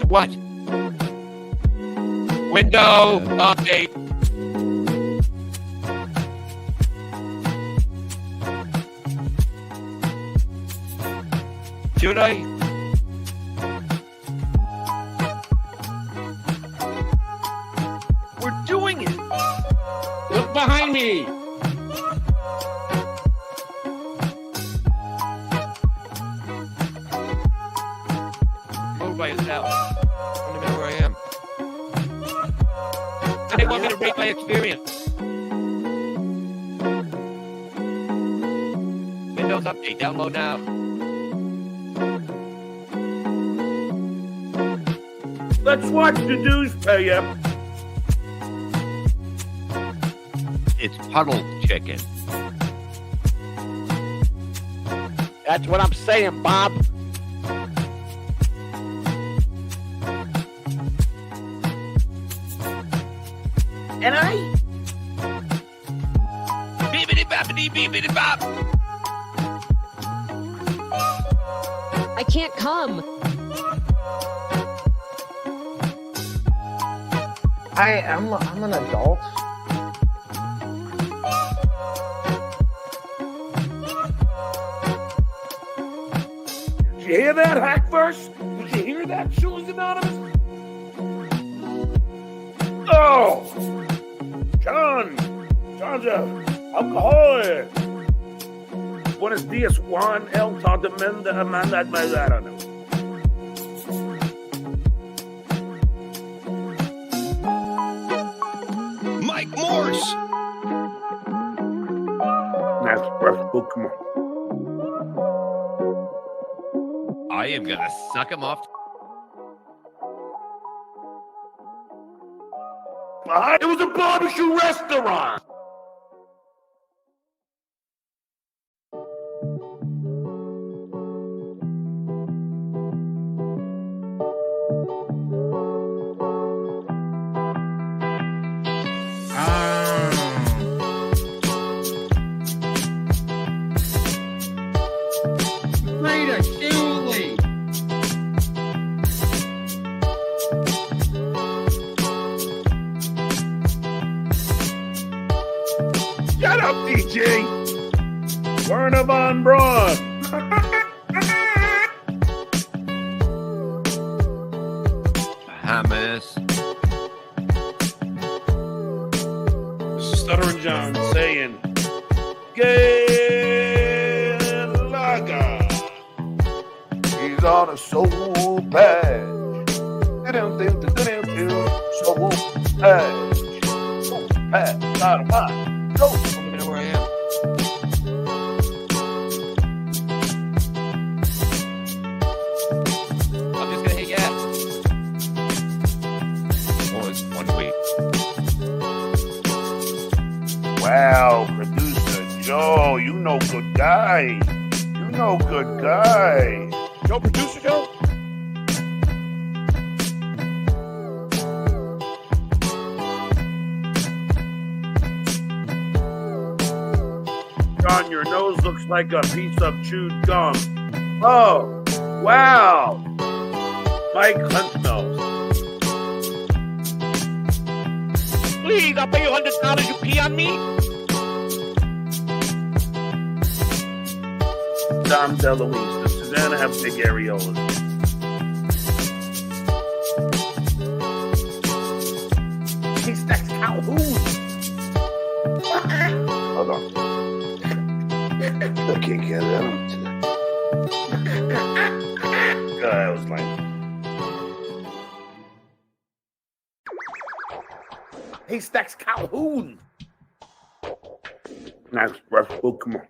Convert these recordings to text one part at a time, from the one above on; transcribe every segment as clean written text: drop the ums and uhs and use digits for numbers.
What? Window update. Should I? We're doing it. Look behind me. Oh, by yourself. I don't even know where I am. They want me to rate my experience. Windows update. Download now. Let's watch the news, Paya. It's puddle chicken. That's what I'm saying, Bob. And I? Beepity-boppity, beepity-bop. I can't come. I'm an adult. Did you hear that, Hackverse? Did you hear that, Shuli's Anonymous? Oh! John's alcohol. Buenos dias, Juan El Tardamenda Amanda Mazarano. Mike Morse. Next first Pokemon. I am gonna suck him off. It was a barbecue restaurant. Rita, Shuli. Shut up, DJ. Werner von Braun. Hamas. Stuttering John saying, Galaga. He's on a soul patch. Soul patch. Soul patch. Not a mind. Go. I don't even know where I am. I'm just gonna hit yes. Oh, it's 1 week. Wow, producer Joe, you know good guy. You know good guy. Joe, producer Joe? John, your nose looks like a piece of chewed gum. Oh, wow. Mike Hunt's nose. Please, I'll pay you $100. You pee on me? Dom DeLuise. Does Susanna have big areolas? He stacks Calhoun. Hold on. I can't get it out. That was lame. He stacks Calhoun. Next breath. Oh, come on.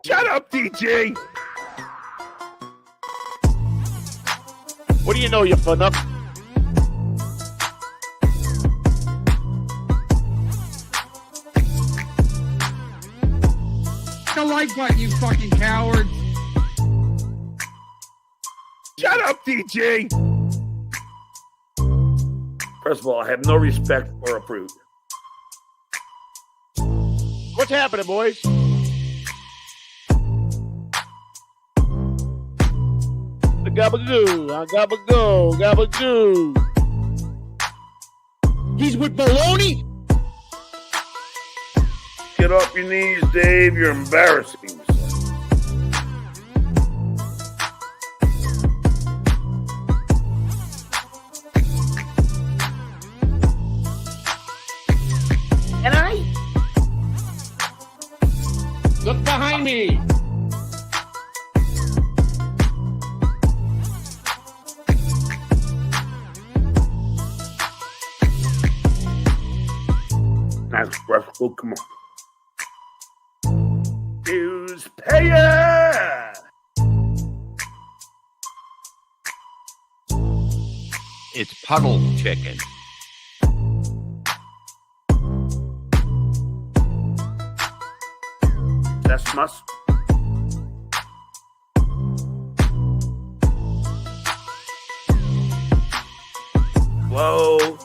Shut up, DJ. What do you know, you fun up? The like button, you fucking coward. Shut up, DJ. First of all, I have no respect or a prude. What's happening, boys? gabagoo, gabagoo, gabagoo. He's with baloney. Get off your knees, Dave. You're embarrassing yourself. And I look behind me. Nice breath. Oh, come on. Dues payer. It's puddle chicken. That's must. Whoa.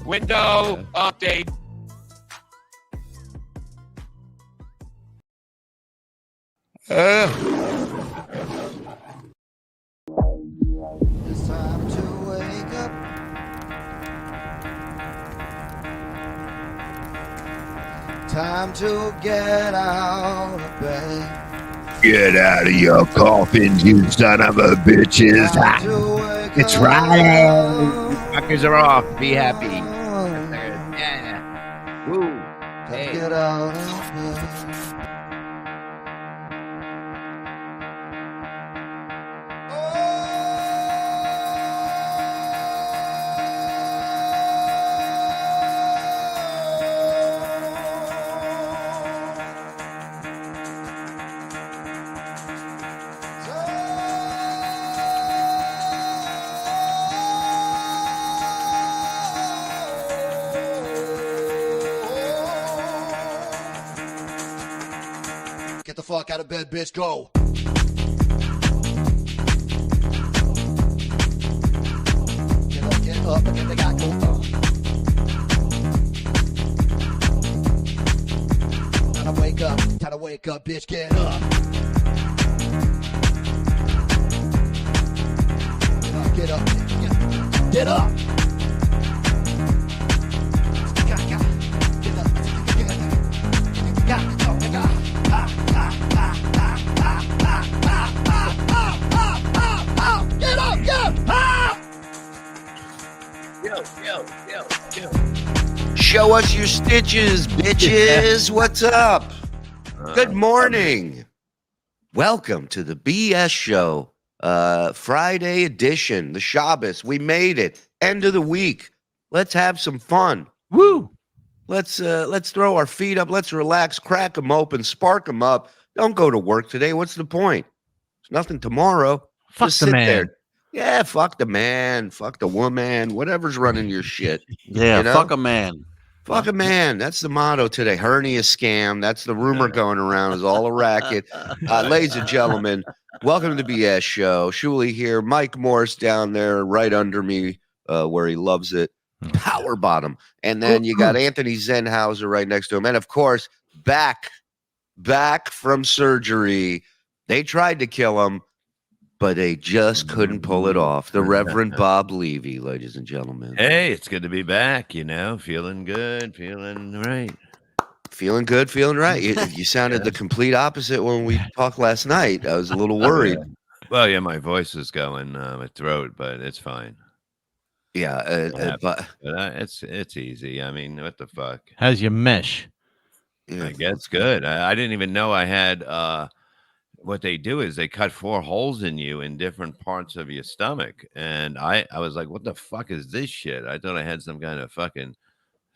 Window update. It's time to wake up. Time to get out of bed. Get out of your coffins, you son of a bitches. Time to wake It's up. Friday. Fuckers are off. Be happy. Yeah. Woo. Time to Hey. get out of bed. Get the fuck out of bed, bitch. Go. Get up, and get the guy go. Time to wake up. Time to wake up, bitch. Get up. Get up. Get up. Show us your stitches, bitches. What's up? Good morning. Welcome to the BS show. Friday edition, the Shabbos. We made it. End of the week. Let's have some fun. Woo. Let's throw our feet up. Let's relax, crack them open, spark them up. Don't go to work today. What's the point? There's nothing tomorrow. Fuck Just the sit man. there. Yeah, fuck the man, fuck the woman, whatever's running your shit. Yeah, You know? fuck a man. Fuck a man. That's the motto today. Hernia scam. That's the rumor going around. Is all a racket. Ladies and gentlemen, welcome to the BS show. Shuli here. Mike Morris down there right under me where he loves it. Power bottom. And then you got Anthony Zenhauser right next to him. And of course, back from surgery. They tried to kill him, but they just couldn't pull it off. The Reverend Bob Levy, ladies and gentlemen. Hey, it's good to be back, feeling good, feeling right. Feeling good, feeling right. You sounded the complete opposite when we talked last night. I was a little worried. Well, yeah, my voice is going, my throat, but it's fine. Yeah, but It's easy. I mean, what the fuck? How's your mesh? yeah. I guess good. I didn't even know I had what they do is they cut 4 holes in you in different parts of your stomach. And I was like, what the fuck is this shit? I thought I had some kind of fucking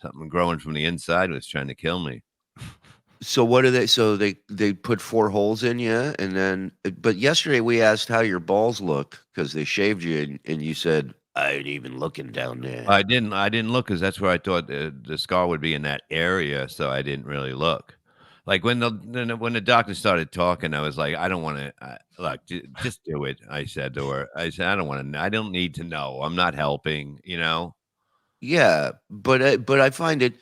something growing from the inside was trying to kill me. So what do they? So they put 4 holes in you, and then. But yesterday we asked how your balls look because they shaved you, and you said I ain't even looking down there. I didn't look because that's where I thought the scar would be in that area, so I didn't really look. Like when the doctor started talking, I was like, I don't want to look. Just do it. I said to her, I said, I don't want to. I don't need to know. I'm not helping. You know. Yeah, but I find it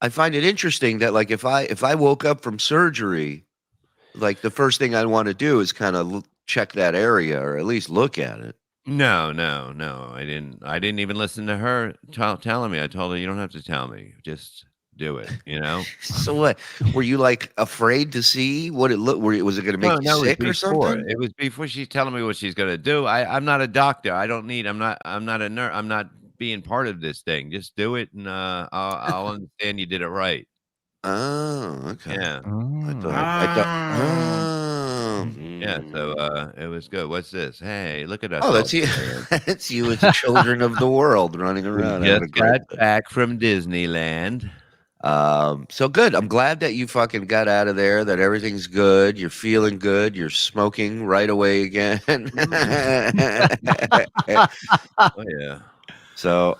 interesting that like if I woke up from surgery, like the first thing I'd want to do is kind of check that area or at least look at it. No. I didn't even listen to her telling me. I told her, you don't have to tell me. Just do it. You know. So what? Were you like afraid to see what it looked? Was it going to make you sick or something? It was before she's telling me what she's going to do. I'm not a doctor. I don't need. I'm not a nurse. I'm not being part of this thing. Just do it, and I'll understand you did it right. Oh, okay. Yeah. Yeah. So it was good. What's this? Hey, look at us. Oh, that's you. That's you with the children of the world running around. We just got back from Disneyland. So good. I'm glad that you fucking got out of there, that everything's good. You're feeling good. You're smoking right away again. Oh, yeah. So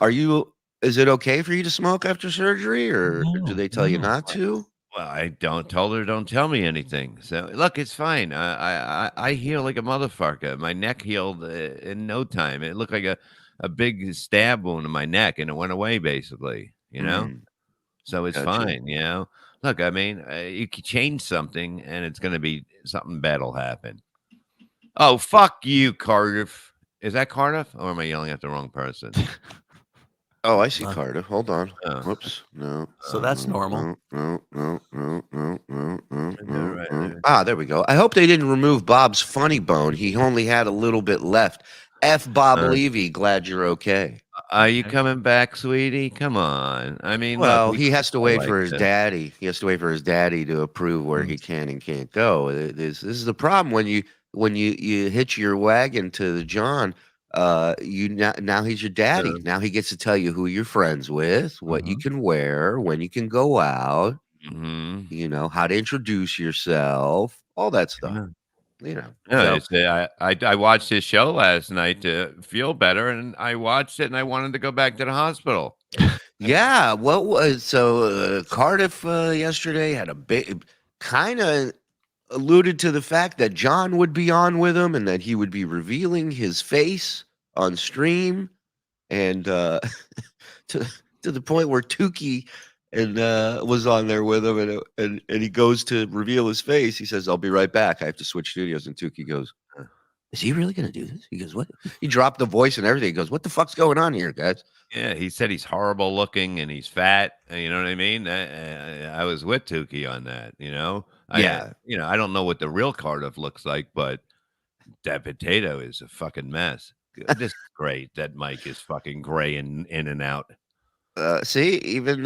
is it okay for you to smoke after surgery or do they tell you not to? Well, I told her, don't tell me anything. So look, it's fine. I heal like a motherfucker. My neck healed in no time. It looked like a big stab wound in my neck and it went away basically, you know? So it's fine, you know. Look, I mean, you can change something, and it's going to be something bad will happen. Oh, fuck you, Cardiff. Is that Cardiff, or am I yelling at the wrong person? Oh, I see Cardiff. Hold on. Oh. Whoops. No. So that's normal. No. Ah, there we go. I hope they didn't remove Bob's funny bone. He only had a little bit left. F. Bob Levy. Glad you're okay. Are you coming back, sweetie? Come on. I mean, well, look, he has to wait for his daddy. He has to wait for his daddy to approve where he can and can't go. This is the problem when you hitch your wagon to the John. Now he's your daddy. Now he gets to tell you who you're friends with, what you can wear, when you can go out. You know how to introduce yourself, all that stuff. You know, no, I watched his show last night to feel better, and I watched it, and I wanted to go back to the hospital. Yeah, what was Cardiff yesterday had a big kind of alluded to the fact that John would be on with him, and that he would be revealing his face on stream, and to the point where Tukey and was on there with him, and he goes to reveal his face. He says, "I'll be right back. I have to switch studios." And Tukey goes, "Is he really going to do this?" He goes, "What?" He dropped the voice and everything. He goes, "What the fuck's going on here, guys?" Yeah, he said he's horrible looking and he's fat. You know what I mean? I was with Tukey on that. You know, I don't know what the real Cardiff looks like, but that potato is a fucking mess. This is great. That Mike is fucking gray and in and out. See, even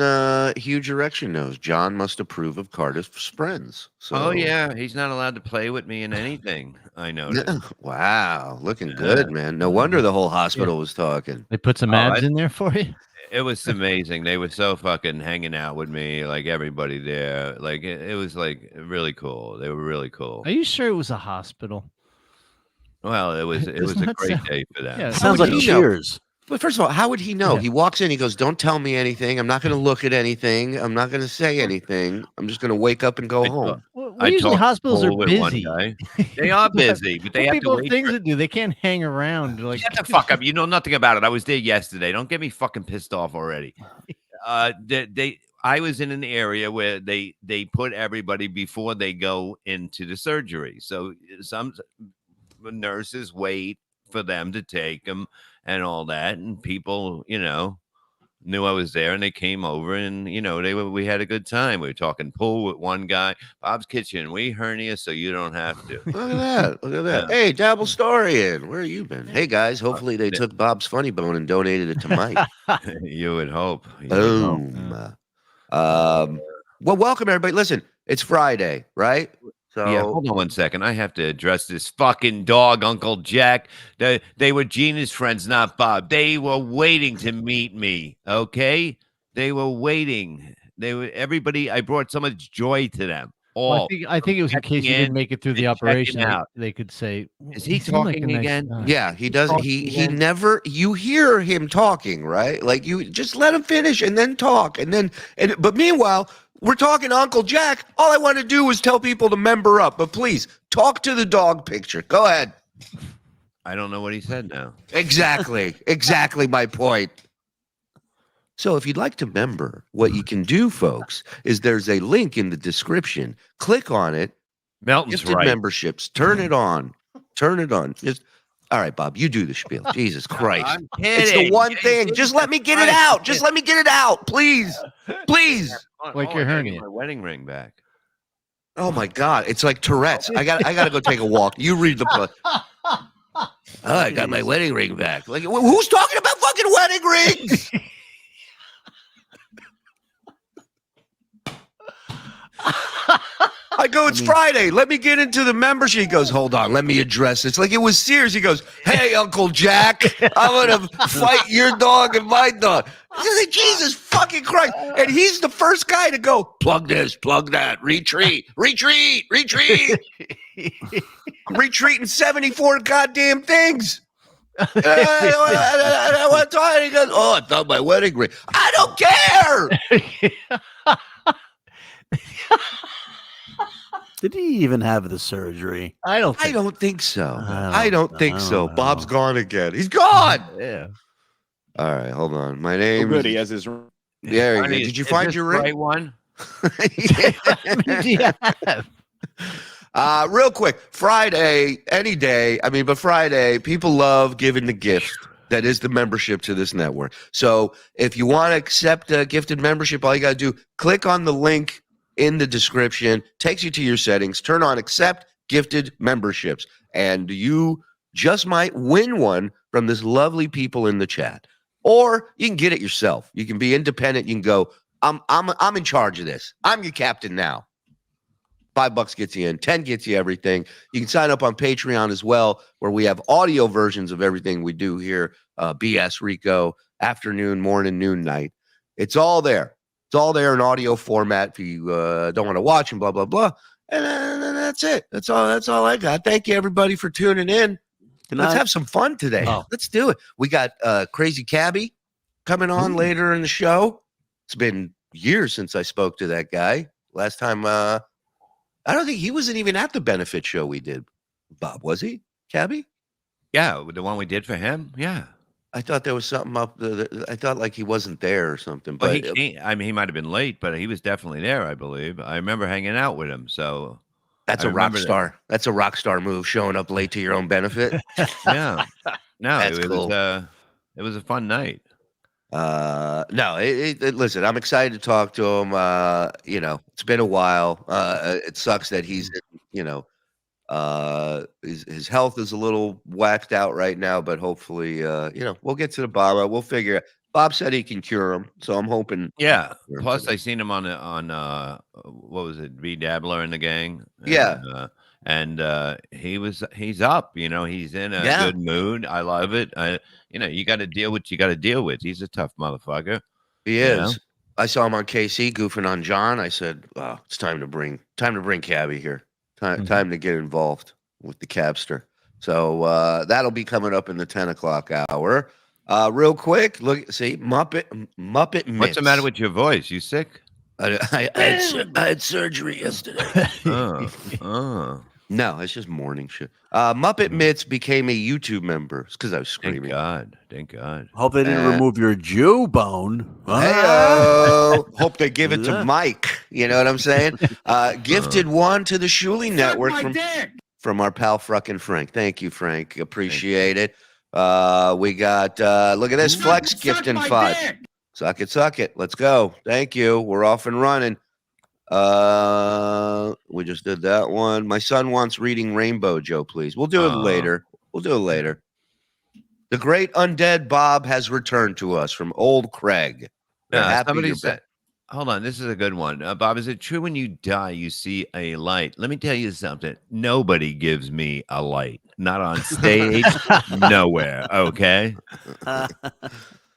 Huge Erection knows John must approve of Cardiff's friends. So. Oh yeah, he's not allowed to play with me in anything. I noticed. Wow, looking good, man. No wonder the whole hospital was talking. They put some ads in there for you. It was amazing. They were so fucking hanging out with me, like everybody there. Like it was like really cool. They were really cool. Are you sure it was a hospital? Well, it was a great day for them. Yeah, sounds like Cheers. But first of all, how would he know? Yeah. He walks in, he goes, "Don't tell me anything. I'm not going to look at anything. I'm not going to say anything. I'm just going to wake up and go home." Well, usually hospitals are busy. They are busy, but they have people to have things to do. They can't hang around. Like, shut the fuck up. You know nothing about it. I was there yesterday. Don't get me fucking pissed off already. I was in an area where they put everybody before they go into the surgery. So some nurses wait for them to take them and all that, and people, you know, knew I was there, and they came over, and you know, we had a good time. We were talking pool with one guy, Bob's Kitchen. We hernia, so you don't have to. Look at that! Look at that! Hey, Dabble Storian, where you been? Hey guys, hopefully they took Bob's funny bone and donated it to Mike. You would hope. Boom. Well, welcome everybody. Listen, it's Friday, right? So, yeah, hold on 1 second. I have to address this fucking dog, Uncle Jack. They were Gina's friends, not Bob. They were waiting to meet me, okay? They were waiting. Everybody, I brought so much joy to them. Well, I think it was in case you didn't make it through the operation. They could say, "Is he talking again?" Yeah, he does. He never. You hear him talking, right? Like you just let him finish and then talk, but meanwhile, We're talking Uncle Jack. All I want to do is tell people to member up. But please, talk to the dog picture. Go ahead. I don't know what he said now. Exactly. Exactly my point. So if you'd like to member, what you can do, folks, is there's a link in the description. Click on it. Melton's Gifted right. memberships. Turn it on. Turn it on. Just all right, Bob, you do the spiel. Jesus Christ. I'm It's the kidding. one thing. Just let me get it out. Just let me get it out. Please. Please. Like your I gotta hernia. get my wedding ring back. Oh my God. It's like Tourette's. I gotta go take a walk. You read the book. Oh, I got my wedding ring back. Like who's talking about fucking wedding rings? I go, it's Friday. Let me get into the membership. He goes, hold on, let me address this. Like it was Sears. He goes, hey, Uncle Jack, I'm going to fight your dog and my dog. I like, Jesus fucking Christ. And he's the first guy to go, plug this, plug that, retreat, retreat, retreat. Retreating 74 goddamn things. I want to talk. He goes, oh, I thought my wedding ring. I don't care. Did he even have the surgery? I don't think so. I don't think I so. don't Bob's know. gone again. He's gone. Yeah. All right, hold on. My name Good. is. He has his. Yeah. Arnie, Did you is find this your the ring? right one? Real quick, Friday, any day. I mean, but Friday, people love giving the gift that is the membership to this network. So if you want to accept a gifted membership, all you got to do, click on the link in the description, takes you to your settings, turn on accept gifted memberships, and you just might win one from this lovely people in the chat. Or you can get it yourself. You can be independent. You can go, I'm in charge of this. I'm your captain now. $5 gets you in, 10 gets you everything. You can sign up on Patreon as well, where we have audio versions of everything we do here. BS Rico, afternoon, morning, noon, night. It's all there. It's all there in audio format if you don't want to watch and blah, blah, blah. And that's it. That's all I got. Thank you, everybody, for tuning in. Let's have some fun today. Oh. Let's do it. We got Crazy Cabbie coming on later in the show. It's been years since I spoke to that guy. Last time, I don't think he wasn't even at the benefit show we did. Bob, was he? Cabbie? Yeah, the one we did for him. Yeah. I thought there was something up. I thought like he wasn't there or something. Well, But I mean, he might have been late, but he was definitely there, I believe. I remember hanging out with him. So that's I a rock remember that. star. That's a rock star move, showing up late to your own benefit. Yeah. No, That's it cool. was a fun night. No, listen, I'm excited to talk to him. It's been a while. It sucks that he's, his health is a little whacked out right now, but hopefully, we'll get to the bottom. We'll figure it. Bob said he can cure him, so I'm hoping. Yeah. Plus, I seen him on what was it, V Dabbler and the gang. And, he's up. He's in a good mood. I love it. You got to deal with what you got to deal with. He's a tough motherfucker. He is. I saw him on KC goofing on John. I said, "Wow, it's time to bring Cabbie here. Time to get involved with the Cabster." So that'll be coming up in the 10 o'clock hour. Real quick, see Muppet Mitts. What's the matter with your voice? You sick? I had surgery yesterday. No, it's just morning shit. Muppet Mitts became a YouTube member because I was screaming. Thank God. Hope they didn't remove your Jawbone. Hey-o. Hope they give it to Mike. You know what I'm saying? Gifted one to the Shuli Network from our pal fucking Frank. Thank you, Frank. Appreciate it. We got look at this Flex gifting 5. Suck it. Let's go. Thank you. We're off and running. We just did that one. My son wants Reading Rainbow, Joe, please. We'll do it later. The great undead Bob has returned to us from old Craig. Somebody said, hold on, this is a good one. Bob, is it true when you die, you see a light? Let me tell you something. Nobody gives me a light. Not on stage, nowhere. Okay.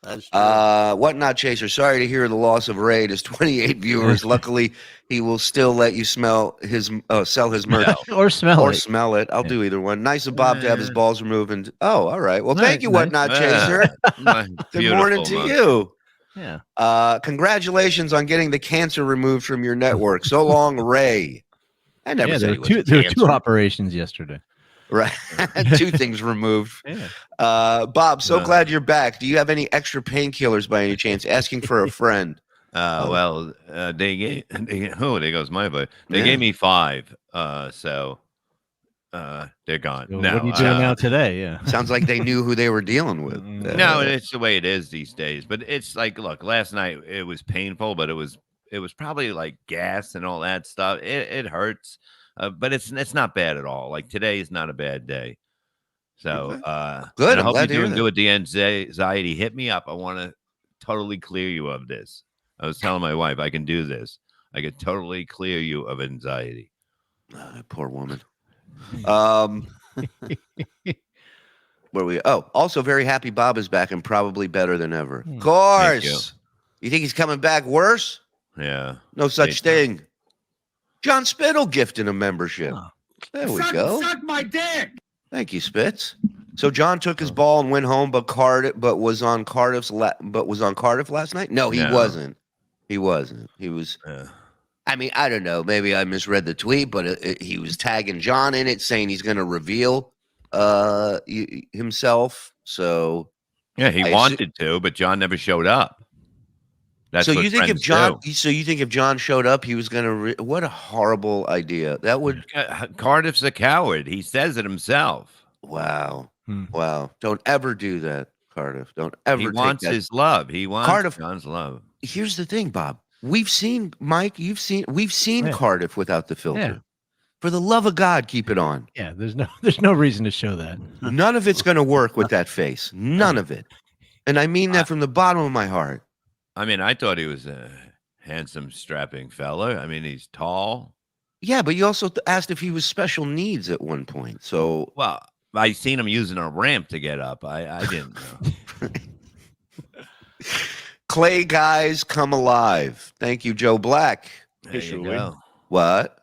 Whatnot Chaser, sorry to hear the loss of Raid. His 28 viewers. Luckily, he will still let you sell his merch or smell it. I'll do either one. Nice of Bob to have his balls removed. And all right. Well, thank you, Whatnot Chaser. Good morning to you. Yeah. Congratulations on getting the cancer removed from your network. So long, Ray. I never said there were two operations yesterday. Right. 2 things removed. Yeah. Bob, so glad you're back. Do you have any extra painkillers by any chance? Asking for a friend. Well, they gave. There goes my boy. They gave me 5. So they're gone. So no, what are you doing now today? Yeah. Sounds like they knew who they were dealing with. No, it's the way it is these days. But it's like, look, last night it was painful, but it was probably like gas and all that stuff. It hurts, but it's not bad at all. Like today is not a bad day. So good. I hope you're doing good with the anxiety. Hit me up. I want to totally clear you of this. I was telling my wife I can do this. I can totally clear you of anxiety. Poor woman. Where we? Oh, also very happy Bob is back and probably better than ever. Of course. You think he's coming back worse? Yeah. No such thing. John Spittle gifted a membership. There we go. Suck my dick. Thank you, Spitz. So John took his ball and went home, but was on Cardiff last night. No, he wasn't. He wasn't. He was. I mean, I don't know. Maybe I misread the tweet, but he was tagging John in it, saying he's going to reveal himself. So yeah, he wanted to, but John never showed up. That's so what you think if friends John? do. So you think if John showed up, he was going to? What a horrible idea! That would. Cardiff's a coward. He says it himself. Wow. Wow! Don't ever do that, Cardiff. Don't ever. He take wants that. his love. He wants Cardiff, John's love. Here's the thing, Bob. We've seen Mike. We've seen Cardiff without the filter. Yeah. For the love of God, keep it on. Yeah, there's no reason to show that. None of it's going to work with that face. None of it. And I mean that from the bottom of my heart. I mean, I thought he was a handsome, strapping fella. I mean, he's tall. Yeah, but you also asked if he was special needs at one point. So, well, I seen him using a ramp to get up. I didn't know. Clay guys come alive. Thank you, Joe Black. Hey, Shuli. What?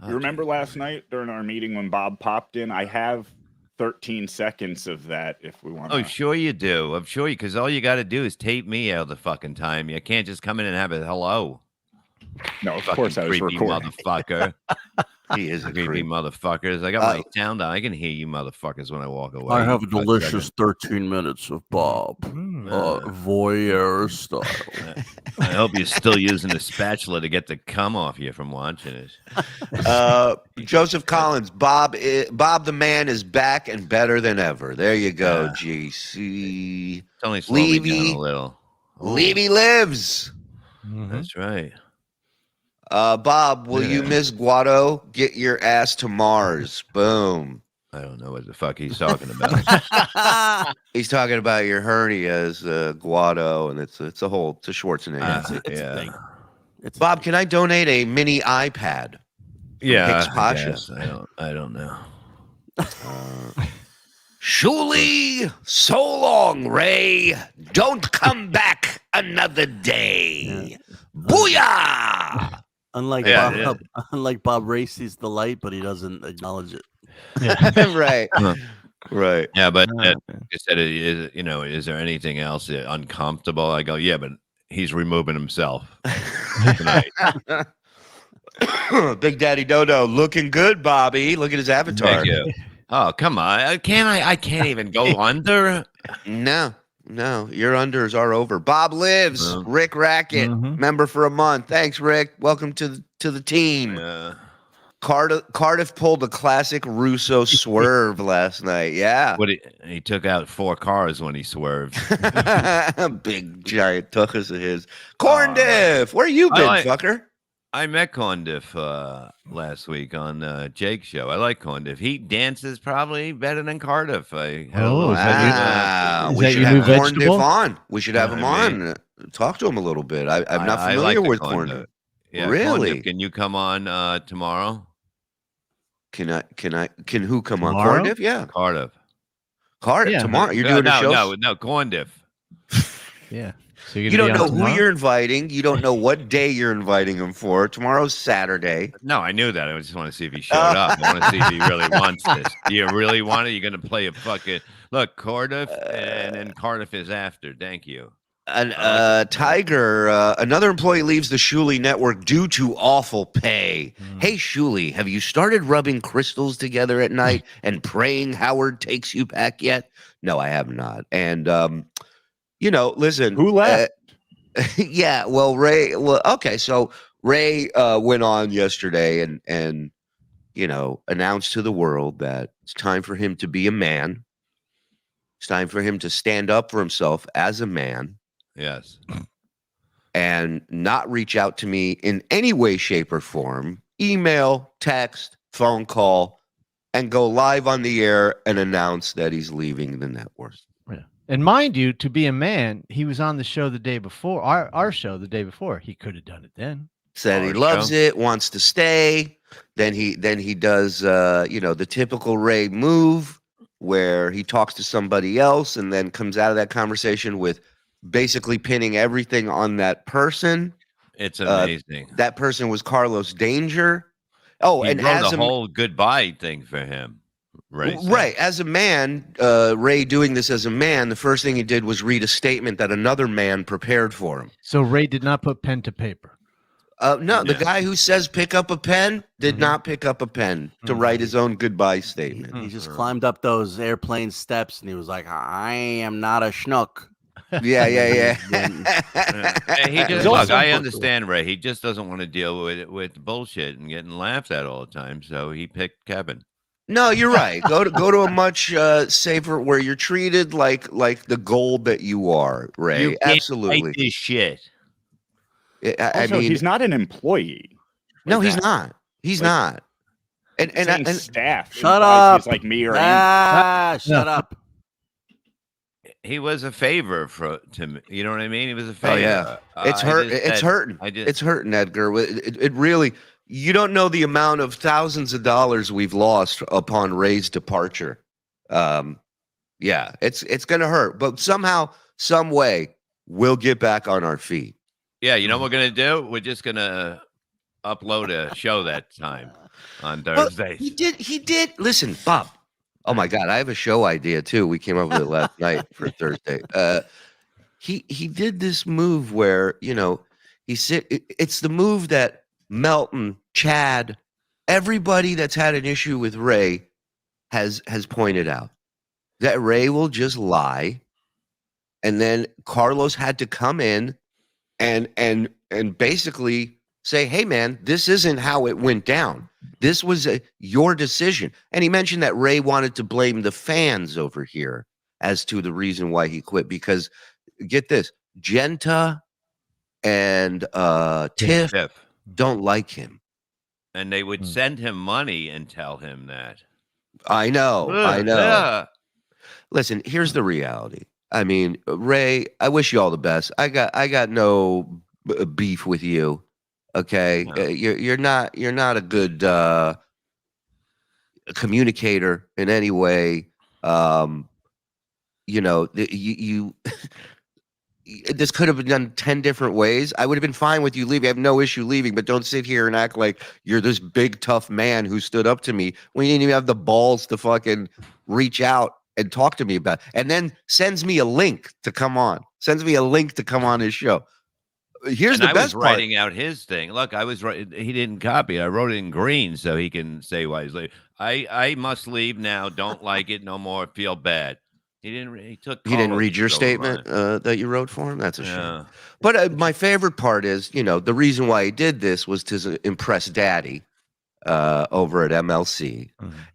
You remember last night during our meeting when Bob popped in? I have 13 seconds of that if we want. Oh, sure you do. I'm sure you, because all you got to do is tape me all the fucking time. You can't just come in and have a hello. No, of course I was creepy recording. Motherfucker. He is a creepy creep. motherfuckers. I got my sound on. I can hear you motherfuckers when I walk away. I have a delicious 13 minutes of Bob. Voyeur style. I hope you're still using the spatula to get the cum off you from watching it. Joseph Collins, Bob the man is back and better than ever. There you go, GC. It's only slowing me down a little. Levy lives. That's right. Bob, will you miss Guado? Get your ass to Mars. Boom. I don't know what the fuck he's talking about. He's talking about your hernias, Guado, and it's a Schwarzenegger. Bob, can I donate a mini iPad? Yeah, I don't know. Shuli, so long, Ray. Don't come back another day. Booyah! Unlike Bob Ray sees the light, but he doesn't acknowledge it. Right. Right. Yeah, but I said, is there anything else uncomfortable? I go, yeah, but he's removing himself tonight. Big Daddy Dodo, looking good, Bobby. Look at his avatar. Thank you. Oh, come on. I can't even go under. No, your unders are over. Bob lives. Rick Rackett, member for a month. Thanks, Rick. Welcome to the team. Cardiff pulled a classic Russo swerve last night. Yeah. He took out 4 cars when he swerved. Big giant tuchus of his. Corndiff, where you been, fucker? I met Corndiff last week on Jake's show. I like Corndiff. He dances probably better than Cardiff. We should have Corndiff on. We should have him on. Talk to him a little bit. I'm not familiar with Corndiff. Yeah, really? Corndiff, can you come on tomorrow? Can who come on? Tomorrow? Cardiff? Yeah. Cardiff tomorrow. You're doing a show? No, Corndiff. Yeah. So you don't know who you're inviting. You don't know what day you're inviting him for. Tomorrow's Saturday. No, I knew that. I just want to see if he showed up. I want to see if he really wants this. Do you really want it? You're going to play a fucking... Look, Cardiff, and then Cardiff is after. Thank you. Tiger, another employee leaves the Shuli Network due to awful pay. Hey, Shuli, have you started rubbing crystals together at night and praying Howard takes you back yet? No, I have not. And, listen. Who left? Yeah, well, Ray. Well, okay, so Ray went on yesterday and announced to the world that it's time for him to be a man. It's time for him to stand up for himself as a man. Yes. And not reach out to me in any way, shape, or form, email, text, phone call, and go live on the air and announce that he's leaving the network. Yeah. And mind you, to be a man, he was on the show the day before, our show the day before. He could have done it then. Said he loves it, wants to stay. Then he does the typical Ray move where he talks to somebody else and then comes out of that conversation with basically pinning everything on that person. It's amazing. That person was Carlos Danger. Oh, he and wrote as a whole goodbye thing for him. Right. As a man, Ray doing this as a man, the first thing he did was read a statement that another man prepared for him. So Ray did not put pen to paper. No, the guy who says pick up a pen did not pick up a pen to write his own goodbye statement. He just climbed up those airplane steps and he was like, I am not a schnook. Yeah. He just, look, I understand Ray. He just doesn't want to deal with bullshit and getting laughed at all the time. So he picked Kevin. No, you're right. Go to a much safer where you're treated like the gold that you are, Ray. You can't Absolutely. fight this shit. I mean, he's not an employee. No, he's not. He's not. And staff. Shut up. He's like me or shut up. He was a favor to me. You know what I mean? He was a favor. Oh yeah, it's hurt. It's hurting. It's hurting, Edgar. It really. You don't know the amount of thousands of dollars we've lost upon Ray's departure. Yeah, it's gonna hurt, but somehow, some way, we'll get back on our feet. Yeah, you know what we're gonna do? We're just gonna upload a show that time on Thursdays. Well, he did. Listen, Bob. Oh my God, I have a show idea too. We came up with it last night for Thursday. He did this move where it's the move that Melton, Chad, everybody that's had an issue with Ray has pointed out that Ray will just lie, and then Carlos had to come in and basically say, "Hey, man, this isn't how it went down. This was your decision." And he mentioned that Ray wanted to blame the fans over here as to the reason why he quit. Because, get this, Genta and Tiff don't like him. And they would send him money and tell him that. I know. Yeah. Listen, here's the reality. I mean, Ray, I wish you all the best. I got no beef with you. Okay, no. You're not a good communicator in any way. You this could have been done 10 different ways. I would have been fine with you leaving. I have no issue leaving, but don't sit here and act like you're this big tough man who stood up to me when you didn't even have the balls to fucking reach out and talk to me about it. And then sends me a link to come on. Sends me a link to come on his show. Here's the best part. I was writing out his thing. Look, I was writing. He didn't copy it. I wrote it in green so he can say why he's leaving. I must leave now. Don't like it no more. Feel bad. He didn't. He didn't read your statement that you wrote for him. That's a shame. But my favorite part is, the reason why he did this was to impress Daddy over at MLC,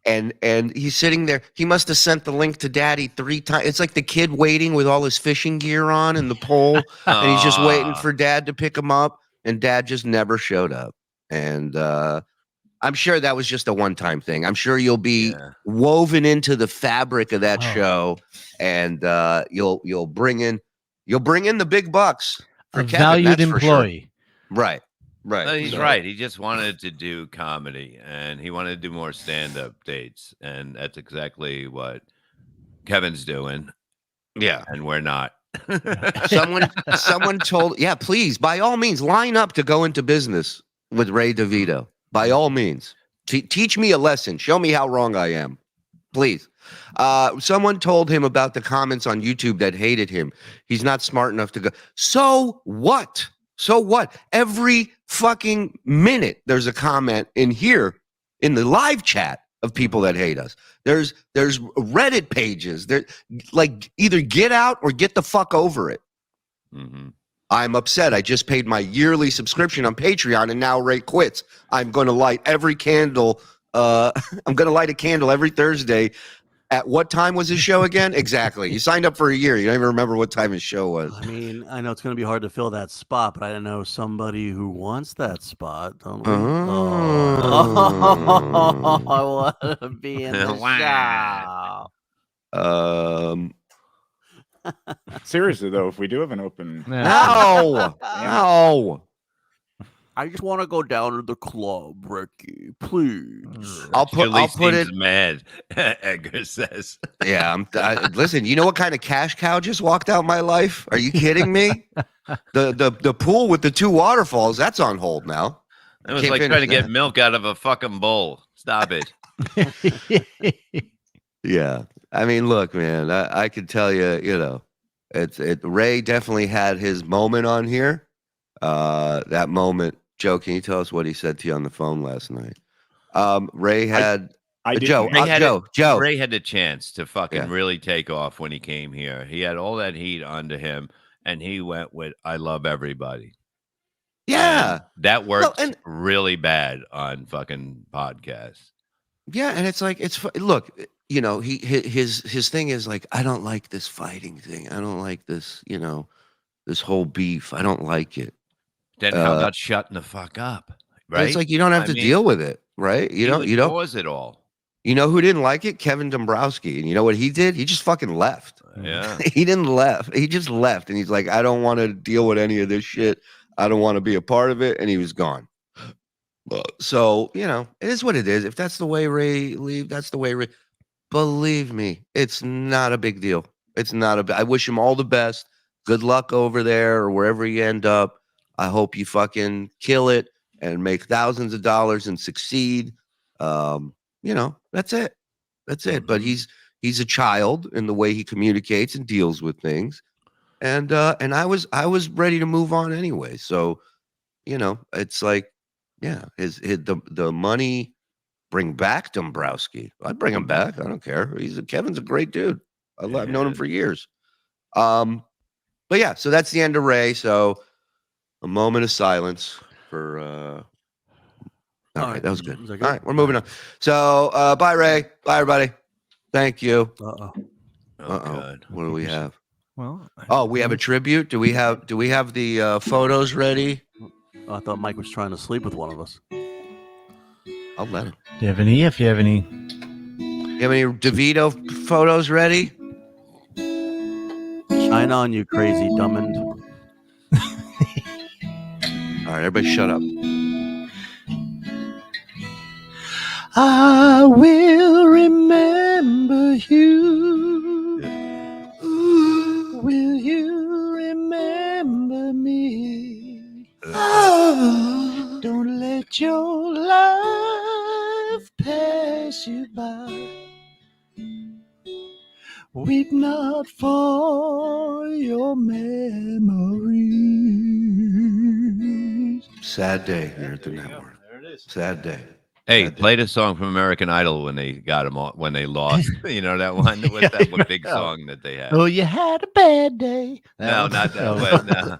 and he's sitting there. He must have sent the link to Daddy 3 times. It's like the kid waiting with all his fishing gear on in the pole, and he's just waiting for Dad to pick him up, and Dad just never showed up. And I'm sure that was just a one-time thing. I'm sure you'll be woven into the fabric of that show, and you'll bring in the big bucks for Kevin, valued employee. Right. Right. No, he's right. He just wanted to do comedy, and he wanted to do more stand-up dates, and that's exactly what Kevin's doing. Yeah, and we're not. Someone told, please, by all means, line up to go into business with Ray DeVito. By all means, teach me a lesson. Show me how wrong I am. Please. Someone told him about the comments on YouTube that hated him. He's not smart enough to go. So what? So what? Every fucking minute there's a comment in here in the live chat of people that hate us. There's Reddit pages. There, like, either get out or get the fuck over it. Mm-hmm. I'm upset. I just paid my yearly subscription on Patreon and now Ray quits. I'm going to light every candle. I'm going to light a candle every Thursday. At what time was his show again? Exactly. You signed up for a year. You don't even remember what time his show was. I mean, I know it's going to be hard to fill that spot, but I know somebody who wants that spot. Don't we? Oh. I want to be in the show. Seriously though, if we do have an open, No. I just want to go down to the club, Ricky. Please. I'll put it. Mad. Edgar says. Yeah. Listen. You know what kind of cash cow just walked out my life? Are you kidding me? The pool with the 2 waterfalls. That's on hold now. It was like trying to get milk out of a fucking bowl. Stop it. Yeah. I mean, look, man. I could tell you. You know, Ray definitely had his moment on here. That moment. Joe, can you tell us what he said to you on the phone last night? Ray had Joe. Ray had the chance to fucking really take off when he came here. He had all that heat under him, and he went with "I love everybody." Yeah, and that works really bad on fucking podcasts. Yeah, and it's like look, you know, his thing is like, I don't like this fighting thing. I don't like this, you know, this whole beef. I don't like it. Then how about shutting the fuck up? Right? It's like you don't have to deal with it, right? You don't cause it all. You know who didn't like it? Kevin Dombrowski. And you know what he did? He just fucking left. Yeah. He didn't left. He just left. And he's like, I don't want to deal with any of this shit. I don't want to be a part of it. And he was gone. So, you know, it is what it is. If that's the way Ray leave, that's the way Ray. Believe me, it's not a big deal. It's not I wish him all the best. Good luck over there or wherever you end up. I hope you fucking kill it and make thousands of dollars and succeed. You know, that's it. That's it. But he's a child in the way he communicates and deals with things. And I was ready to move on anyway. So, you know, it's like, yeah, the money bring back Dombrowski. I'd bring him back. I don't care. Kevin's a great dude. I've known him for years. But yeah, so that's the end of Ray. So a moment of silence for all right, that was good. All right, we're moving on. So bye, Ray. Bye, everybody. Thank you. Uh-oh. God. What do we have? Well, we have a tribute. Do we have the photos ready? Oh, I thought Mike was trying to sleep with one of us. I'll let him. Do you have any? If you have any DeVito photos ready? Shine on, you crazy dumbend. All right, everybody shut up. I will remember you. Will you remember me? Oh, don't let your life pass you by. Weep not for your memories. Sad day here at the network. There it is. Sad day. Hey, play the song from American Idol when they got him on, when they lost. You know that one? What's that one big song that they had? Oh, you had a bad day. No, not that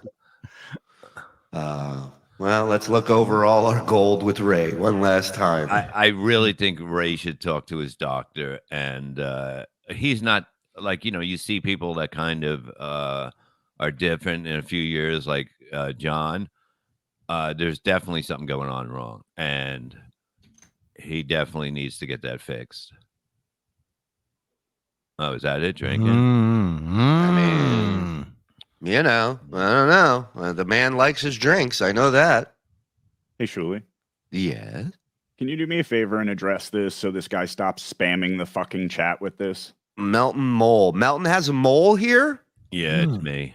one. Well, let's look over all our gold with Ray one last time. I really think Ray should talk to his doctor. And he's not like, you know, you see people that kind of are different in a few years, like John. There's definitely something going on wrong. And he definitely needs to get that fixed. Oh, is that it? Drinking? I mean, you know, I don't know. The man likes his drinks. I know that. Hey, Shuli. Yeah. Can you do me a favor and address this so this guy stops spamming the fucking chat with this? Melton Mole. Melton has a mole here? Yeah, it's me.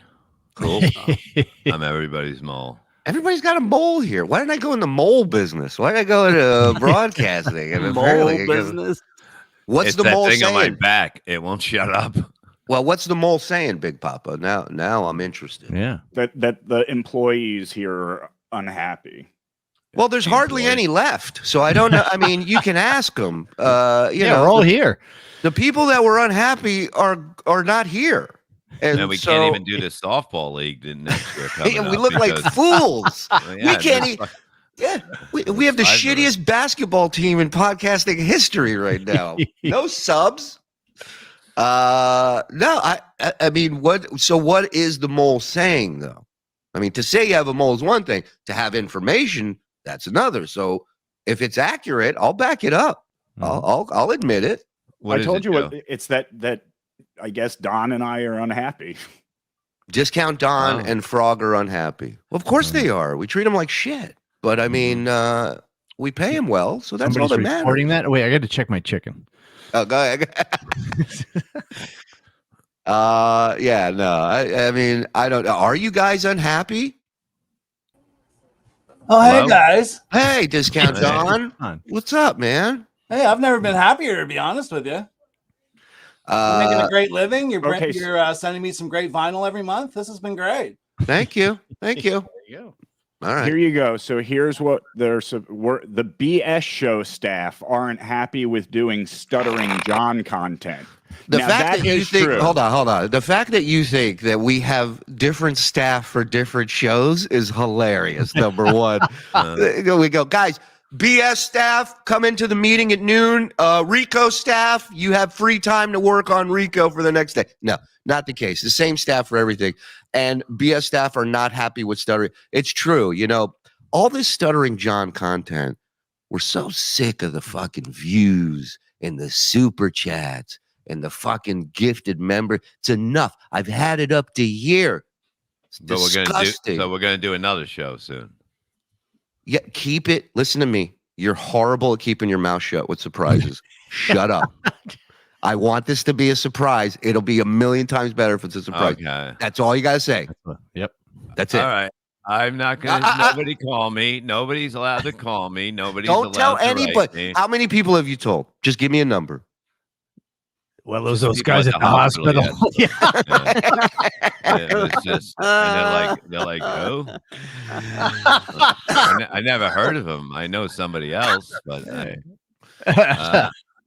Cool. I'm everybody's mole. Everybody's got a mole here. Why didn't I go in the mole business? Why did I go into broadcasting? And mole business? What's It's the that mole thing on my saying? back. It won't shut up. Well, what's the mole saying, Big Papa? Now I'm interested. Yeah. That the employees here are unhappy. Well, there's hardly any left, so I don't know. I mean, you can ask them. You know, we're all here. The people that were unhappy are not here, and we so, can't even do the softball league next year. Coming we up look like because- fools. Yeah, We can't. no, Yeah, we have the shittiest basketball team in podcasting history right now. No subs. No, I mean, what? So what is the mole saying though? I mean, to say you have a mole is one thing. To have information, that's another. So if it's accurate, I'll back it up. I'll admit it. I told you what it's that I guess Don and I are unhappy. Discount Don and Frog are unhappy. Well, of course they are. We treat them like shit. But I mean, we pay him well, so that's all that matters. Reporting that? Wait, I got to check my chicken. Oh, go ahead. Yeah, no. I mean, I don't know. Are you guys unhappy? Oh, hey guys. Hey, Discount Don. What's up, man? Hey, I've never been happier, to be honest with you. You're making a great living. You're sending me some great vinyl every month. This has been great. Thank you. Thank you. There you go. All right. Here you go. So here's what the BS show staff aren't happy with doing Stuttering John content. The Now, fact that you is think, true. hold on. The fact that you think that we have different staff for different shows is hilarious. Number one, we go, guys. BS staff, come into the meeting at noon. Rico staff, you have free time to work on Rico for the next day. No, not the case. The same staff for everything. And BS staff are not happy with Stuttering. It's true. You know, all this Stuttering John content, we're so sick of the fucking views and the super chats and the fucking gifted member. It's enough. I've had it up to here. It's disgusting. So we're gonna do another show soon. Yeah, keep it. Listen to me. You're horrible at keeping your mouth shut with surprises. Shut up. I want this to be a surprise. It'll be a million times better if it's a surprise. Okay. That's all you got to say. Yep. That's it. All right. I'm not going to. Nobody call me. Nobody's allowed to call me. Nobody's Don't allowed tell to write anybody. me. How many people have you told? Just give me a number. Well, those People guys at the hospital. Yeah. It's just, and they're like, who? I never heard of him. I know somebody else, but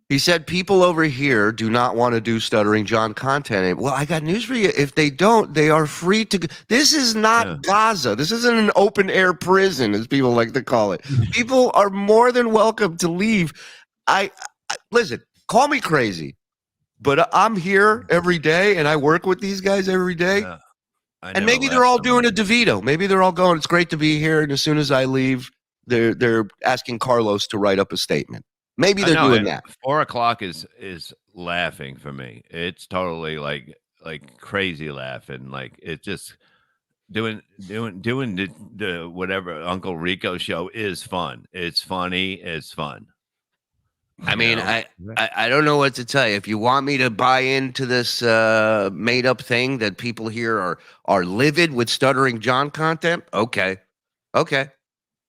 He said people over here do not want to do Stuttering John content. Well, I got news for you. If they don't, they are free to. This is not Gaza. This isn't an open air prison, as people like to call it. People are more than welcome to leave. I listen. Call me crazy, but I'm here every day, and I work with these guys every day. And maybe they're all doing a DeVito. Maybe they're all going, it's great to be here. And as soon as I leave, they're asking Carlos to write up a statement. Maybe they're doing that. 4 o'clock is laughing for me. It's totally like crazy laughing. Like it's just doing the whatever Uncle Rico show is fun. It's funny. It's fun. I mean, I don't know what to tell you. If you want me to buy into this made up thing that people here are livid with Stuttering John content, okay.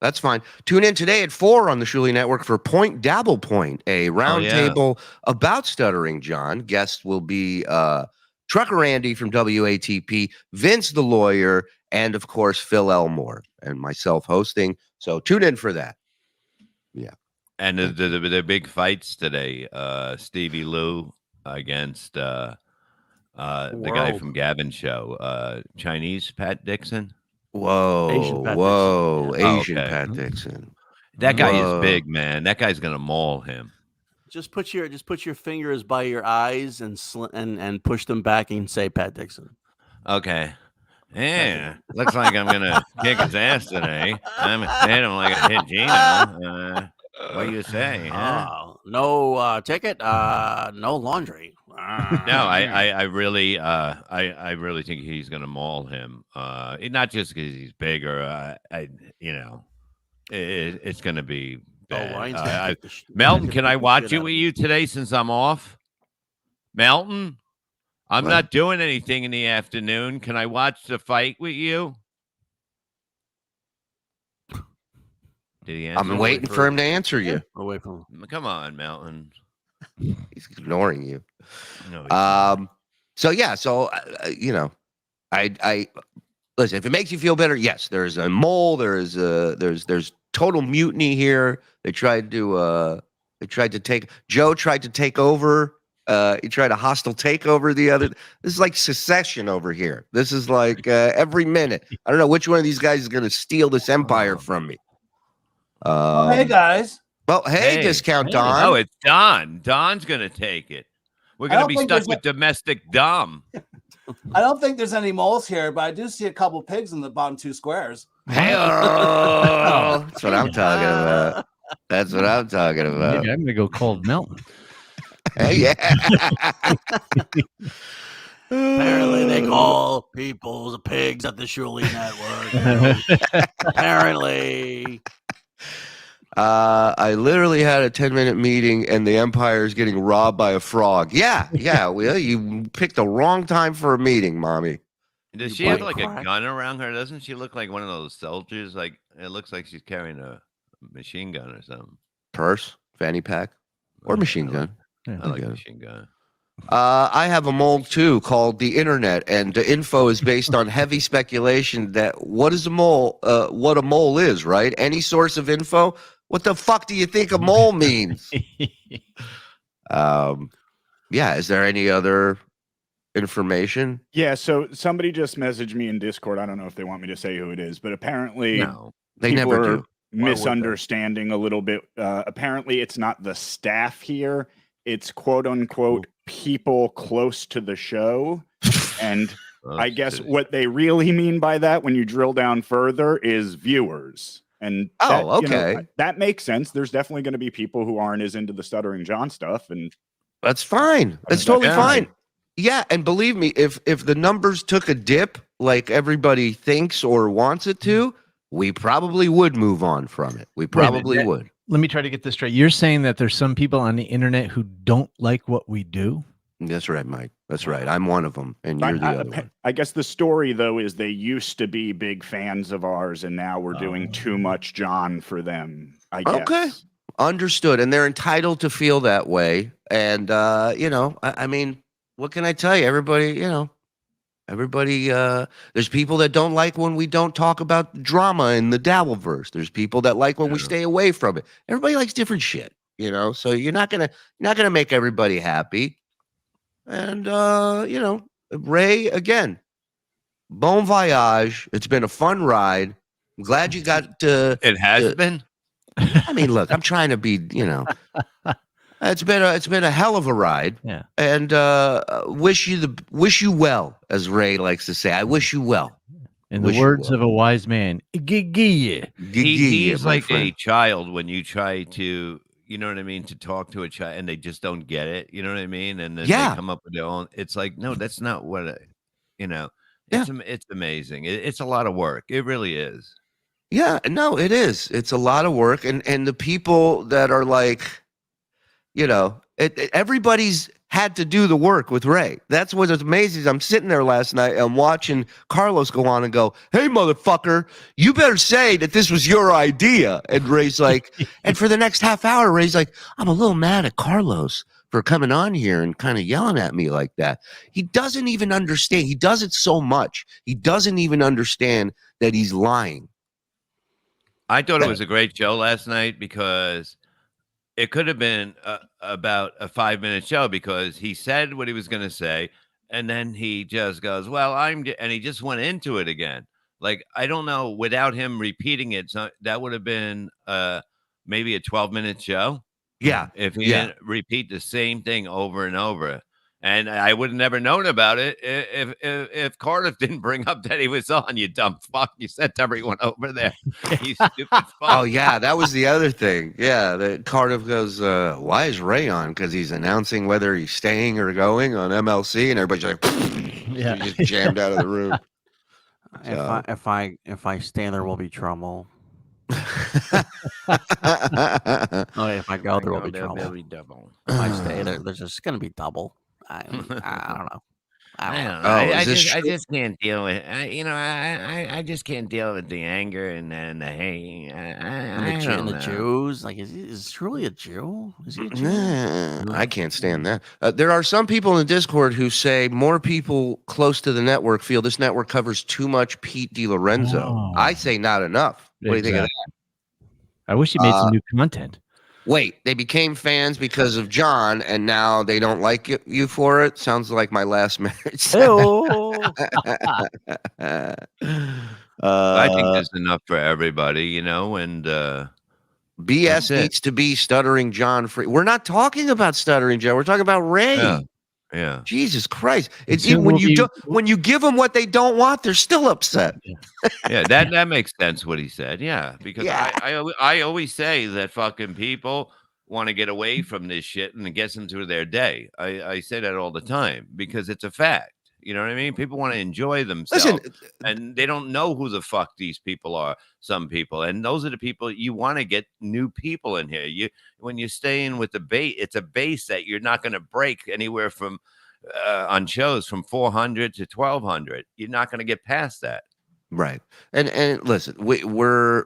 That's fine. Tune in today at 4 on the Shuli Network for Point Dabble Point, a roundtable about Stuttering John. Guests will be Trucker Andy from WATP, Vince the lawyer, and of course Phil Elmore and myself hosting. So tune in for that. Yeah. And the big fights today, Stevie Lou against the guy from Gavin's show, Chinese Pat Dixon. Whoa, Asian Pat Dixon. That guy is big, man. That guy's gonna maul him. Just put your fingers by your eyes and push them back and say Pat Dixon. Okay. Yeah, looks like I'm gonna kick his ass today. I'm hit him like I hit Gino. What do you say? Huh? No ticket. No laundry. No, I really think he's gonna maul him. Not just because he's big or it's gonna be bad. Melton, can I watch it with you today since I'm off? Melton, I'm not doing anything in the afternoon. Can I watch the fight with you? Did he answer? I'm waiting for him to answer you. Away from him. Come on, Melton. He's ignoring you. No, So yeah, so you know, I listen. If it makes you feel better, yes, there's a mole. There's total mutiny here. They tried to take. Joe tried to take over. He tried a hostile takeover. This is like secession over here. This is like every minute. I don't know which one of these guys is going to steal this empire from me. Hey guys. Well, hey, Discount Don. Oh, it's Don. Don's going to take it. We're going to be stuck with domestic Dom. I don't think there's any moles here, but I do see a couple pigs in the bottom 2 squares. Hey, that's what I'm talking about. That's what I'm talking about. Maybe I'm going to go cold milk. Yeah. Apparently, they call people the pigs at the Shuli Network. Apparently. I literally had a 10-minute meeting, and the Empire is getting robbed by a frog. Yeah. Well, you picked the wrong time for a meeting, mommy. Does she have like a gun around her? Doesn't she look like one of those soldiers? Like it looks like she's carrying a machine gun or something. Purse, fanny pack, or machine gun. I like a machine gun. I have a mole too called the internet, and the info is based on heavy speculation that what is a mole? What a mole is, right? Any source of info. What the fuck do you think a mole means? Yeah. Is there any other information? Yeah. So somebody just messaged me in Discord. I don't know if they want me to say who it is, but apparently they people never are do. misunderstanding a little bit. Apparently, it's not the staff here. It's quote unquote people close to the show. And I guess what they really mean by that, when you drill down further, is viewers. And okay. That makes sense. There's definitely going to be people who aren't as into the Stuttering John stuff, and that's fine. That's totally fine. Yeah, and believe me, if the numbers took a dip like everybody thinks or wants it to, we probably would move on from it. We probably would. Let me try to get this straight. You're saying that there's some people on the internet who don't like what we do? That's right, Mike. That's right. I'm one of them, and you're the other one. I guess the story, though, is they used to be big fans of ours, and now we're doing too much John for them, I guess. Okay. Understood. And they're entitled to feel that way. And, I mean, what can I tell you? Everybody, there's people that don't like when we don't talk about drama in the Dabbleverse. There's people that like when we stay away from it. Everybody likes different shit, so you're not gonna make everybody happy. And, Ray, again, bon voyage. It's been a fun ride. I'm glad you got to. It has been. I mean, look, I'm trying to be, it's been a hell of a ride. Yeah. And wish you well, as Ray likes to say. I wish you well. In the words of a wise man, he's like a child when you try to, you know what I mean, to talk to a child and they just don't get it. You know what I mean? And then they come up with their own. It's like, no, that's not what, it's amazing. It's a lot of work. It really is. Yeah, no, it is. It's a lot of work. And the people that are like, everybody's had to do the work with Ray. That's what is amazing. I'm sitting there last night and watching Carlos go on and go, "Hey, motherfucker, you better say that this was your idea." And Ray's like, and for the next half hour, Ray's like, "I'm a little mad at Carlos for coming on here and kind of yelling at me like that." He doesn't even understand. He does it so much. He doesn't even understand that he's lying. I thought it was a great show last night because it could have been about a 5-minute show because he said what he was going to say. And then he just goes, well, and he just went into it again. Like, I don't know, without him repeating it, so that would have been maybe a 12-minute show. Yeah. If he didn't repeat the same thing over and over. And I would have never known about it if Cardiff didn't bring up that he was on, you dumb fuck. You said to everyone over there, you stupid fuck. Oh, yeah, that was the other thing. Yeah, that Cardiff goes, why is Ray on? Because he's announcing whether he's staying or going on MLC, and everybody's like, yeah, he just jammed out of the room. So. If I stay, there will be trouble. If I go, there will be trouble. If I stay, there's just going to be double. I don't know. I don't know. Oh, I is this just can't deal with. I just can't deal with the anger and the hate. And the Jews. Like, is Shuli a Jew? Is he a Jew? Nah, I can't stand that. There are some people in the Discord who say more people close to the network feel this network covers too much Pete DiLorenzo. Oh. I say not enough. What do you think of that? I wish he made some new content. Wait, they became fans because of John, and now they don't like you for it? Sounds like my last marriage. I think there's enough for everybody, and BS needs to be Stuttering John free. We're not talking about Stuttering John. We're talking about Ray. Yeah. Jesus Christ! It's when you give them what they don't want, they're still upset. Yeah, that makes sense what he said. Yeah, because I always say that fucking people want to get away from this shit and it gets them through their day. I say that all the time because it's a fact. You know what I mean? People want to enjoy themselves, and they don't know who the fuck these people are. Some people, and those are the people you want to get new people in here. When you stay in with the base, it's a base that you're not going to break anywhere from on shows from 400 to 1200. You're not going to get past that. Right. And listen, we're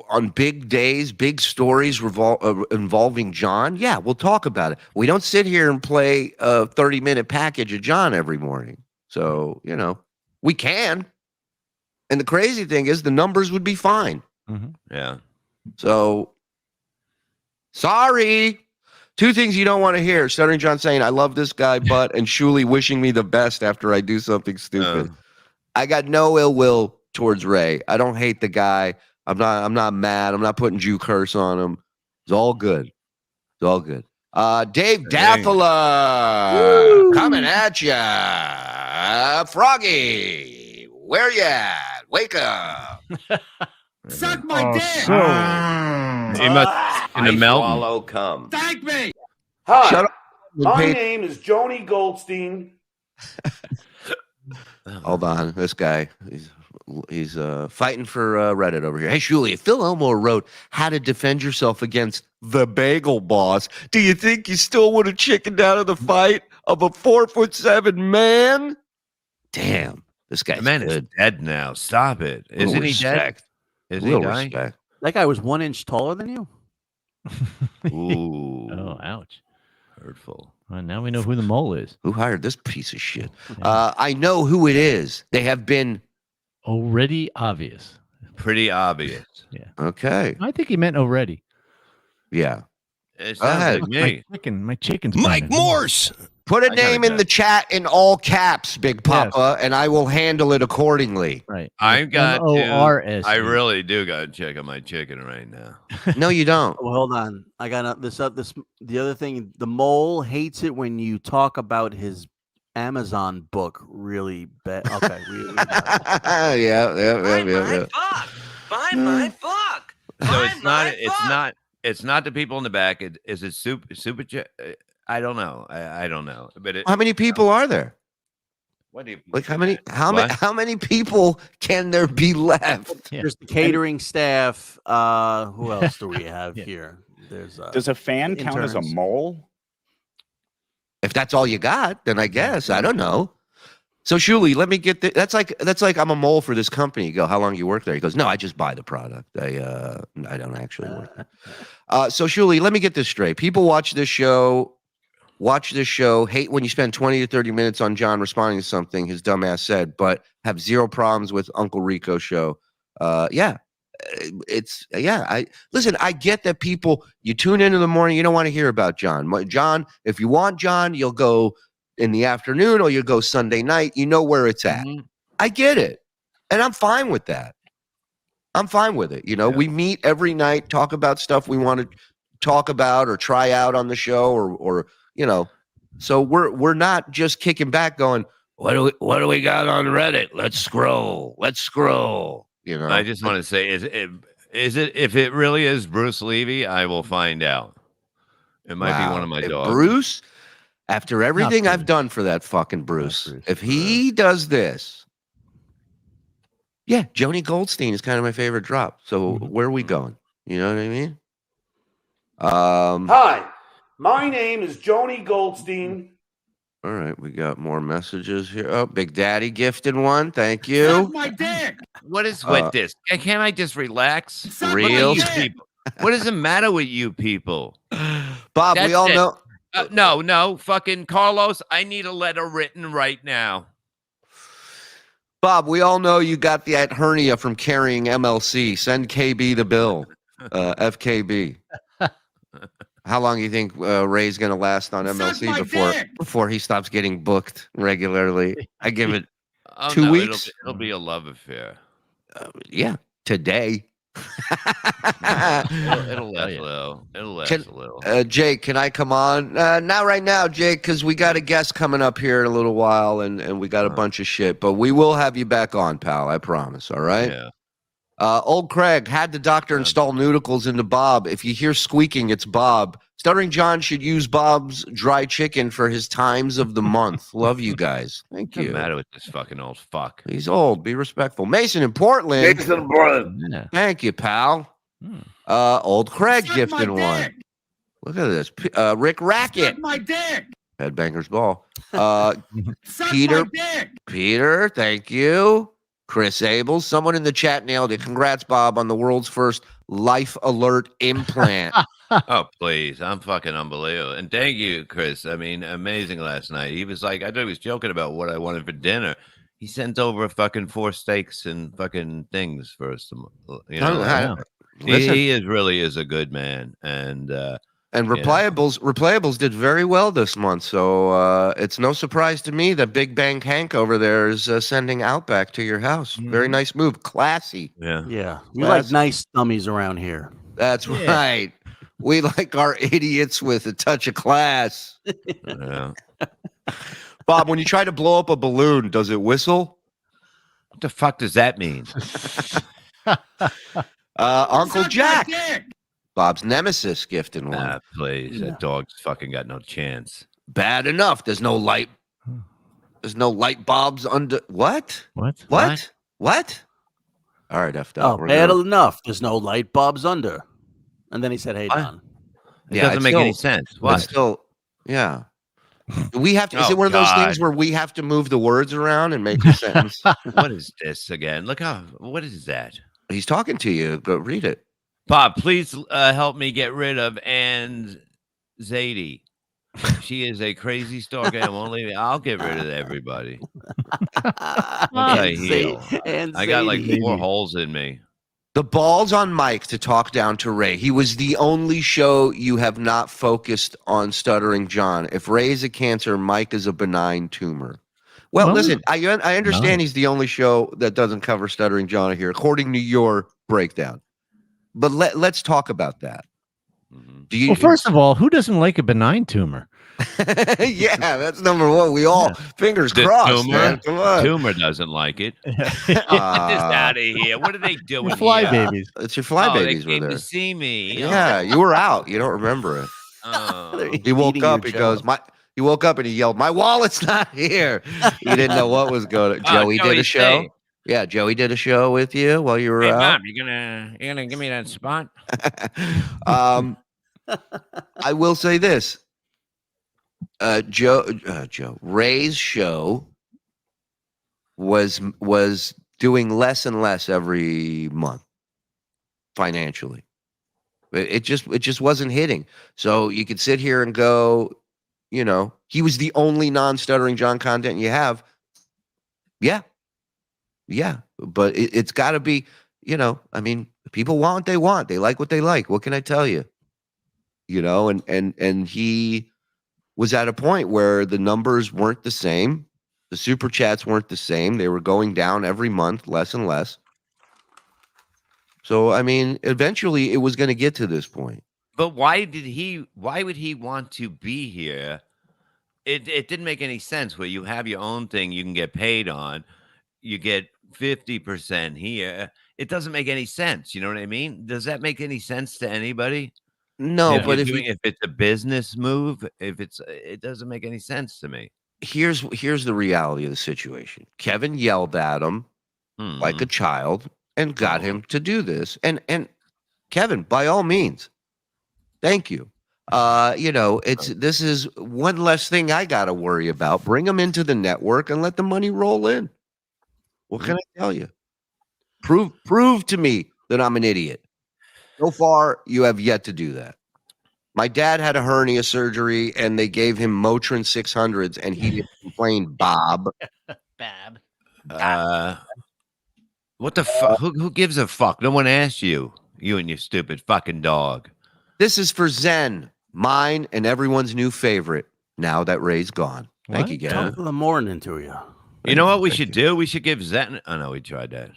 on big days, big stories involving John. Yeah, we'll talk about it. We don't sit here and play a 30-minute package of John every morning. So, we can. And the crazy thing is the numbers would be fine. Mm-hmm. Yeah. So, sorry. Two things you don't want to hear. Stuttering John saying, I love this guy, but, and Shuli wishing me the best after I do something stupid. I got no ill will towards Ray. I don't hate the guy. I'm not mad. I'm not putting Jew curse on him. It's all good. It's all good. Dave Daffala coming at ya. Froggy, where you at? Wake up. Suck my dick. He must in the mountain. Swallow cum. Thank me. Hi, Shut up. my name is Joni Goldstein. Hold on, this guy, he's fighting for Reddit over here. Hey, Shuli, Phil Elmore wrote how to defend yourself against the bagel boss. Do you think you still would have chickened out of the fight of a 4'7" man? Damn, this guy's The man is dead now. Stop it. Isn't he dead? Is he dying? Respect. That guy was 1 inch taller than you. Ooh. Oh, ouch. Hurtful. Well, now we know who the mole is. Who hired this piece of shit? I know who it is. They have been already obvious. Pretty obvious. Yeah. Okay. I think he meant already. Yeah. It sounds like me. My chicken's Mike burning. Morse. Put a name in the chat in all caps, Big Papa, and I will handle it accordingly. Right. I got M-O-R-S. I really do got to check on my chicken right now. No, you don't. Well, hold on. I got this up. The other thing, the mole hates it when you talk about his Amazon book really bad. Okay. Yeah. Find my book. So it's not the people in the back. Is it super chat? I don't know. I don't know. But How many people are there? What do you Like how many people can there be left? There's the catering staff. Who else do we have here? There's Does a fan count as a interns. mole? If that's all you got, then I guess I don't know. So Shuli, let me get that's like I'm a mole for this company. You go, how long you work there? He goes, no, I just buy the product. I don't actually work there. So Shuli, let me get this straight. People watch this show, hate when you spend 20 to 30 minutes on John responding to something his dumbass said, but have zero problems with Uncle Rico's show. I get that people, you tune in the morning, you don't want to hear about John. John, if you want John, you'll go in the afternoon or you'll go Sunday night. You know where it's at. Mm-hmm. I get it. And I'm fine with that. I'm fine with it. We meet every night, talk about stuff we want to talk about or try out on the show or so we're not just kicking back going, what do we got on Reddit? Let's scroll. I just want to say, is it if it really is Bruce Levy, I will find out. It might be one of my dogs. Bruce, after everything I've done for that fucking Bruce, if he does this, yeah, Joni Goldstein is kind of my favorite drop. So where are we going? You know what I mean? Hi, my name is Joni Goldstein. All right, we got more messages here. Oh, Big Daddy gifted one. Thank you. my dick. What is with this? Can't I just relax? Real you people. What does the matter with you people? Bob, we all know. No, fucking Carlos. I need a letter written right now. Bob, we all know you got that hernia from carrying MLC. Send KB the bill. FKB. How long do you think Ray's going to last on MLC before he stops getting booked regularly? I give it 2 weeks. It'll be a love affair. Yeah, today. It'll last a little. It'll last a little. Jake, can I come on? Not right now, Jake, because we got a guest coming up here in a little while, and we got a bunch of shit. But we will have you back on, pal. I promise. All right? Yeah. Old Craig, had the doctor install nudicles into Bob. If you hear squeaking, it's Bob. Stuttering John should use Bob's dry chicken for his times of the month. Love you guys. Thank you. What's the matter with this fucking old fuck? He's old. Be respectful. Mason in Portland. Mason in Portland. Yeah. Thank you, pal. Old Craig gifted one. Look at this. Rick Rackett. My dick. Headbanger's ball. Peter. Peter, thank you. Chris Abels. Someone in the chat nailed it. Congrats, Bob, on the world's first Life Alert implant. Oh, please. I'm fucking unbelievable. And thank you, Chris. I mean, amazing last night. He was like, I thought he was joking about what I wanted for dinner. He sent over fucking 4 steaks and fucking things for us. You know, he really is a good man. And Replayables did very well this month. So it's no surprise to me that Big Bang Hank over there is sending Outback to your house. Very nice move. Classy. Yeah. Yeah. We like nice dummies around here. That's right. We like our idiots with a touch of class. Yeah. Bob, when you try to blow up a balloon, does it whistle? What the fuck does that mean? Uncle Jack. Bob's nemesis gifting one. Ah, please. That dog's fucking got no chance. Bad enough. There's no light bulbs under. What? What? All right, effed up. Oh, bad enough. There's no light bulbs under. And then he said, hey, Don. It doesn't make any sense. What? Still, yeah. We have to. Is it one of those things where we have to move the words around and make a sentence? What is this again? What is that? He's talking to you. Go read it. Bob, please help me get rid of Ann Zadie. She is a crazy stalker and won't leave me. I'll get rid of everybody. I got like 4 holes in me. The ball's on Mike to talk down to Ray. He was the only show you have not focused on Stuttering John. If Ray is a cancer, Mike is a benign tumor. Well, listen, I understand he's the only show that doesn't cover Stuttering John here, according to your breakdown. But let's talk about that. Well, first of all, who doesn't like a benign tumor? Yeah, that's number one. We all fingers crossed, man. Come on. Tumor doesn't like it. Get this out of here. What are they doing? Fly babies. It's your fly babies. They came were there to see me. Yeah, you were out. You don't remember it. He woke up. He goes, he woke up and he yelled, "My wallet's not here." He didn't know what was going on. Joey did a show. Yeah, Joey did a show with you while you were out. Mom, you gonna give me that spot? I will say this. Ray's show was doing less and less every month financially. It just wasn't hitting. So you could sit here and go, you know, he was the only non-Stuttering John content you have. Yeah, but it's got to be, you know, I mean, people want what they want. They like what they like. What can I tell you? You know, and he was at a point where the numbers weren't the same. The super chats weren't the same. They were going down every month, less and less. So, I mean, eventually it was going to get to this point. But why would he want to be here? It didn't make any sense where you have your own thing you can get paid on. You get 50% here. It doesn't make any sense. You know what I mean? Does that make any sense to anybody? No, but if it's a business move, it doesn't make any sense to me. Here's the reality of the situation. Kevin yelled at him like a child and got him to do this. And Kevin, by all means, thank you. This is one less thing I got to worry about. Bring them into the network and let the money roll in. What can I tell you? Prove to me that I'm an idiot. So far, you have yet to do that. My dad had a hernia surgery, and they gave him Motrin 600s, and he didn't complain, Bob. What the fuck? Who gives a fuck? No one asked you. You and your stupid fucking dog. This is for Zen, mine and everyone's new favorite, now that Ray's gone. Thank you, Top Gavin. of the morning to you. You know what we should do? We should give Zen. Oh, no, we tried that.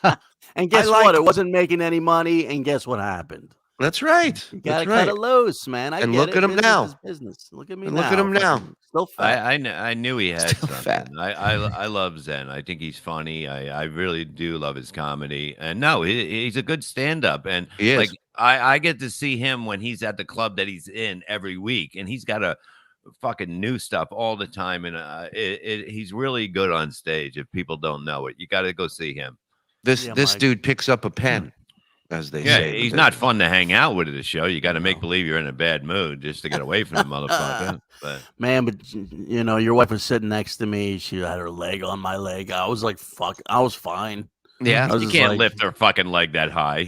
Yep. And guess what? It wasn't making any money, and guess what happened? That's right. You gotta That's cut right. it loose, man. And look at him now. Business. Look at me And now. look at him now. Still fat. I knew he had Still something. fat. I love Zen. I think he's funny. I really do love his comedy. And no, he's a good stand-up. And He is. like I get to see him when he's at the club that he's in every week, and he's got a fucking new stuff all the time. And he's really good on stage. If people don't know it, you got to go see him. This Mike. dude picks up a pen, as they say. He's not fun to hang out with at the show. You got to make believe you're in a bad mood just to get away from the motherfucker. But Man, but your wife was sitting next to me. She had her leg on my leg. I was like, fuck. I was fine. Yeah. I was you just can't like- lift her fucking leg that high.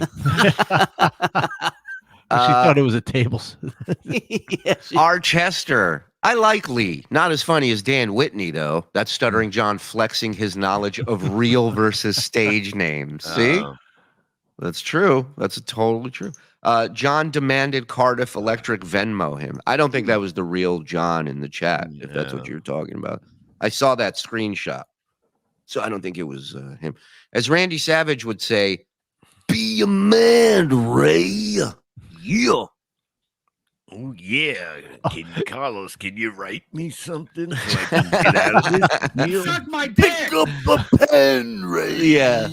She thought it was a table. Yeah, Arch Hester. I like Lee. Not as funny as Dan Whitney, though. That's Stuttering John flexing his knowledge of real versus stage names. See? Oh. That's true. That's totally true. John demanded Cardiff Electric Venmo him. I don't think that was the real John in the chat, if that's what you're talking about. I saw that screenshot. So I don't think it was him. As Randy Savage would say, be a man, Ray. Yeah. Oh yeah, Carlos, can you write me something so I can get out of this? Suck my dick. Pick up a pen, Ray. Yeah.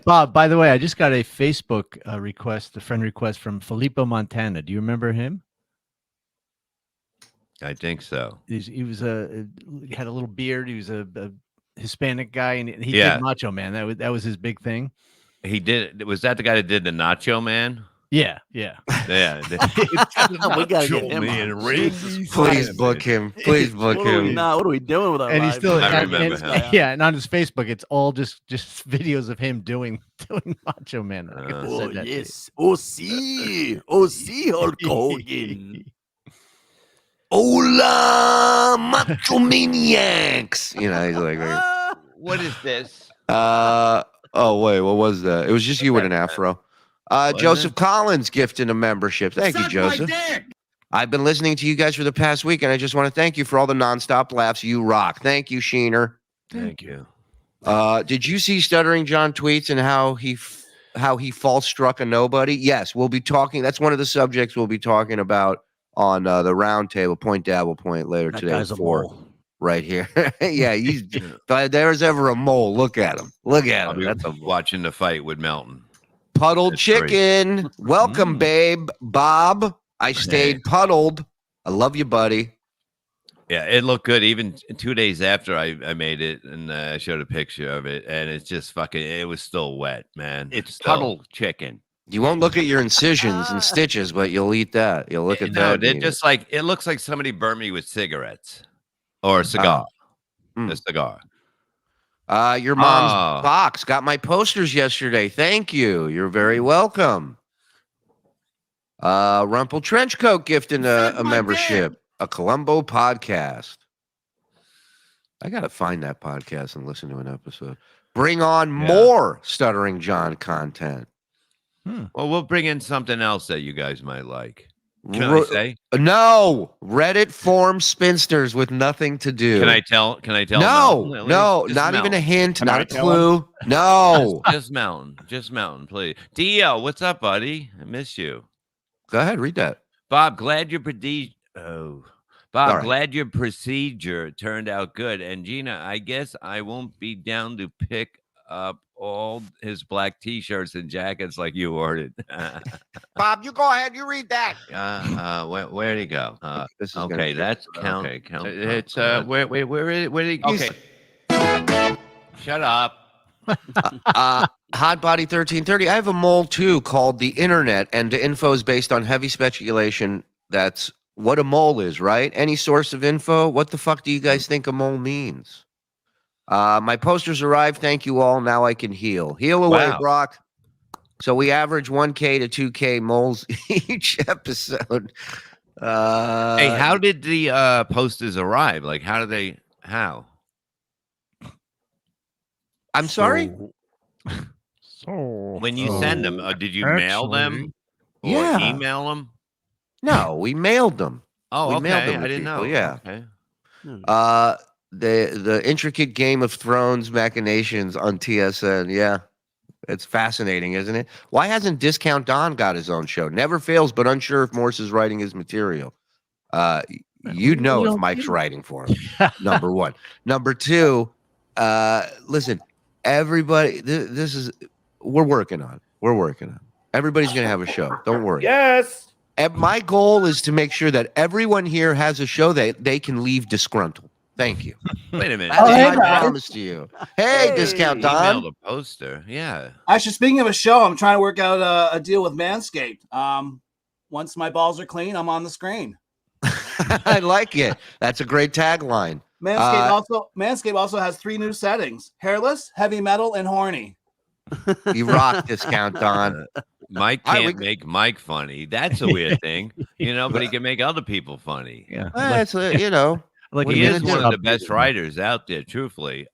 Bob, by the way, I just got a Facebook request, a friend request from Filippo Montana. Do you remember him? I think so. He was he had a little beard. He was a Hispanic guy, and he Yeah. did Macho Man. That was his big thing. He did. Was that the guy that did the Nacho Man? Yeah. Yeah. We gotta get him Man, on. Randy Please Savage. book him. Please book What are we him. not? What are we doing with our And he's lives? still, I and- remember and- him. yeah, and on his Facebook, it's all just videos of him doing Macho Man. I get to Oh send that to you. yes. Oh see, Hulk Hogan. Hola, macho maniacs. He's like, What is this? oh wait, what was that? It was just you with an afro. Was Joseph it? Collins gifting a membership. Thank you, Joseph. I've been listening to you guys for the past week, and I just want to thank you for all the nonstop laughs. You rock. Thank you, Sheener. Thank you. Did you see Stuttering John tweets and how he false struck a nobody? Yes, we'll be talking. That's one of the subjects we'll be talking about on the round table, Point Dabble Point later That today. guy's a mole. Right here. Yeah, he's if there's ever a mole. Look at him. Look at I'll him. be That's a watching the fight with Melton. puddled That's great. chicken. Welcome, babe. Bob. I stayed puddled. I love you, buddy. Yeah, it looked good. Even 2 days after I made it, and I showed a picture of it, and it's just fucking. It was still wet, man. It's Still. puddle chicken. You won't look at your incisions and stitches, but you'll eat that. You'll look at No, that. it just like it looks like somebody burnt me with cigarettes or a cigar. Mm. A cigar. Your mom's Oh. box got my posters yesterday. Thank you. You're very welcome. Rumple Trenchcoat gifting a membership, a Columbo podcast. I gotta find that podcast and listen to an episode. Bring on more Stuttering John content. Well, we'll bring in something else that you guys might like. Can I Ro- say? No, Reddit form spinsters with nothing to do. Can I tell? No, Melton, at no, least? Just not even a Melton. hint, Can not I a tell clue. No. Just Melton. Just Melton, please. Dio, what's up, buddy? I miss you. Go ahead, read that. Bob, glad your Bob, All right. glad your procedure turned out good. And Gina, I guess I won't be down to pick up all his black T-shirts and jackets like you ordered. Bob, you go ahead. You read that. Where'd he go? This is gonna Okay, be- that's count. It's where did he? Okay. Shut up. Hot Body 1330. I have a mole too called the internet, and the info is based on heavy speculation. That's what a mole is, right? Any source of info. What the fuck do you guys think a mole means? My posters arrived. Thank you all. Now I can heal. Heal away, Wow. Brock. So we average 1K to 2K moles each episode. Hey, how did the posters arrive? Like, how? I'm sorry? So When you send them, did you mail them or Yeah. email them? No, we mailed them. Oh, We okay. mailed them I to didn't people, know. yeah. Okay. The intricate Game of Thrones machinations on TSN. Yeah. It's fascinating, isn't it? Why hasn't Discount Don got his own show? Never fails, but unsure if Morse is writing his material. You'd know if Mike's writing for him. Number one. Number two, listen, everybody, we're working on it. We're working on it. Everybody's going to have a show. Don't worry. Yes. And my goal is to make sure that everyone here has a show that they can leave disgruntled. Thank you. Wait a minute. That's hey, my guys. promise to you. Hey, Discount Don. Email the poster. Yeah. Actually, speaking of a show, I'm trying to work out a deal with Manscaped. Once my balls are clean, I'm on the screen. I like it. That's a great tagline. Manscaped also has 3 new settings: hairless, heavy metal, and horny. You rock, Discount Don. Mike can't make Mike funny. That's a weird thing, but he can make other people funny. Yeah. It's like He is one of the best writers out there, truthfully.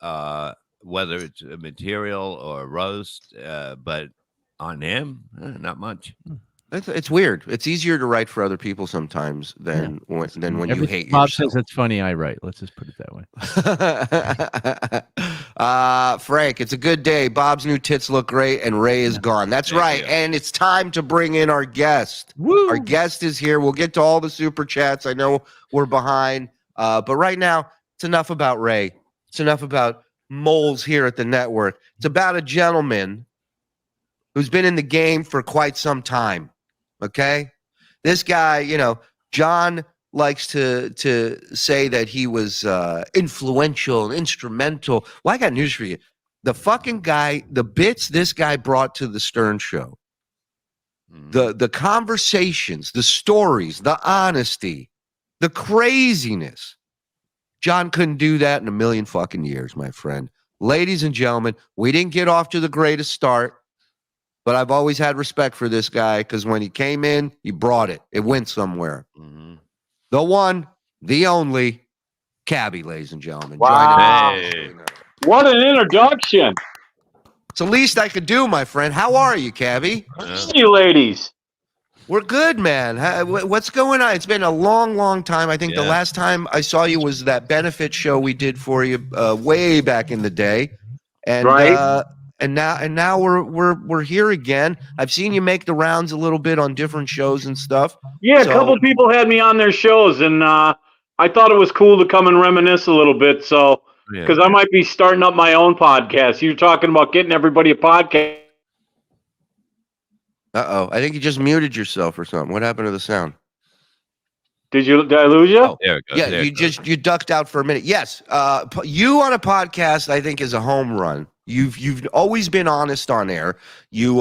Whether it's a material or a roast, but on him, not much. It's weird. It's easier to write for other people sometimes than when you hate Bob yourself. says it's funny. I write. Let's just put it that way. Frank, it's a good day. Bob's new tits look great, and Ray is gone. That's right. And it's time to bring in our guest. Woo! Our guest is here. We'll get to all the super chats. I know we're behind, but right now it's enough about Ray. It's enough about moles here at the network. It's about a gentleman who's been in the game for quite some time. Okay, this guy, John likes to say that he was influential and instrumental. Well, I got news for you. The fucking guy, the bits this guy brought to the Stern Show, the conversations, the stories, the honesty, the craziness. John couldn't do that in a million fucking years, my friend. Ladies and gentlemen, we didn't get off to the greatest start. But I've always had respect for this guy because when he came in, he brought it. It went somewhere. Mm-hmm. The one, the only, Cabbie, ladies and gentlemen. Wow. Join us. What an introduction. It's the least I could do, my friend. How are you, Cabbie? You ladies. We're good, man. What's going on? It's been a long, long time. I think the last time I saw you was that benefit show we did for you way back in the day. And, right. And now we're here again. I've seen you make the rounds a little bit on different shows and stuff. Yeah, a couple people had me on their shows, and I thought it was cool to come and reminisce a little bit. So, because I might be starting up my own podcast. You're talking about getting everybody a podcast. I think you just muted yourself or something. What happened to the sound? Did I lose you? Oh, there it goes. Yeah, you ducked out for a minute. Yes, you on a podcast I think is a home run. You've always been honest on air. You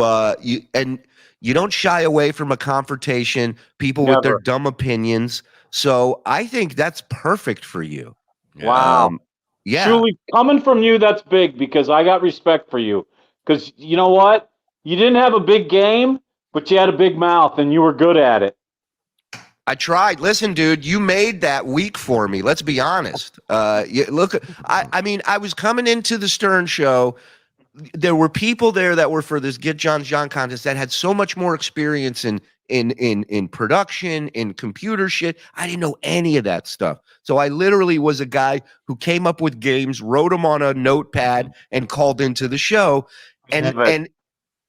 don't shy away from a confrontation. People with their dumb opinions. So I think that's perfect for you. Wow. Yeah. Shuli, coming from you, that's big because I got respect for you. Because you know what? You didn't have a big game, but you had a big mouth, and you were good at it. I tried. Listen, dude, you made that week for me. Let's be honest. Look, I mean, I was coming into the Stern Show. There were people there that were for this Get John contest that had so much more experience in production, in computer shit. I didn't know any of that stuff. So I literally was a guy who came up with games, wrote them on a notepad, and called into the show. And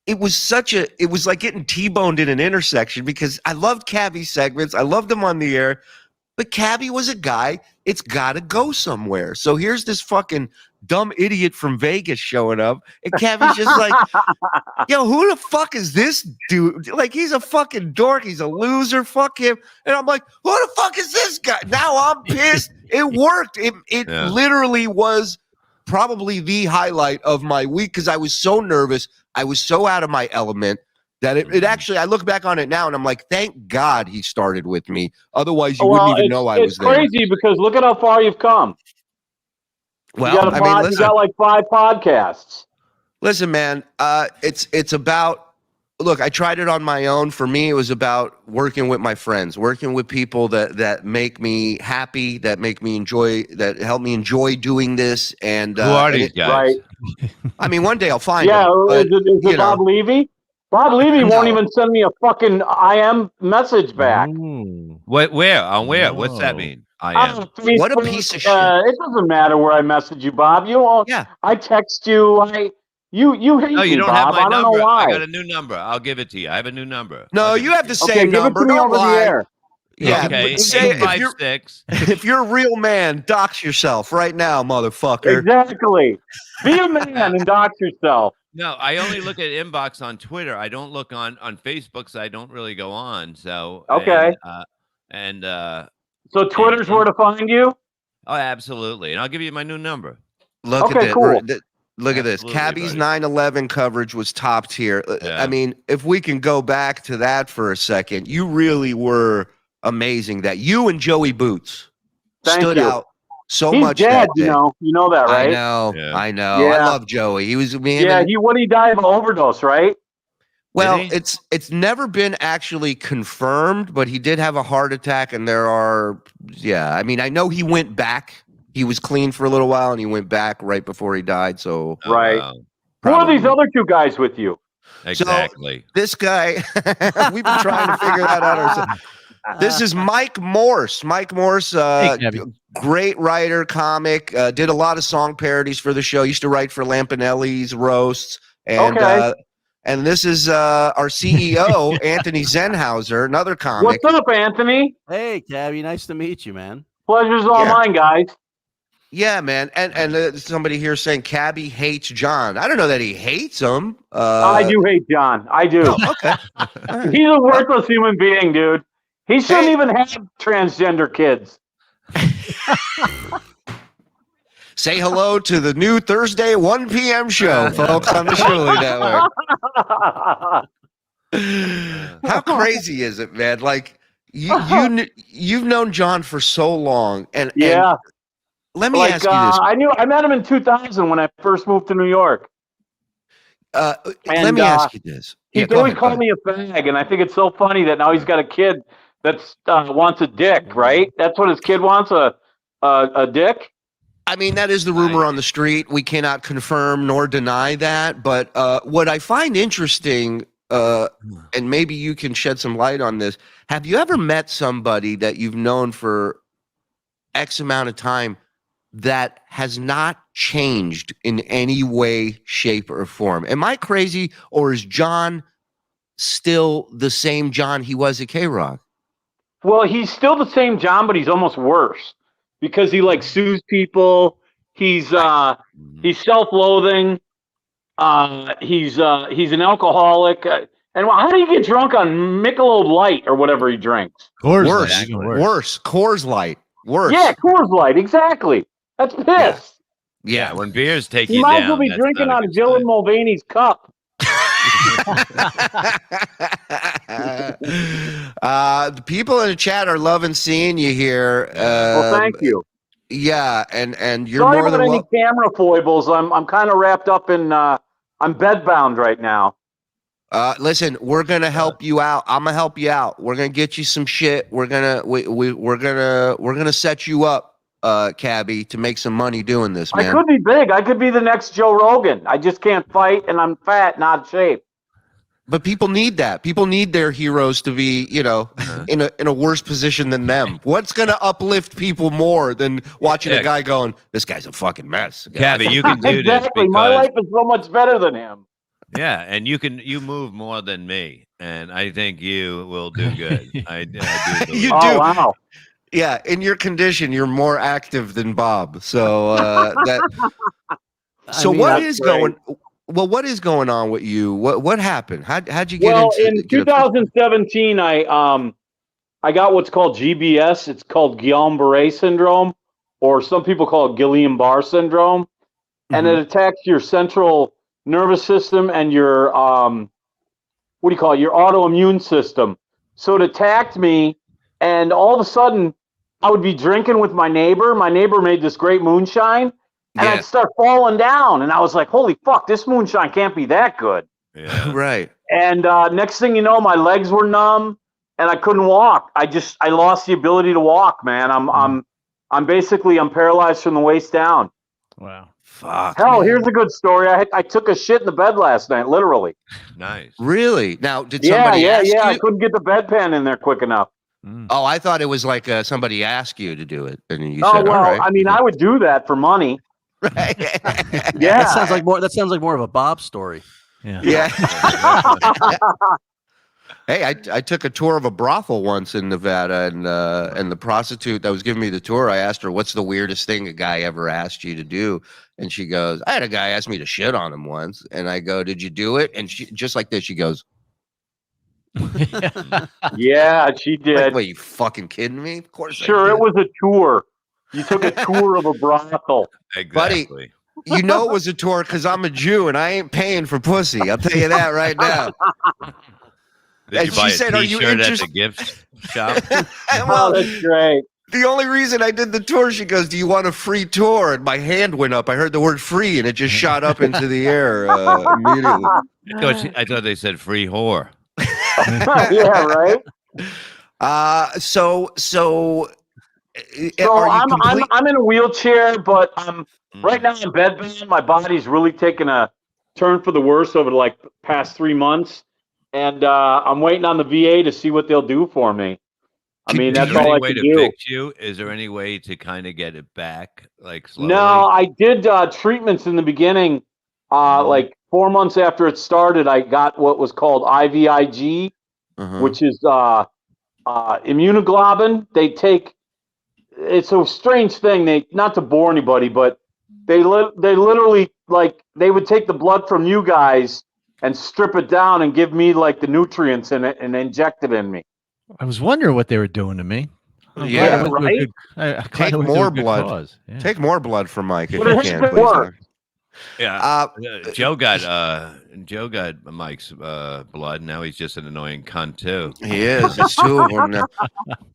it was like getting T-boned in an intersection because I loved Cabbie's segments. I loved them on the air. But Cabbie was a guy, it's got to go somewhere. So here's this fucking dumb idiot from Vegas showing up. And Cabbie's just like, yo, who the fuck is this dude? Like, he's a fucking dork. He's a loser. Fuck him. And I'm like, who the fuck is this guy? Now I'm pissed. It worked. It literally was probably the highlight of my week because I was so nervous. I was so out of my element that it actually, I look back on it now and I'm like, thank God he started with me. Otherwise, you wouldn't even know I was there. It's crazy because look at how far you've come. Well, you got you got like 5 podcasts. Listen, man, it's about, look, I tried it on my own. For me, it was about working with my friends, working with people that make me happy, that make me enjoy, that help me enjoy doing this. And who are these guys? Right. I mean, one day I'll find them. But, is it Bob Levy? Bob Levy won't even send me a fucking IM message back. Where? On where? What's that mean? What a piece of shit. It doesn't matter where I message you, Bob. I text you. You hate no, you me, don't Bob. have my I don't number. know why. I got a new number. I'll give it to you. I have a new number. No, you have the same number. Give it to me Don't over lie. the air. Yeah, okay. Say 856. If you're a real man, dox yourself right now, motherfucker. Exactly. Be a man and dox yourself. No, I only look at inbox on Twitter. I don't look on Facebook, so I don't really go on. So okay. So Twitter's where to find you? Oh, absolutely. And I'll give you my new number. Look at this. Cool. Look at this. Cabbie's 9/11 coverage was top tier. Yeah. I mean, if we can go back to that for a second, you really were amazing. That you and Joey Boots stood out so much. He's dead, that day. You know that, right? I know. Yeah. I know. Yeah. I love Joey. He was me. Yeah, he died of an overdose, right? Well, it's never been actually confirmed, but he did have a heart attack, and I mean, I know he went back. He was clean for a little while, and he went back right before he died. So right. Who are these other 2 guys with you? Exactly. So, this guy, we've been trying to figure that out ourselves. This is Mike Morse. Mike Morse, great writer, comic, did a lot of song parodies for the show. Used to write for Lampanelli's roasts, and and this is our CEO, Anthony Zenhauser, another comic. What's up, Anthony? Hey, Cabbie, nice to meet you, man. Pleasure's all mine, guys. Yeah, man. And somebody here saying Cabbie hates John. I don't know that he hates him. I do hate John. I do. Oh, okay. He's a worthless human being, dude. He shouldn't even have transgender kids. Say hello to the new Thursday 1 p.m. show, folks, on the Shuli Network. How crazy is it, man? Like, you've known John for so long. And let me ask you this. I met him in 2000 when I first moved to New York. Let me ask you this. He always called me a fag, and I think it's so funny that now he's got a kid that wants a dick, right? That's what his kid wants, a dick? I mean, that is the rumor on the street. We cannot confirm nor deny that. But what I find interesting, and maybe you can shed some light on this, have you ever met somebody that you've known for X amount of time that has not changed in any way, shape, or form? Am I crazy, or is John still the same John he was at K-Rock? Well, he's still the same John, but he's almost worse because he sues people. He's self-loathing. He's an alcoholic. And how do you get drunk on Michelob Light or whatever he drinks? Worse. Coors Light. Worse. Yeah, Coors Light. Exactly. That's piss. Yeah, when beers take you you down. might as well be drinking out of Dylan Mulvaney's cup. The people in the chat are loving seeing you here. Well, thank you. Yeah, and you're Sorry more about than any camera foibles. I'm kind of wrapped up in. I'm bedbound right now. Listen, we're gonna help you out. I'm gonna help you out. We're gonna get you some shit. We're gonna set you up, Cabbie, to make some money doing this, man. I could be big. I could be the next Joe Rogan. I just can't fight, and I'm fat, not in shape. But people need that. People need their heroes to be, in a worse position than them. What's gonna uplift people more than watching a guy going, "This guy's a fucking mess"? Cabbie, you can do this. Exactly. My life is so much better than him. Yeah, and you move more than me, and I think you will do good. I do. You do. Oh, wow. Yeah, in your condition, you're more active than Bob. So what is going on with you? What happened? How'd you get into? Well, in 2017, I got what's called GBS. It's called Guillain-Barré syndrome, or some people call it Guillain-Barré syndrome. and it attacks your central nervous system and your what do you call it? Your autoimmune system. So it attacked me, and all of a sudden, I would be drinking with my neighbor. My neighbor made this great moonshine, and I'd start falling down. And I was like, holy fuck, this moonshine can't be that good. Yeah. Right. And next thing you know, my legs were numb, and I couldn't walk. I lost the ability to walk, man. I'm basically paralyzed from the waist down. Wow. Fuck. Hell, man. here's a good story. I took a shit in the bed last night, literally. Nice. Really? Now, did somebody ask you? I couldn't get the bedpan in there quick enough. Oh, I thought it was like somebody asked you to do it, and you Oh said, well, "All right." I mean, I would do that for money. Right. Yeah. That sounds like more of a Bob story. Yeah. Hey, I took a tour of a brothel once in Nevada, and the prostitute that was giving me the tour, I asked her, "What's the weirdest thing a guy ever asked you to do?" And she goes, "I had a guy ask me to shit on him once." And I go, "Did you do it?" And she just like this, she goes, Yeah, she did. like, "Wait, you fucking kidding me? Of course." Sure, it was a tour. You took a tour of a brothel. Exactly. Buddy, you know it was a tour because I'm a Jew and I ain't paying for pussy. I'll tell you that right now. Did you And buy she a said, "Are you T-shirt at the interested?" gift shop? Oh, that's great. The only reason I did the tour, she goes, "Do you want a free tour?" And my hand went up. I heard the word "free," and it just shot up into the air immediately. I thought they said free whore. Yeah, right. So So are you I'm in a wheelchair, but right now I'm bedbound. My body's really taken a turn for the worse over the past 3 months, and I'm waiting on the VA to see what they'll do for me. I mean, that's all I can do. Fix you? Is there any way to kind of get it back, like slowly? No, I did treatments in the beginning. Like 4 months after it started, I got what was called IVIG, which is immunoglobulin. They take. It's a strange thing. They, not to bore anybody, but they literally they would take the blood from you guys and strip it down and give me the nutrients in it and inject it in me. I was wondering what they were doing to me. Yeah, right. Take more blood. Yeah. Take more blood from Mike if But you it can, hasn't please. worked. Yeah. Joe got Mike's blood. Now he's just an annoying cunt too. He is. It's two of them now.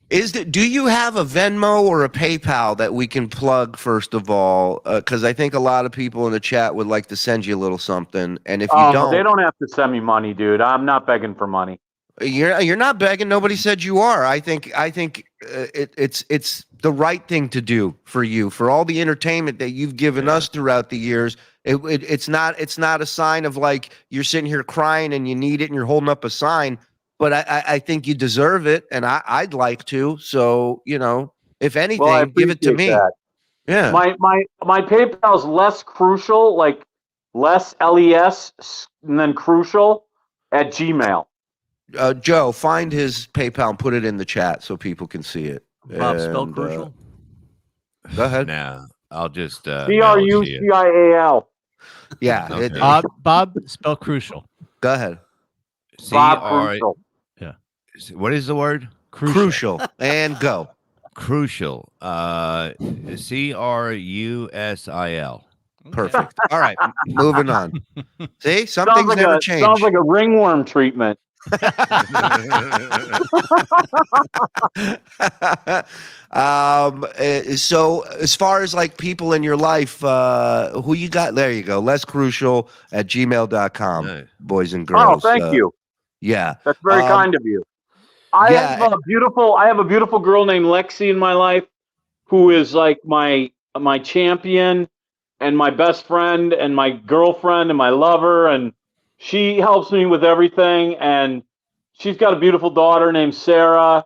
Do you have a Venmo or a PayPal that we can plug first of all? Because I think a lot of people in the chat would like to send you a little something, and if you don't, they don't have to send me money, dude. I'm not begging for money. You're not begging. Nobody said you are. I think it's the right thing to do for you, for all the entertainment that you've given us throughout the years. It's not a sign of you're sitting here crying and you need it and you're holding up a sign. But I think you deserve it, and I'd like to. So if anything, give it to me. That. Yeah. My PayPal's less crucial, less LES, and then crucial at Gmail. Joe, find his PayPal and put it in the chat so people can see it. Bob, spell crucial. Go ahead. Now I'll just CRUCIAL. Yeah. Okay. Bob, spell crucial. Go ahead. Crucial. Yeah. What is the word? Crucial. And go. Crucial. CRUSIL. Perfect. All right. Moving on. See, some things never change. Sounds like a ringworm treatment. So as far as people in your life, who you got? There you go. Less crucial at gmail.com, Nice. boys and girls. Oh, thank you. Yeah. That's very kind of you. I have a beautiful girl named Lexi in my life who is my champion and my best friend and my girlfriend and my lover, and she helps me with everything, and she's got a beautiful daughter named Sarah,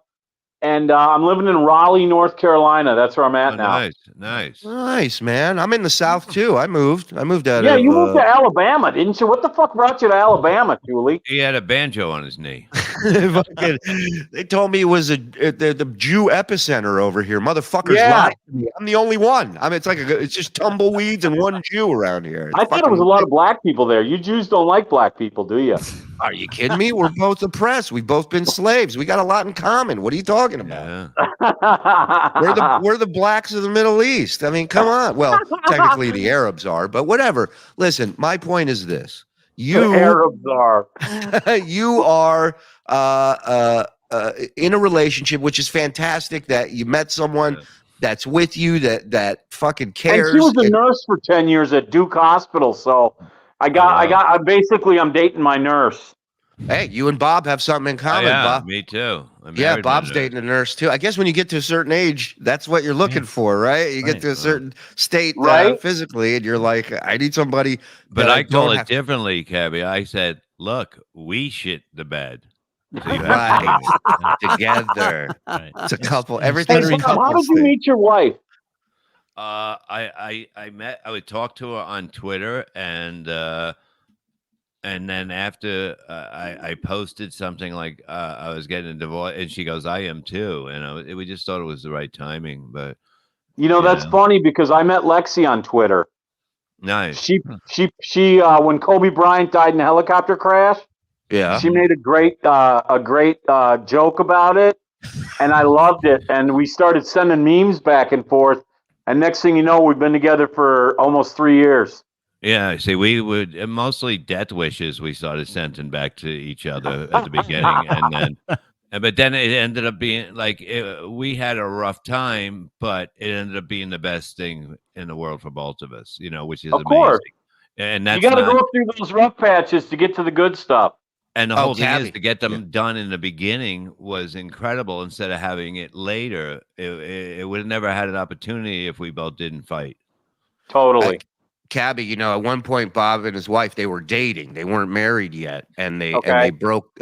and I'm living in Raleigh, North Carolina. That's where I'm at now. Nice, man. I'm in the South too. I moved out. You moved to Alabama, didn't you? What the fuck brought you to Alabama, Shuli? He had a banjo on his knee. Fucking, they told me it was the Jew epicenter over here. Motherfuckers lied to me. I'm the only one. I mean, it's just tumbleweeds and one Jew around here. I thought it was a lot of black people there. You Jews don't like black people, do you? Are you kidding me? We're both oppressed. We've both been slaves. We got a lot in common. What are you talking about? We're the blacks of the Middle East. I mean, come on. Well, technically the Arabs are, but whatever. Listen, my point is this. The Arabs are. You are in a relationship, which is fantastic that you met someone that's with you, that fucking cares. And she was a nurse for 10 years at Duke Hospital, so I'm dating my nurse. Hey, you and Bob have something in common, Bob. Me too. Yeah, Bob's dating a nurse too. I guess when you get to a certain age, that's what you're looking for, right? You get to a certain state physically, and you're like, I need somebody. But I call it differently, Cabbie. I said, look, we shit the bed. Right. Together. Right. It's a couple. Everything's a couple. How did you meet your wife? I would talk to her on Twitter, and then after I posted something like I was getting a divorce, and she goes, "I am too," and we just thought it was the right timing. But that's funny because I met Lexi on Twitter. Nice. She when Kobe Bryant died in a helicopter crash, she made a great joke about it, and I loved it. And we started sending memes back and forth. And next thing you know, we've been together for almost 3 years. Yeah, see, we would mostly death wishes we started sending back to each other at the beginning, but then it ended up being like we had a rough time, but it ended up being the best thing in the world for both of us, which is amazing. Course. And that's you got to go through those rough patches to get to the good stuff. And the whole thing is to get them done in the beginning was incredible. Instead of having it later, it would have never had an opportunity if we both didn't fight. Totally. Cabbie, at one point, Bob and his wife, they were dating. They weren't married yet, and they broke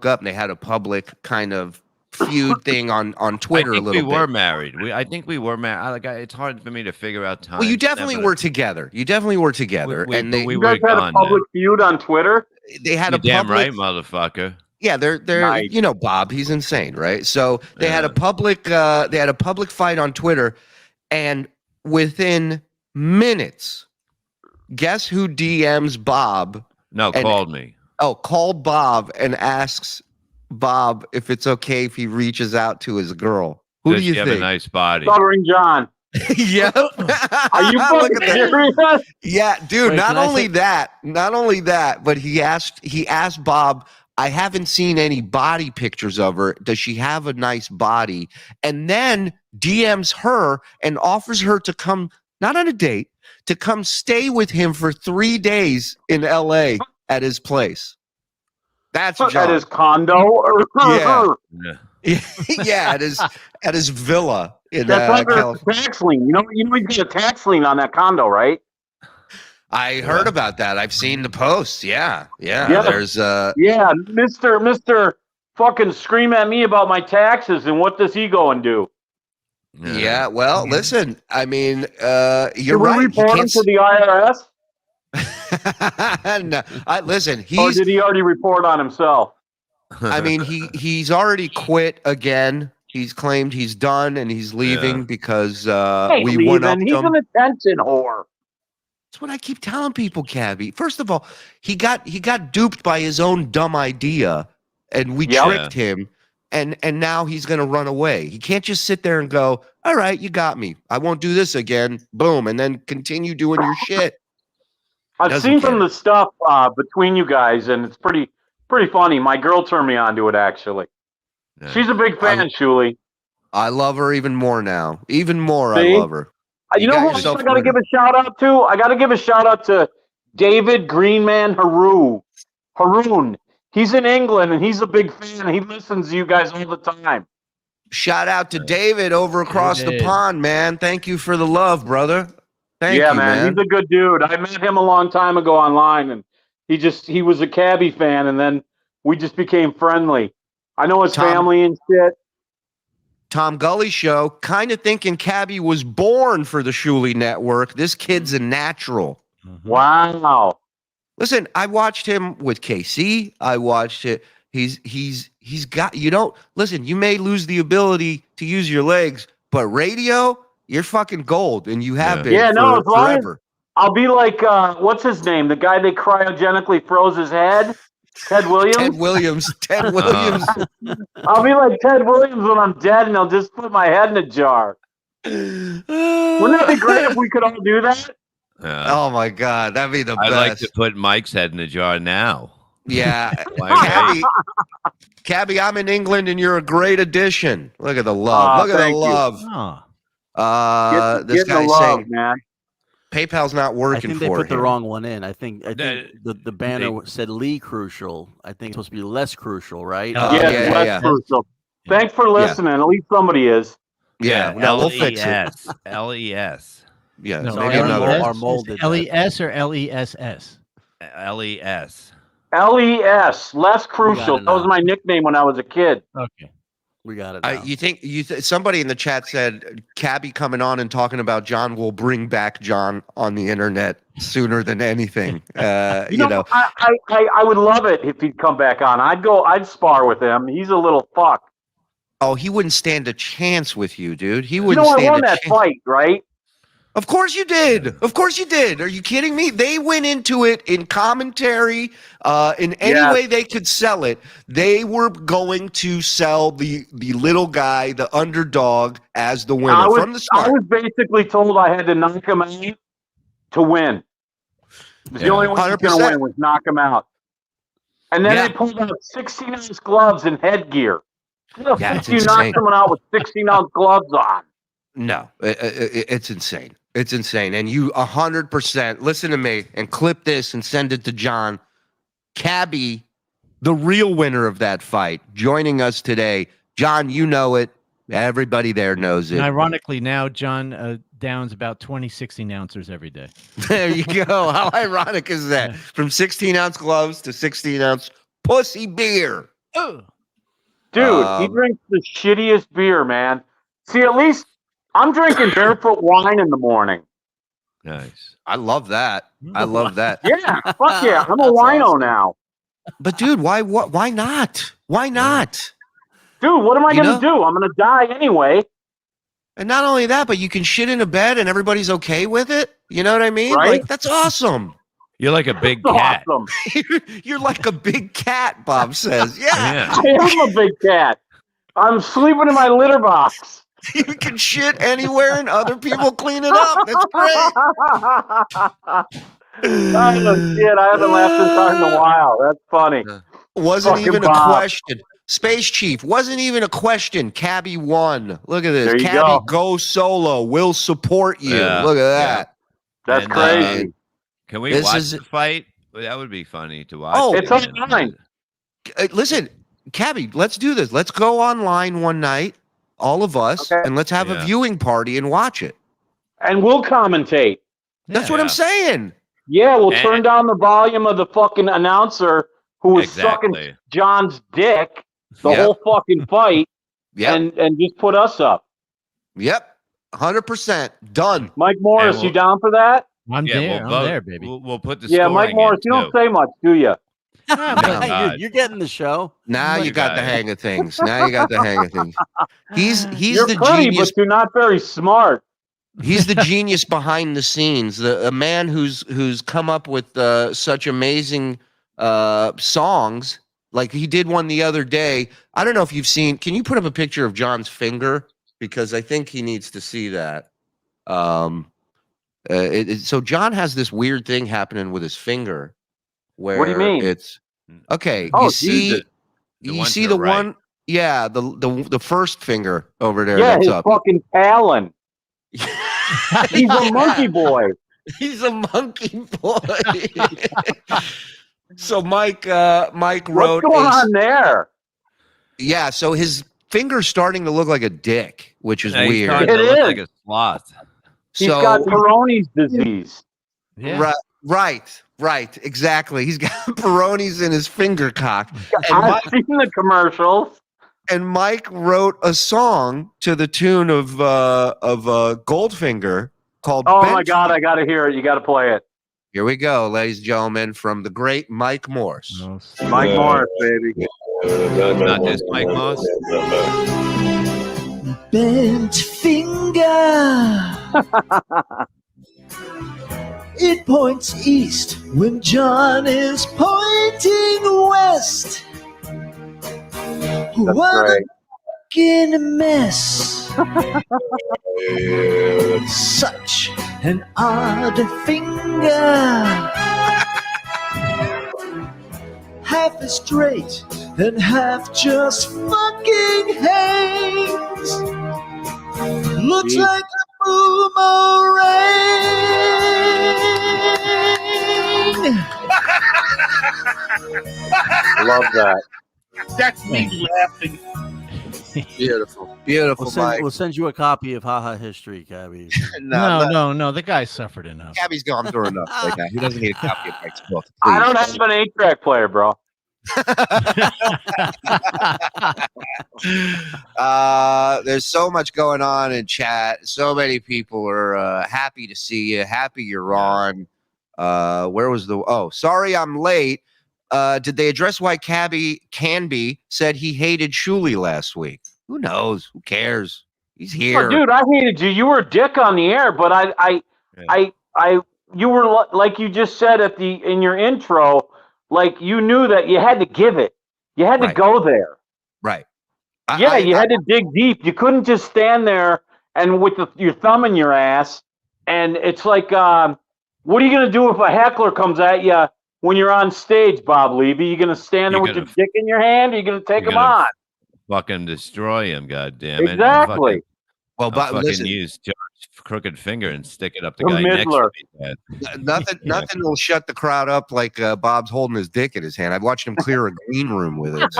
up, and they had a public kind of feud thing on Twitter. I think a little bit. We were married. I think we were married. It's hard for me to figure out time. Well, you definitely were together. You definitely were together, and you guys had a public feud on Twitter. They had a damn public, right, motherfucker. Yeah, they're nice. Bob, he's insane, right? So they had a public fight on Twitter, and within minutes. Guess who DMs Bob? Called me. Oh, called Bob and asks Bob if it's okay if he reaches out to his girl. Who do you think? Have a nice body. Stuttering John. Yep. Are you fucking serious? Yeah, dude. Not only that, but he asked Bob, I haven't seen any body pictures of her. Does she have a nice body? And then DMs her and offers her to come, not on a date, to come stay with him for 3 days in LA at his place. That's John. At his condo? Yeah, at his villa in That's California. Tax lien. You get a tax lien on that condo, right? I heard about that. I've seen the posts. Yeah. There's Mr. fucking scream at me about my taxes, and what does he go and do? Yeah, well, listen, I mean, you're right. Report him to the IRS? No, listen, or did he already report on himself? I mean, he's already quit again. He's claimed he's done and he's leaving because we went up to him. He's an attention whore. That's what I keep telling people, Cabbie. First of all, he got duped by his own dumb idea, and we tricked him. And now he's going to run away. He can't just sit there and go, all right, you got me. I won't do this again. Boom. And then continue doing your shit. I've seen some of the stuff between you guys, and it's pretty funny. My girl turned me on to it, actually. Yeah. She's a big fan, Shuli. I love her even more now. Even more, I love her. You know who else I got to give a shout out to? I got to give a shout out to David Greenman Haroon. He's in England, and he's a big fan. He listens to you guys all the time. Shout out to David over across the pond, man. Thank you for the love, brother. Thank you, man. He's a good dude. I met him a long time ago online, and he was a Cabbie fan, and then we just became friendly. I know his family and shit. Tom Gully Show, kind of thinking Cabbie was born for the Shuli Network. This kid's a natural. Wow. Listen, I watched him with KC. I watched it. He's he's got, you don't listen, you may lose the ability to use your legs, but radio, you're fucking gold, and you have been Yeah, no, for, as long as forever. I'll be like, what's his name? The guy they cryogenically froze his head? Ted Williams? Ted Williams. Ted Williams. I'll be like Ted Williams when I'm dead, and I'll just put my head in a jar. Wouldn't that be great if we could all do that? Oh my God, that'd be the I'd best. like to put Mike's head in a jar now. Yeah. Like, Cabbie, I'm in England and you're a great addition. Look at the love. Look at the thank you. love. This Getting the guy's love, saying man. PayPal's not I working think they for put the him. wrong one in. I think the banner said Lee Crucial. I think it's supposed to be less crucial, right? Yes, less crucial. Thanks for listening. At least somebody is. Yeah, no, we'll fix it. LES. Yeah, No, maybe another. Our mold did LES or LESS? LES. LES, less crucial. That was my nickname when I was a kid. Okay. We got it. Now. You think somebody in the chat said Cabbie coming on and talking about John will bring back John on the internet sooner than anything. You know, I would love it if he'd come back on. I'd spar with him. He's a little fuck. Oh, he wouldn't stand a chance with you, dude. He wouldn't I stand won a that chance. fight, right? Of course you did. Of course you did. Are you kidding me? They went into it in commentary, in any way they could sell it. They were going to sell the little guy, the underdog, as the winner from the start. I was basically told I had to knock him out to win. The only way he was going to win was knock him out. And then they pulled out 16-ounce gloves and headgear. How the fuck do you knock someone out with 16-ounce gloves on? No, it's insane. It's insane. And you 100%, listen to me and clip this and send it to John. Cabbie, the real winner of that fight, joining us today. John, you know it. Everybody there knows it. And ironically, now John downs about 20 16-ouncers every day. There you go. How ironic is that? From 16-ounce gloves to 16-ounce pussy beer. Dude, he drinks the shittiest beer, man. See, at least I'm drinking barefoot wine in the morning. Nice. I love that. I love that. Yeah, fuck yeah. I'm a wino now. But dude, why not? Why not? Dude, what am I going to do? I'm going to die anyway. And not only that, but you can shit in a bed and everybody's okay with it. You know what I mean? Right? Like, that's awesome. You're like a big cat. Awesome. You're like a big cat, Bob says. Yeah. I am a big cat. I'm sleeping in my litter box. You can shit anywhere and other people clean it up. That's great. Oh, shit. I haven't laughed this hard in a while. That's funny. Wasn't Fucking even Bob. a question. Space Chief, wasn't even a question. Cabbie won. Look at this. There you Cabbie, go. go solo. We'll support you. Yeah. Look at that. That's And, crazy. Can we This watch is- the fight? That would be funny to watch. Oh, It's online. Listen, Cabbie, let's do this. Let's go online one night, all of us, Okay. and let's have a Yeah. viewing party and watch it. And we'll commentate. That's what I'm saying. Yeah, we'll And- turn down the volume of the fucking announcer who was Exactly. sucking John's dick the Yep. whole fucking fight Yep. and just put us up. Yep. 100%. Done. Mike Morris, we'll- you down for that? I'm Yeah, there. we'll I'm vote. there, baby. We'll put the Yeah, Mike scoring Morris, in, you don't too. say much, do you? You're getting the show. Now you got the guy. hang of things. Now you got the hang of things. He's You're the funny, genius. but you're not very smart. He's the genius behind the scenes. A man who's come up with such amazing songs. Like he did one the other day. I don't know if you've seen. Can you put up a picture of John's finger? Because I think he needs to see that. So John has this weird thing happening with his finger. Where What do you mean? It's okay. Oh, you see, Jesus. The you one see to the the right. one. Yeah, the first finger over there. Yeah, that's his up. fucking talon. He's a monkey boy. He's a monkey boy. So Mike wrote. What's going on there? Yeah, so his finger's starting to look like a dick, which is Yeah, he's weird. starting to It look is. like a sloth. He's So got Peyronie's disease. Yeah. right, exactly. He's got Peroni's in his finger cock. And I've seen the commercials. Mike wrote a song to the tune of Goldfinger called Oh Bench. my God, I got to hear it. You got to play it. Here we go, ladies and gentlemen, from the great Mike Morse. Mike Morris, baby. Not this Mike Moss. Bent finger. It points east when John is pointing west. What a fucking mess. Such an odd finger. Half is straight and half just fucking hangs. Looks like a boomerang. Love that. That's me laughing. Beautiful, beautiful. We'll send you a copy of Haha History, Cabbie. No. The guy suffered enough. Cabbie's gone through enough right now. He doesn't need a copy of Mike's book. I don't have an 8-track player, bro. There's so much going on in chat. So many people are happy to see you. Happy you're on. Where was the? Oh, sorry, I'm late. Did they address why Cabbie said he hated Shuli last week? Who knows? Who cares? He's here. Oh, dude, I hated you. You were a dick on the air, but you were like you just said in your intro, like you knew that you had to give it. You had to go there. Right. You had to dig deep. You couldn't just stand there and with your thumb in your ass. And it's like, what are you gonna do if a heckler comes at you when you're on stage, Bob Levy? You gonna stand there with your dick in your hand? Or are you gonna take him on? Fucking destroy him, goddammit. Exactly. Well, but fucking use John's crooked finger and stick it up the guy next to me. Nothing will shut the crowd up like Bob's holding his dick in his hand. I've watched him clear a green room with it.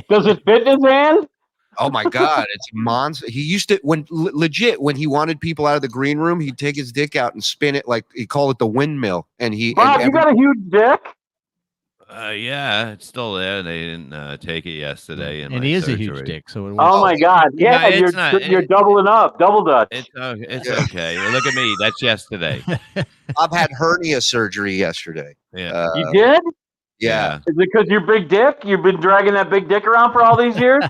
Does it fit in his hand? Oh my God, it's monster. He used to when he wanted people out of the green room, he'd take his dick out and spin it like he called it the windmill. And Bob, you got a huge dick. Yeah, it's still there. They didn't take it yesterday. And he is a huge dick. So oh my God, yeah, you're doubling up, double dutch. It's okay. Well, look at me. That's yesterday. Bob had hernia surgery yesterday. Yeah, you did. Yeah. Is it because you're big dick? You've been dragging that big dick around for all these years?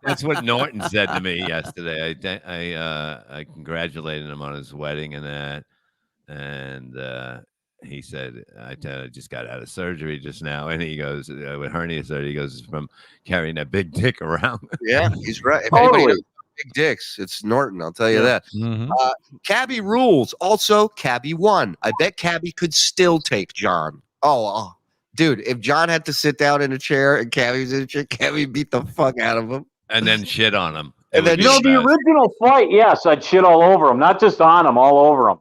That's what Norton said to me yesterday. I congratulated him on his wedding and that, and he said, I just got out of surgery just now. And he goes, with hernia surgery, he goes, from carrying that big dick around. Yeah, he's right. If anybody knows big dicks, it's Norton. I'll tell you that. Mm-hmm. Cabbie rules. Also, Cabbie won. I bet Cabbie could still take John. Oh, dude, if John had to sit down in a chair and Cabbie's in a chair, Cabbie beat the fuck out of him. And then shit on him. And then, the original fight, yes, I'd shit all over him, not just on him, all over him.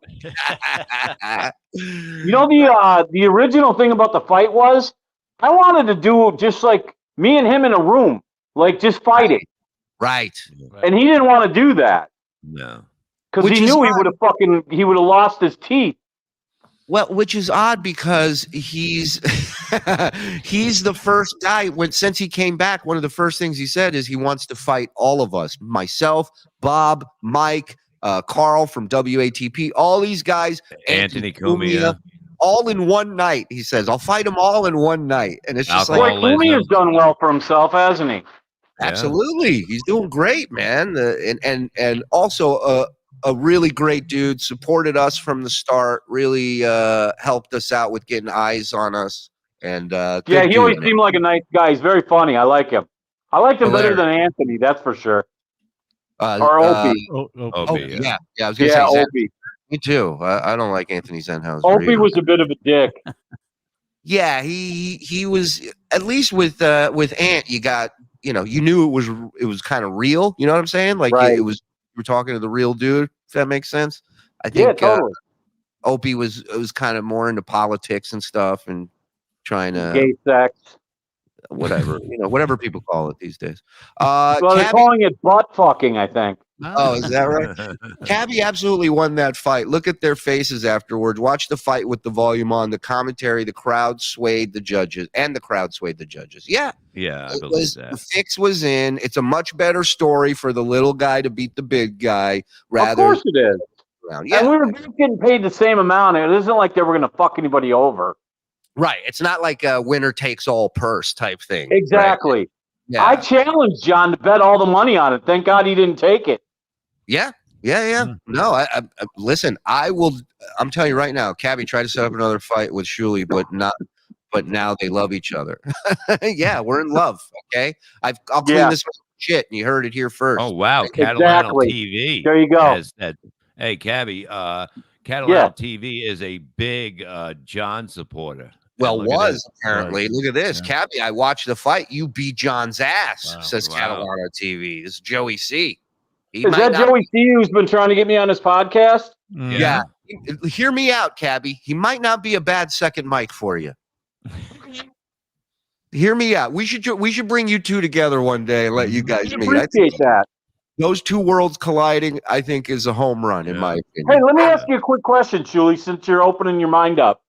The original thing about the fight was I wanted to do just like me and him in a room, like just fighting. Right. And he didn't want to do that. No. Because he knew he would have lost his teeth. Well, which is odd because he's the first guy since he came back. One of the first things he said is he wants to fight all of us, myself, Bob, Mike, Carl from WATP, all these guys, Anthony Cumia, all in one night. He says, "I'll fight them all in one night," and it's just like Cumia's done well for himself, hasn't he? Absolutely, he's doing great, man, and also a really great dude, supported us from the start, really helped us out with getting eyes on us. And he always seemed like a nice guy. He's very funny. I like him. I liked him better than Anthony, that's for sure. Or Opie. Opie, yeah, I was going to say Opie. Me too. I don't like Anthony Zenhauser. Opie was a bit of a dick. Yeah, he was, at least with Ant, you got, you knew it was kind of real. You know what I'm saying? Like it was. We're talking to the real dude, if that makes sense. I think totally. Opie was kind of more into politics and stuff and trying to gay sex, whatever whatever people call it these days. They're calling it butt fucking, I think. Oh, is that right? Cabbie absolutely won that fight. Look at their faces afterwards. Watch the fight with the volume on. The commentary, the crowd swayed the judges, and the crowd swayed the judges. Yeah. Yeah, I believe that. The fix was in. It's a much better story for the little guy to beat the big guy. Of course it is. Yeah. And we were both getting paid the same amount. It isn't like they were going to fuck anybody over. Right. It's not like a winner takes all purse type thing. right? Exactly. Yeah. I challenged John to bet all the money on it. Thank God he didn't take it. Yeah. No, I listen. I'm telling you right now, Cabbie tried to set up another fight with Shuli, but now they love each other. Yeah, we're in love. Okay, I'll clean this shit, and you heard it here first. Oh wow, Catalano Exactly. TV. There you go. has that. Hey, Cabbie, Catalano TV is a big John supporter. Well, And look at was this. apparently. Look at this, Cabbie. I watched the fight. You beat John's ass. Says Wow. Catalano TV. This is Joey C. He Is might that not- Joey C who's been trying to get me on his podcast? Yeah. Hear me out, Cabbie. He might not be a bad second mic for you. Hear me out. We should bring you two together one day and let you guys I meet. appreciate that. Those two worlds colliding, I think, is a home run in my opinion. Hey, let me ask you a quick question, Julie, since you're opening your mind up.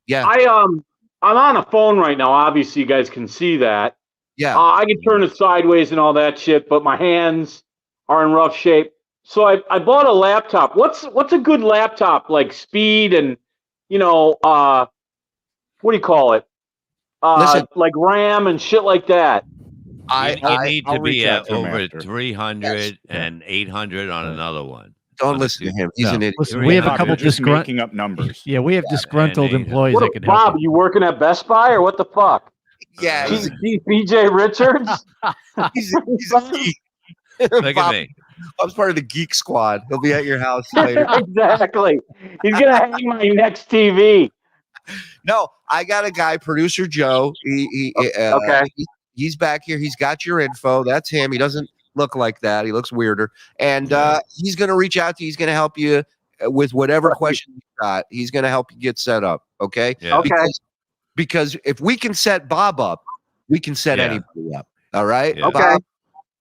Yeah. I'm on a phone right now. Obviously, you guys can see that. Yeah. I can turn it sideways and all that shit, but my hands are in rough shape. So I bought a laptop. What's a good laptop, like speed and what do you call it? Listen. Like RAM and shit like that. You need to I'll be reach out at to him over after. 300 and 800 on another one. Don't listen to him. He's an idiot. Listen, we have a Bob, couple you're just disgruntled. making up numbers. Yeah, we have disgruntled and employees What, that can help. Bob, you working at Best Buy or what the fuck? Yeah, he's BJ Richards? he's a geek. Look Bob, at me. I was part of the geek squad. He'll be at your house later. Exactly. He's gonna hang my next TV. No, I got a guy, producer Joe. Okay. He's back here. He's got your info. That's him. He doesn't look like that. He looks weirder. And he's going to reach out to you. He's going to help you with whatever question you got. He's going to help you get set up. Okay. Yeah. Okay. Because if we can set Bob up, we can set Yeah. anybody up. All right. Yeah. Okay.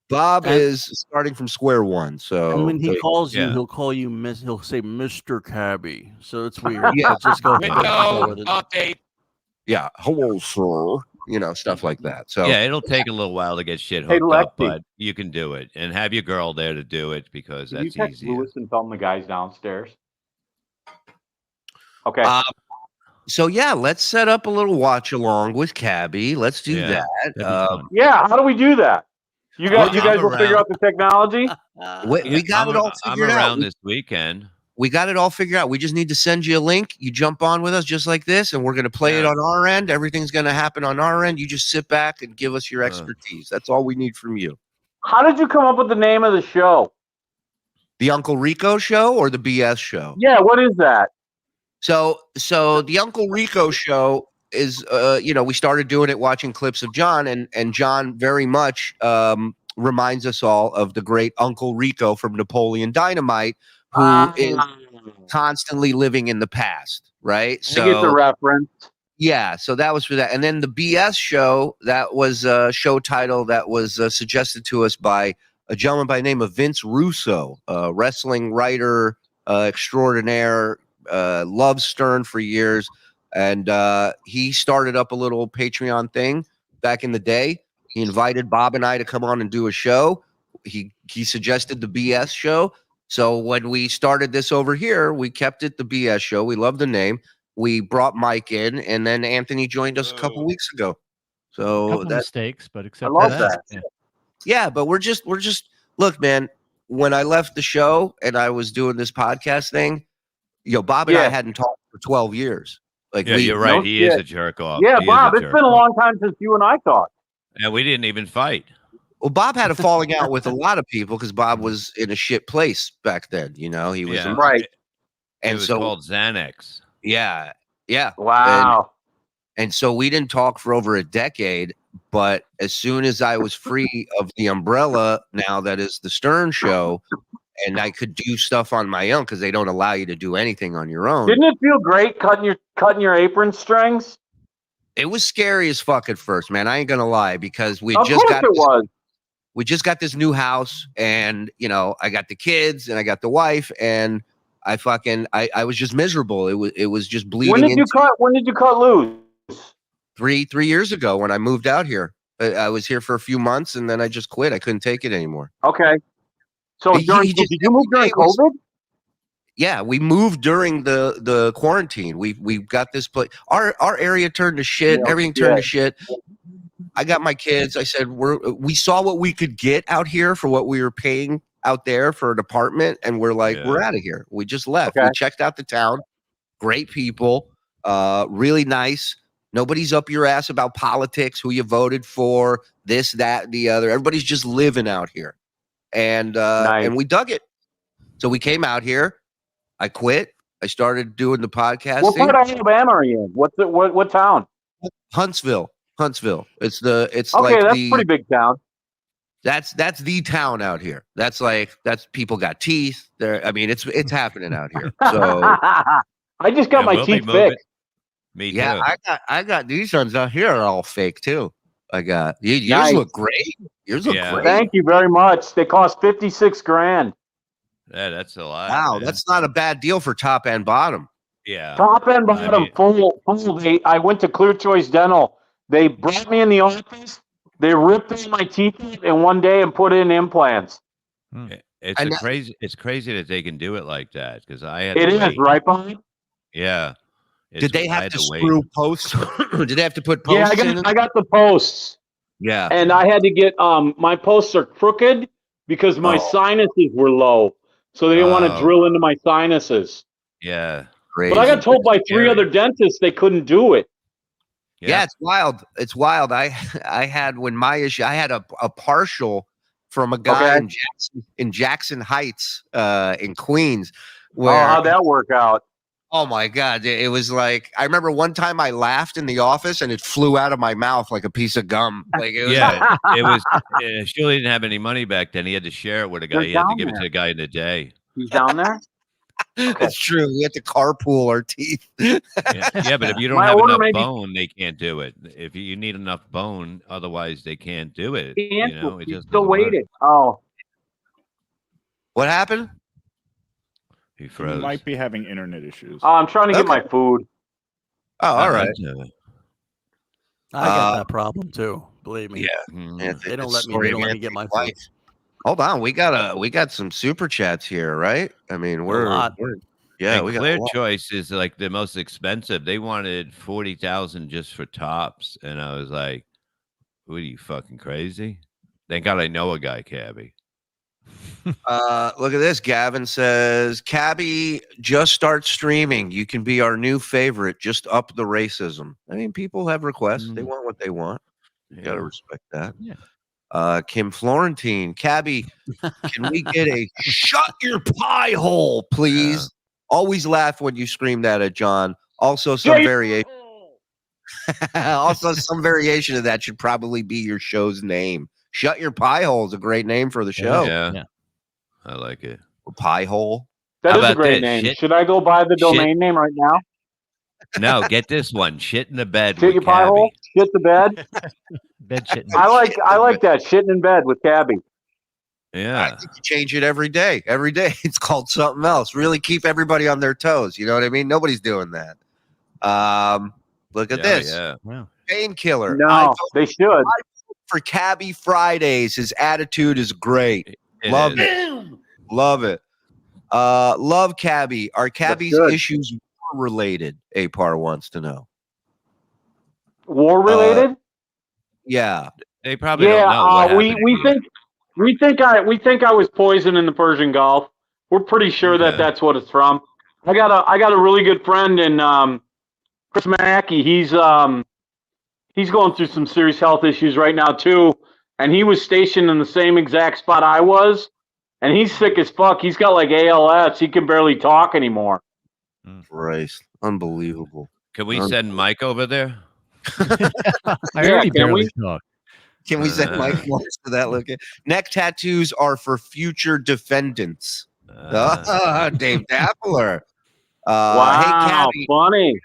Bob is starting from square one. So And when he calls you, Yeah. he'll call you he'll say Mr. Cabbie. So it's weird. Yeah. But just go Window forward and- update. yeah, hello, sir. Stuff like that. So Yeah, it'll take a little while to get shit Hey, hooked up, Lexi. but you can do it. And have your girl there to do it because Can you that's text easier. Lewis and tell him the guy's downstairs? Okay. So yeah, let's set up a little watch along with Cabbie. Let's do Yeah, that. that'd be fun. Yeah, how do we do that? You guys I'm will figure around. out the technology? We got it all I'm figured around out. this weekend. We got it all figured out. We just need to send you a link. You jump on with us just like this, and we're going to play it Yeah. on our end. Everything's going to happen on our end. You just sit back and give us your expertise. That's all we need from you. How did you come up with the name of the show? The Uncle Rico Show or the BS Show? Yeah, what is that? So the Uncle Rico Show is, we started doing it watching clips of John, and John very much reminds us all of the great Uncle Rico from Napoleon Dynamite, who is constantly living in the past, right? I get the reference. Yeah, so that was for that. And then the BS Show, that was a show title that was suggested to us by a gentleman by the name of Vince Russo, a wrestling writer extraordinaire, loves Stern for years. And he started up a little Patreon thing back in the day. He invited Bob and I to come on and do a show. He suggested the BS Show. So when we started this over here, we kept it the BS Show. We love the name. We brought Mike in, and then Anthony joined us a couple weeks ago. So Couple that mistakes, but except love for that. Yeah. yeah, but we're just look, man. When I left the show and I was doing this podcast thing, Bob and I Yeah. hadn't talked for 12 years. Like Yeah, you're right. He is a jerk off. Yeah, He is Bob, a it's jerk been a off. long time since you and I talked. And we didn't even fight. Well, Bob had a falling out with a lot of people because Bob was in a shit place back then. He was Yeah. Right. It and was so called Xanax. yeah. Wow. And so we didn't talk for over a decade. But as soon as I was free of the umbrella, now that is the Stern Show, and I could do stuff on my own because they don't allow you to do anything on your own. Didn't it feel great cutting your apron strings? It was scary as fuck at first, man. I ain't gonna lie, because we Of just course got it was. we just got this new house, and I got the kids and I got the wife, and I was just miserable. It was just bleeding. When did you cut loose? Three years ago when I moved out here. I was here for a few months and then I just quit. I couldn't take it anymore. Okay. So He did just- you move during it was- COVID? Yeah, we moved during the quarantine. We've got this place. Our area turned to shit. Everything turned to shit. I got my kids. I said we saw what we could get out here for what we were paying out there for an apartment, and we're like, we're out of here. We just left. We checked out the town. Great people, really nice. Nobody's up your ass about politics, who you voted for, this, that, the other. Everybody's just living out here, and and we dug it. So we came out here. I quit. I started doing the podcasting. What part of Alabama are you in? What town? Huntsville. It's okay. like That's a pretty big town. That's the town out here. That's people got teeth. There. I mean, it's happening out here. So I just got my teeth fixed. Me too. Yeah, I got these ones out here are all fake too. I got yours look great. Yours look great. Thank you very much. They cost $56,000. Yeah, that's a lot. Wow, man. that's not a bad deal for top and bottom. Yeah. Top and bottom, full. I went to Clear Choice Dental. They brought me in the office. They ripped all my teeth out in one day and put in implants. It's crazy that they can do it like that because I had. It is right, Bob. Yeah. Did they have to screw posts? Did they have to put posts? Yeah, I got the posts. Yeah, and I had to get my posts are crooked because my sinuses were low, so they didn't want to drill into my sinuses. Yeah, but I got told by 3 other dentists they couldn't do it. Yeah, it's wild. It's wild. I had when my issue. I had a partial from a guy in Jackson Heights in Queens. Where, how'd that work out? Oh my God. It was like, I remember one time I laughed in the office and it flew out of my mouth like a piece of gum. Like it was it was, Shuli didn't have any money back then. He had to share it with a guy. He had to give it to a guy in a day. He's down there? That's true. We had to carpool our teeth. Yeah, but if you don't have enough bone, they can't do it. If you need enough bone, otherwise they can't do it. You know, it just still waited. Oh. What happened? He froze. You might be having internet issues. Oh, I'm trying to get my food. Oh, all right. I got that problem too. Believe me. Yeah. They don't let me get my food. Hold on, we got some super chats here, right? I mean, we're yeah, and we got Clear Choice is like the most expensive. They wanted 40,000 just for tops, and I was like, "What are you fucking crazy?" Thank God I know a guy, Cabbie. Look at this. Gavin says, Cabbie, just start streaming. You can be our new favorite. Just up the racism. I mean, people have requests. They want what they want. You gotta respect that. Yeah. Kim Florentine, Cabbie, can we get a shut your pie hole, please? Always laugh when you scream that at John. Also, some variation. Also, some variation of that should probably be your show's name. Shut Your Pie Hole is a great name for the show. Yeah. I like it. Pie Hole. That is a great name. Should I go buy the domain name right now? No, get this one. Shit in the bed. Shit your pie hole. Shit the bed. Bed shit. I like that. Shitting in bed with Cabbie. Yeah. I think you change it every day. Every day it's called something else. Really keep everybody on their toes. You know what I mean? Nobody's doing that. Look at this. Yeah. Painkiller. No, they should. For Cabbie Fridays, his attitude is great. Love it. Love it. Love Cabbie. Are Cabbie's issues war related? Apar wants to know. War related? Yeah. They probably don't know. We think I was poisoned in the Persian Gulf. We're pretty sure that that's what it's from. I got a really good friend in Chris Mackey. He's going through some serious health issues right now too, and he was stationed in the same exact spot I was, and he's sick as fuck. He's got like ALS. He can barely talk anymore. Christ, unbelievable. Can we send Mike over there? I already barely talk. Can we send Mike Morris to that look? Neck tattoos are for future defendants. Dave Dappler. Wow, hey, Cabbie. Funny.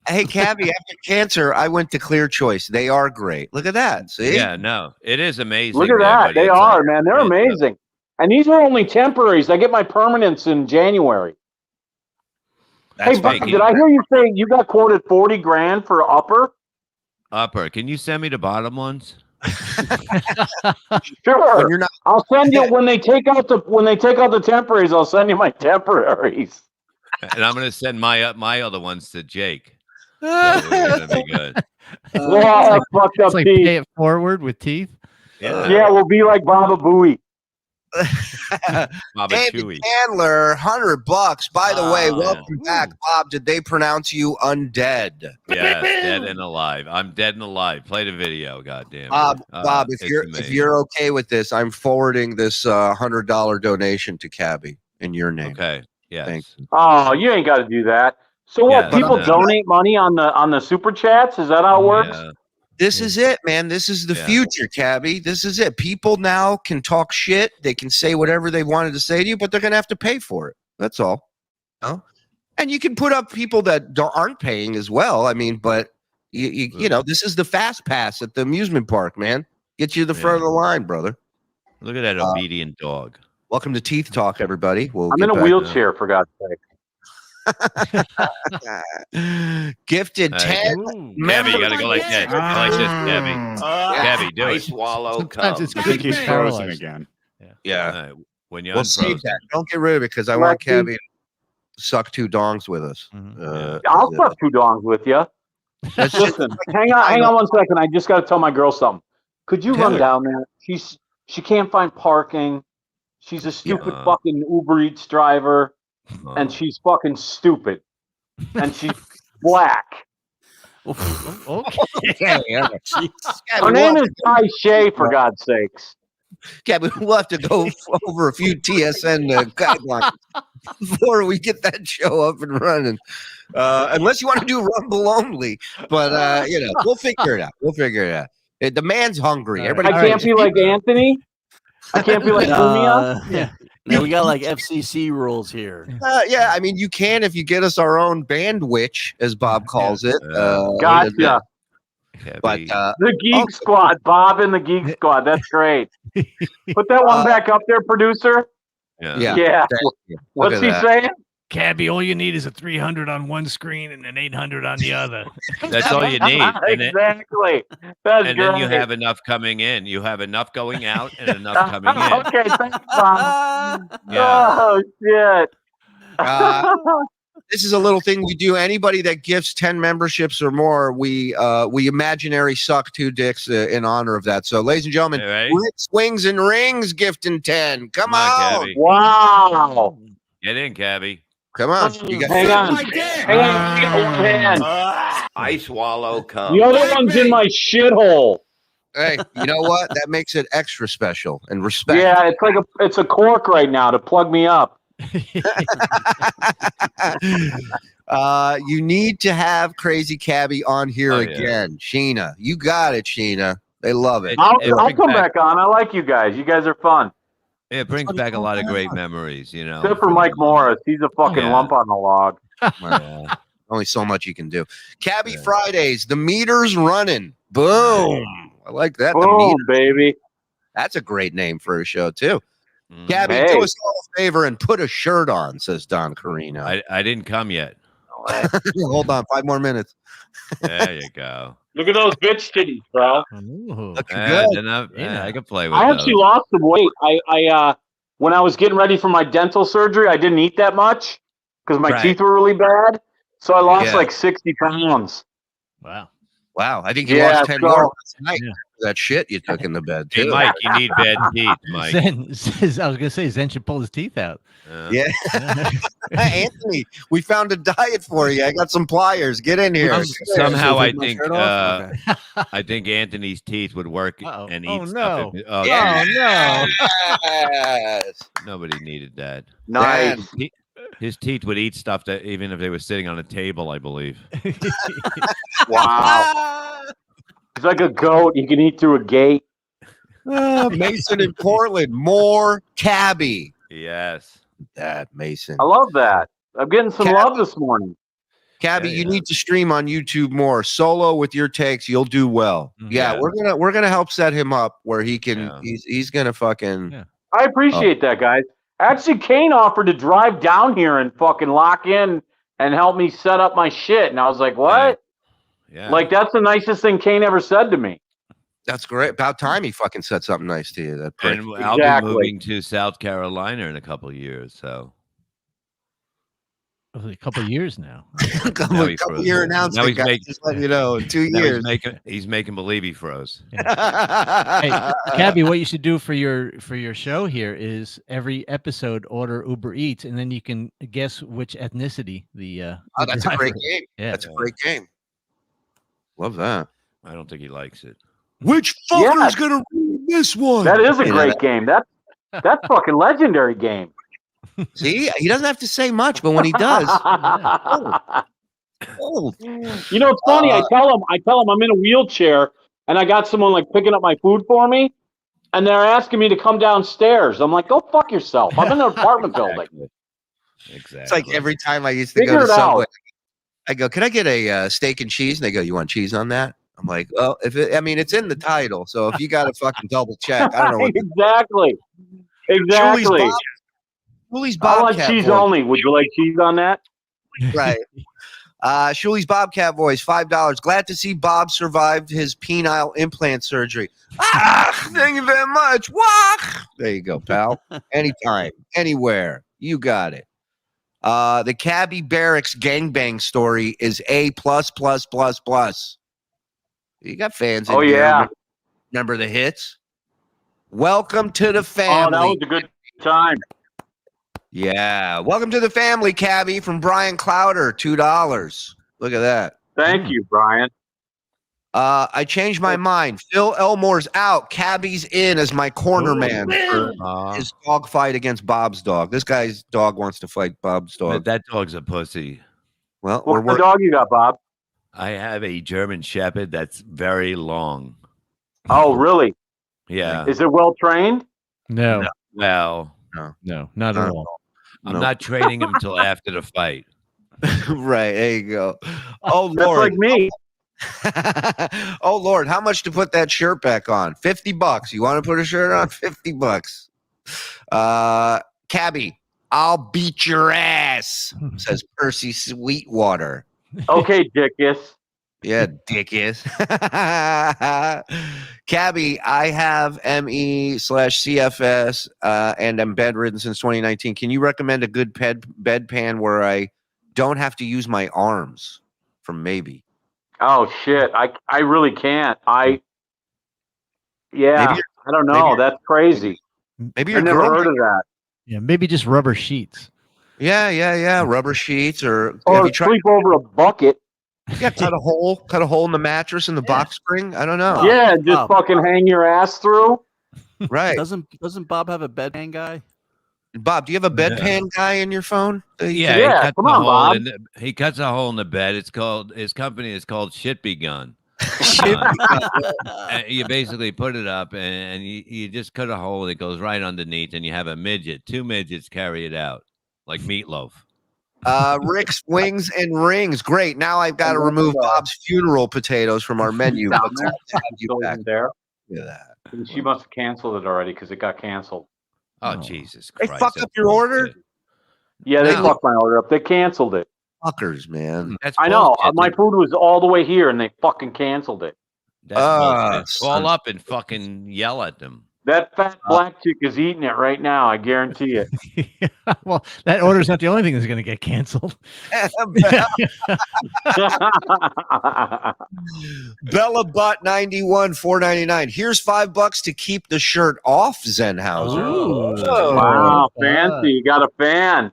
Hey, Cabbie, after cancer, I went to Clear Choice. They are great. Look at that. See? Yeah, no, it is amazing. Look at that. They are, man. They're amazing. And these are only temporaries. I get my permanents in January. Hey, Buck, did I hear you say you got quoted $40,000 for upper? Upper. Can you send me the bottom ones? Sure. When you're not, I'll send you when they take out the temporaries. I'll send you my temporaries. And I'm gonna send my other ones to Jake. So we're gonna be good. Yeah, fucked up It's like teeth. pay it forward with teeth. Yeah, we'll be like Baba Booey. Baba David Chewy. Chandler, $100. By the way, welcome back, Bob. Did they pronounce you undead? Yeah, dead and alive. I'm dead and alive. Play the video, goddamn. Bob, if you're okay with this, I'm forwarding this $100 donation to Cabbie in your name. Okay. Yeah. Thanks. Oh, you ain't got to do that. So what? Yeah, People donate money on the super chats? Is that how it works? Yeah. This is it, man. This is the future, Cabbie. This is it. People now can talk shit. They can say whatever they wanted to say to you, but they're going to have to pay for it. That's all. Oh, and you can put up people that aren't paying as well. I mean, but you know, this is the fast pass at the amusement park, man. Get you to the front of the line, brother. Look at that obedient dog. Welcome to Teeth Talk, everybody. I'm in a wheelchair, for God's sake. Gifted 10. Cabbie, you gotta go like that. Go like this, Cabbie. Cabbie, do it. Swallow. Sometimes it's I good think to he's be frozen paralyzed. again. Yeah. When you're We'll save unfrozen. that. Don't get rid of it because I want Cabbie to suck 2 dongs with us. I'll suck 2 dongs with you. Listen, hang on 1 second. I just got to tell my girl something. Could you run down there? She can't find parking. She's a stupid fucking Uber Eats driver, and she's fucking stupid, and she's black. Okay. Her name is Ty Shay, for God's sakes. Cabbie, we'll have to go over a few TSN guidelines before we get that show up and running. Unless you want to do Rumble only, but you know, we'll figure it out. We'll figure it out. The man's hungry. Everybody, I can't be like Anthony. I can't be like Lumia. Yeah. No, we got like FCC rules here. Yeah, I mean, you can if you get us our own bandwidth, as Bob calls it. Gotcha. But The Geek Squad, Bob and the Geek Squad. That's great. Put that one back up there, producer. Yeah. What's he saying? Cabbie, all you need is a 300 on one screen and an 800 on the other. That's all you need. And Exactly. That's and great. then you have enough coming in. You have enough going out and enough coming in. Okay, thanks, Bob. Yeah. Oh, shit. This is a little thing we do. Anybody that gifts 10 memberships or more, we imaginary suck 2 dicks in honor of that. So, ladies and gentlemen, Swings and Rings gifting 10. Come on. Cabbie. Wow. Get in, Cabbie. Come on. You got Hang on. Hang on. I got one hand. I swallow cum. The other one's in my shithole. Hey, you know what? That makes it extra special and respect. Yeah, it's like it's a cork right now to plug me up. You need to have Crazy Cabbie on here again. Sheena. You got it, Sheena. They love it. I'll come back on. I like you guys. You guys are fun. It brings back a lot of great memories, you know. Except for Mike Morris. He's a fucking lump on the log. Only so much you can do. Cabbie Fridays, the meter's running. Boom. I like that. Boom, baby. That's a great name for a show, too. Cabbie, do us all a favor and put a shirt on, says Don Carino. I didn't come yet. Hold on, 5 more minutes. There you go. Look at those bitch titties, bro. Looking good. good. I can play with I those. actually lost some weight. I when I was getting ready for my dental surgery, I didn't eat that much because my teeth were really bad. So I lost like 60 pounds. Wow. Wow. I think you lost 10 more last night. That shit you took in the bed, too. Hey, Mike, you need bad teeth, Mike. Zen, I was going to say, Zen should pull his teeth out. Yeah. Anthony, we found a diet for you. I got some pliers. Get in here. Somehow I think Anthony's teeth would work and eat stuff. No. Yes. Nobody needed that. Nice. His teeth would eat stuff that even if they were sitting on a table, I believe. Wow. It's like a goat. You can eat through a gate. Mason in Portland. More Cabbie. Yes. That Mason. I love that. I'm getting some love this morning. Cabbie, you need to stream on YouTube more. Solo with your takes, you'll do well. Yeah, we're gonna help set him up where he can. He's gonna fucking. I appreciate that, guys. Actually, Kane offered to drive down here and fucking lock in and help me set up my shit, and I was like, "What?" Yeah. Like that's the nicest thing Kane ever said to me. That's great. About time he fucking said something nice to you. That prick. And I'll be moving to South Carolina in a couple of years. So a couple of years now. a couple year announcement. Now he's just let you know, in 2 years. He's making believe he froze. Hey, Cabbie, what you should do for your show here is every episode order Uber Eats, and then you can guess which ethnicity the. That's a great game. Yeah, that's a great game. Love that. I don't think he likes it. Which fucker's gonna read this one? That is a great game. That's fucking legendary game. See, he doesn't have to say much, but when he does, You know, it's funny. I tell him I'm in a wheelchair and I got someone like picking up my food for me, and they're asking me to come downstairs. I'm like, go fuck yourself. I'm in an apartment building. Exactly. It's like every time I used to go to Subway, I go, "Can I get a steak and cheese?" And they go, "You want cheese on that?" I'm like, "Well, it's in the title, so if you got to fucking double check, I don't know." What Exactly. Shuli's I like Bobcat cheese voice. only. Would you like cheese on that? Right. Shuli's Bobcat voice, $5. Glad to see Bob survived his penile implant surgery. Thank you very much. There you go, pal. Anytime, anywhere, you got it. The Cabbie Barracks gangbang story is A++++. You got fans in here. Yeah. Remember the hits? Welcome to the family. Oh, that was a good time. Yeah. Welcome to the family, Cabbie, from Brian Clowder, $2. Look at that. Thank you, Brian. I changed my mind. Phil Elmore's out. Cabbie's in as my corner man for his dog fight against Bob's dog. This guy's dog wants to fight Bob's dog. But that dog's a pussy. Well, what kind of dog you got, Bob? I have a German Shepherd that's very long. Oh, really? Yeah. Is it well trained? No. Well, no, not at all. I'm not training him until after the fight. Right. There you go. Oh, That's Lord. like me. Oh, Lord. How much to put that shirt back on? $50. You want to put a shirt on? $50. Cabbie, I'll beat your ass, says Percy Sweetwater. Okay, Dickus. Yeah, Dickus. Cabbie, I have ME/CFS and I'm bedridden since 2019. Can you recommend a good bedpan where I don't have to use my arms? From Maybe. Oh shit! I really can't. I don't know. That's crazy. Maybe I you're never heard of that. Yeah, maybe just rubber sheets. Yeah. Rubber sheets or sleep over a bucket. Yeah, cut a hole in the mattress in the box spring. I don't know. Yeah, just fucking hang your ass through. Right. Doesn't Bob have a bedpan guy? Bob, do you have a bedpan guy in your phone? Yeah, come on, Bob. He cuts a hole in the bed. His company is called Shit Begun. You basically put it up and you just cut a hole that goes right underneath, and you have a midget. 2 midgets carry it out like meatloaf. Rick's Wings and Rings. Great. Now I've got to remove Bob's funeral potatoes from our menu. Down Let's there. have you back. There. Look at that. She must have canceled it already because it got canceled. Oh, Jesus They Christ. fucked up your order? Yeah, they fucked my order up. They canceled it. Fuckers, man. That's I know. bullshit, My dude. food was all the way here, and they fucking canceled it. That's bullshit. Call up and fucking yell at them. That fat black chick is eating it right now. I guarantee it. Well, that order's not the only thing that's going to get canceled. Bella Butt 91 $4.99. Here's $5 to keep the shirt off, Zenhauser. Wow, fancy! You got a fan.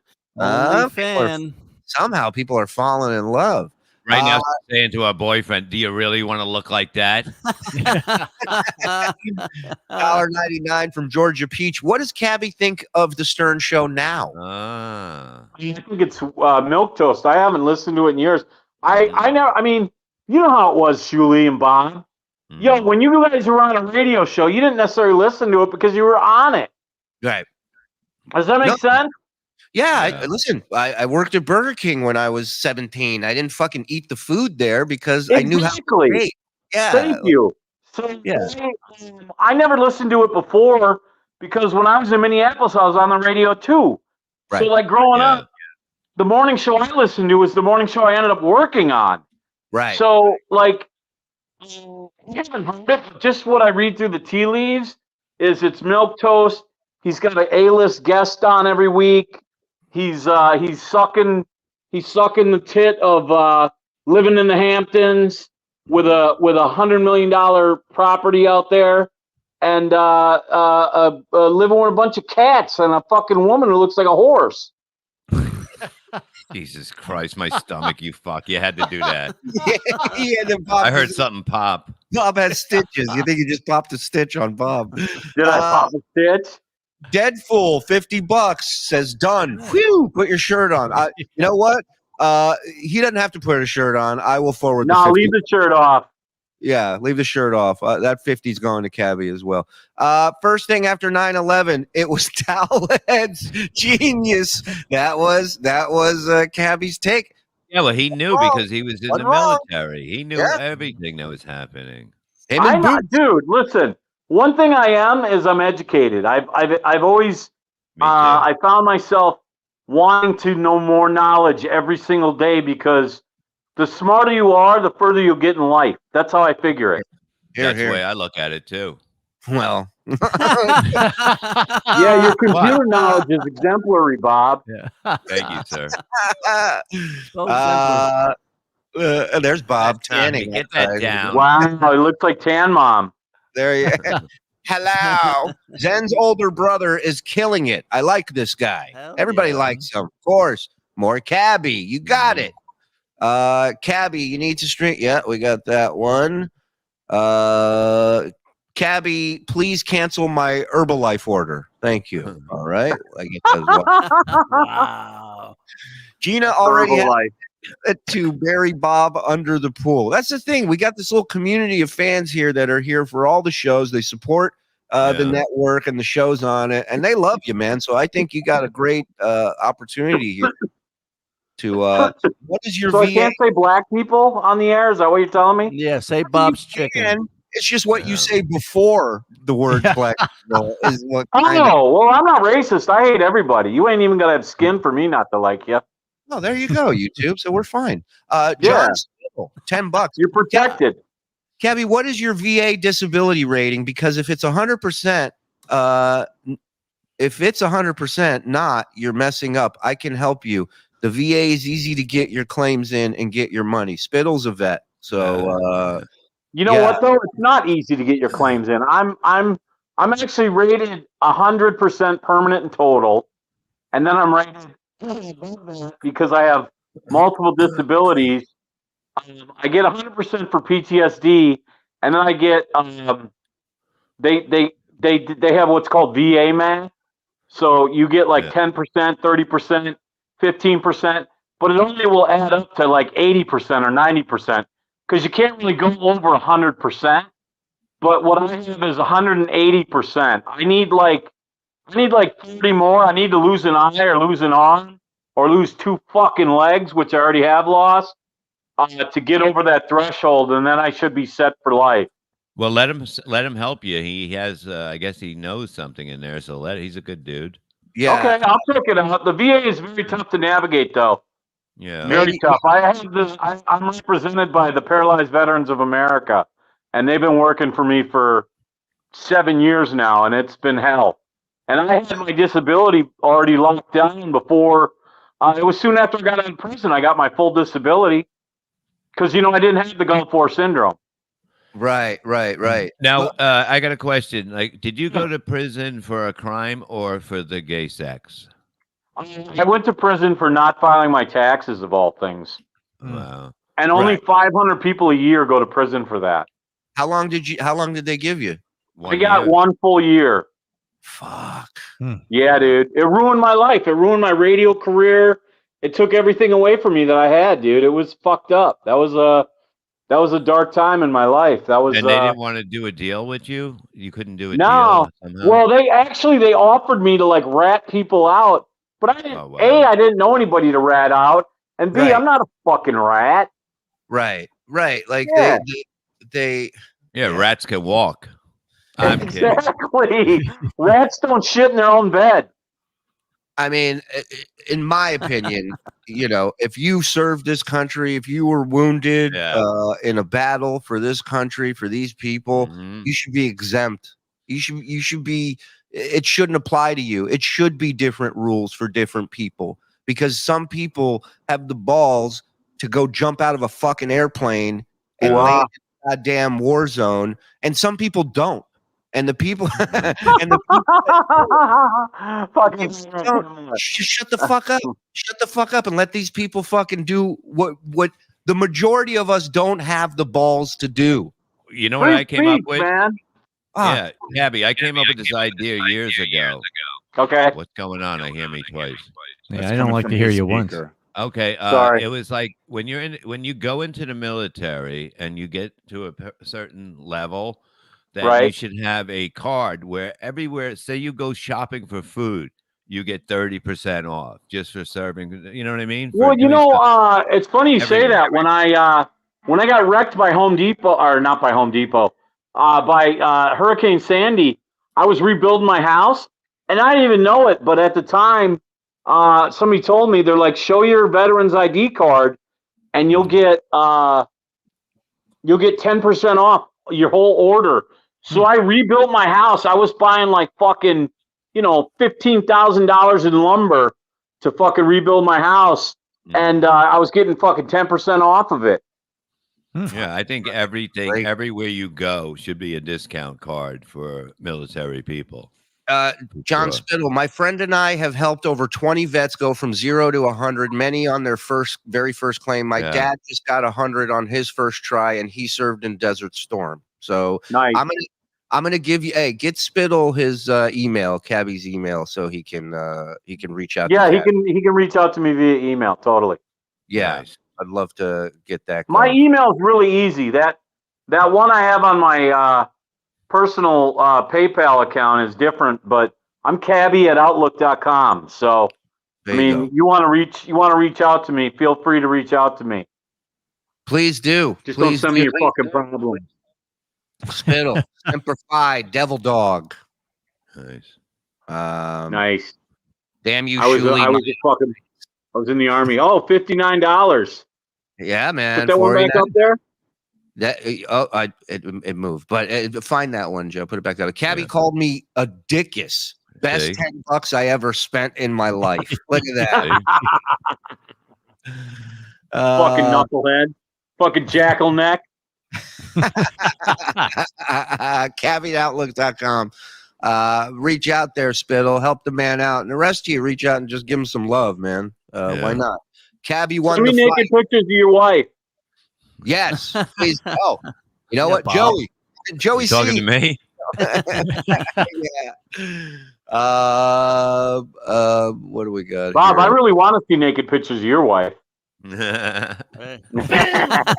Somehow people are falling in love. Right now, she's saying to her boyfriend, "Do you really want to look like that?" $1.99 from Georgia Peach. What does Cabbie think of the Stern Show now? I think it's milk toast. I haven't listened to it in years. I never. I mean, you know how it was, Shuli and Bob. Yo, when you guys were on a radio show, you didn't necessarily listen to it because you were on it. Right. Does that make sense? Yeah, listen, I worked at Burger King when I was 17. I didn't fucking eat the food there because I knew how to create. Yeah. Thank you. So I never listened to it before because when I was in Minneapolis, I was on the radio too. Right. So like growing up, the morning show I listened to was the morning show I ended up working on. Right. So like I haven't heard it, but just what I read through the tea leaves is it's milk toast. He's got an A-list guest on every week. He's sucking the tit of living in the Hamptons with a $100 million property out there, and living with a bunch of cats and a fucking woman who looks like a horse. Jesus Christ, my stomach, you fuck. You had to do that. Bob I heard something pop. Bob has stitches. You think you just popped a stitch on Bob? Did I pop a stitch? Dead Fool, $50 says done. Whew, put your shirt on. You know what? He doesn't have to put a shirt on. I will forward. No, leave the shirt off. Yeah, leave the shirt off. That 50's going to Cabbie as well. First thing after 9/11, it was Towelhead's genius. That was Cabbie's take. Yeah, well, he knew because he was in the military. He knew everything that was happening. Dude, listen. One thing I am is I'm educated. I've always I found myself wanting to know more knowledge every single day because the smarter you are, the further you'll get in life. That's how I figure it. That's the way I look at it too. Well, yeah, your computer knowledge is exemplary, Bob. Yeah. Thank you, sir. There's Bob tanning. Get that down. Wow, it looks like Tan Mom. There you go. Hello. Zen's older brother is killing it. I like this guy. Everybody likes him. Of course. More Cabbie. You got it. Cabbie, you need to string. Yeah, we got that one. Cabbie, please cancel my Herbalife order. Thank you. All right. I get that as well. Wow. Gina already had to bury Bob under the pool. That's the thing. We got this little community of fans here that are here for all the shows. They support the network and the shows on it, and they love you, man. So I think you got a great opportunity here. What is your? So I can't say black people on the air. Is that what you're telling me? Yeah, say Bob's chicken. It's just what you say before the word black people is what. Well, I'm not racist. I hate everybody. You ain't even gonna have skin for me not to like you. Oh, there you go, YouTube. So we're fine. John, $10. You're protected. Cabbie, what is your VA disability rating? Because if it's 100%, not, you're messing up. I can help you. The VA is easy to get your claims in and get your money. Spittle's a vet, so you know what though? It's not easy to get your claims in. I'm actually rated 100% permanent and total, and then I'm rated because I have multiple disabilities. I get 100% for PTSD, and then I get they have what's called VA math. So you get like 10%, 30%, 15%, but it only will add up to like 80% or 90% because you can't really go over 100%. But what I have is 180%. I need like 30 more. I need to lose an eye or lose an arm or lose 2 fucking legs, which I already have lost, to get over that threshold, and then I should be set for life. Well, let him help you. He has, I guess, he knows something in there. So he's a good dude. Yeah. Okay, I'll check it out. The VA is very tough to navigate, though. Yeah. Very tough. I'm represented by the Paralyzed Veterans of America, and they've been working for me for 7 years now, and it's been hell. And I had my disability already locked down before. It was soon after I got out of prison. I got my full disability because, I didn't have the Gulf War syndrome. Right. Now, I got a question. Like, did you go to prison for a crime or for the gay sex? I went to prison for not filing my taxes, of all things. Wow. And only 500 people a year go to prison for that. How long did they give you? I got 1 full year. Fuck. Yeah, dude. It ruined my life. It ruined my radio career. It took everything away from me that I had, dude. It was fucked up. That was a dark time in my life. That was. And they didn't want to do a deal with you. You couldn't do a deal. No. Well, they offered me to like rat people out, but I didn't. I didn't know anybody to rat out, and B, I'm not a fucking rat. Right. Like they. Yeah, rats can walk. I'm exactly. Rats don't shit in their own bed. I mean, in my opinion, if you served this country, if you were wounded in a battle for this country, for these people, you should be exempt. You should be. It shouldn't apply to you. It should be different rules for different people, because some people have the balls to go jump out of a fucking airplane and land in a goddamn war zone, and some people don't. And the people, shut the fuck up. Shut the fuck up and let these people fucking do what the majority of us don't have the balls to do. You know what I came up with? Man. Yeah, Cabbie, I came up with this idea years ago. Okay. What's going on? I hear me twice. Yeah, I don't like to hear you once. Okay. Sorry. It was like when you go into the military and you get to a certain level, that you should have a card where everywhere, say you go shopping for food, you get 30% off just for serving. You know what I mean? Well, it's funny you say that. When I got wrecked by Home Depot, or not by Home Depot, by Hurricane Sandy, I was rebuilding my house, and I didn't even know it. But at the time, somebody told me, they're like, show your veteran's ID card, and you'll get 10% off your whole order. So I rebuilt my house. I was buying like fucking, $15,000 in lumber to fucking rebuild my house, and I was getting fucking 10% off of it. Yeah, I think everything, everywhere you go, should be a discount card for military people. John Spittle, my friend and I have helped over 20 vets go from 0 to 100, many on their very first claim. My dad just got 100 on his first try, and he served in Desert Storm. So nice. I'm gonna give you get Spittle his email, Cabbie's email, so he can reach out. Yeah, he can reach out to me via email. Totally. Yeah, nice. I'd love to get that. My email is really easy. That one I have on my personal PayPal account is different, but I'm Cabbie@outlook.com. So you want to reach out to me, feel free to reach out to me. Please do. Just don't send me your fucking problems. Spittle, Semper Fi, Devil Dog. Nice. Nice. Damn you, Shuli. I was in the Army. Oh, $59. Yeah, man. Put that one back up there. It moved, but find that one, Joe. Put it back there. Cabbie called me a dickus. Best $10 I ever spent in my life. Look at that. Fucking knucklehead. Fucking jackal neck. Cabbie@outlook.com. Reach out there, Spittle. Help the man out. And the rest of you, reach out and just give him some love, man. Why not? Cabbie won the fight. naked pictures of your wife. Yes, please. Oh, you know what, Bob? Joey, talking to me. What do we got, Bob? here? I really want to see naked pictures of your wife. All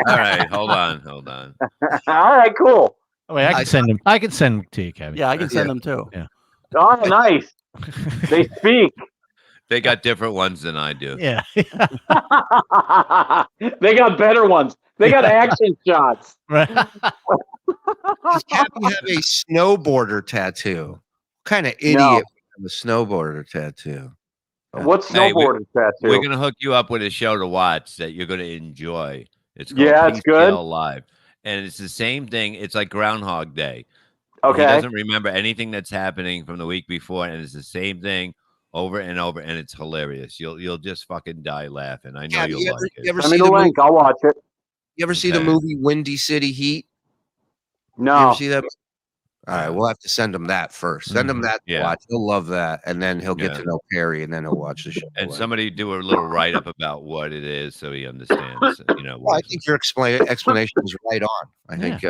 right, hold on. All right, cool. Oh, wait, I can send them. I can send them to you, Kevin. Yeah, I can send them too. Yeah. Oh, nice. They speak. They got different ones than I do. Yeah. They got better ones. They got action shots. Right. Does Cabbie have a snowboarder tattoo? What kind of idiot would have a snowboarder tattoo? What snowboarder tattoo? We're gonna hook you up with a show to watch that you're gonna enjoy. It's called it's good. Live, and it's the same thing. It's like Groundhog Day. Okay. He doesn't remember anything that's happening from the week before, and it's the same thing over and over, and it's hilarious. You'll just fucking die laughing. I know you'll like it. You ever Send see me the link. I'll watch it. You ever see the movie Windy City Heat? No. You ever see that? All right, we'll have to send him that first. Send him that to watch. He'll love that, and then he'll get to know Perry, and then he'll watch the show. And somebody do a little write up about what it is, so he understands. Well, I think your explanation is right on. I think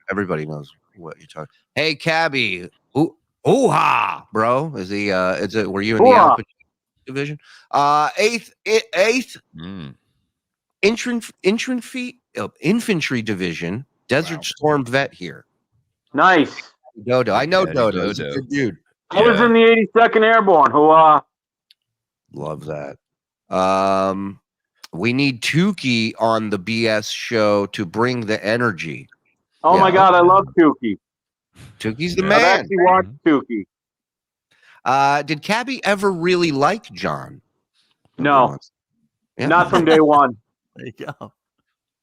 everybody knows what you're talking. Hey, Cabbie, ooh-ha, bro. Is he? Is it? Were you in the Alpha division? Eighth infantry division, Desert Storm vet here. Nice. Dodo. I know Dodo. He's a good dude. I was in the 82nd Airborne. Love that. We need Tukey on the BS show to bring the energy. Oh my God, I love Tukey. Tukey's the I've man. actually watched Tukey. Did Cabbie ever really like John? No, Yeah. not from day one. There you go.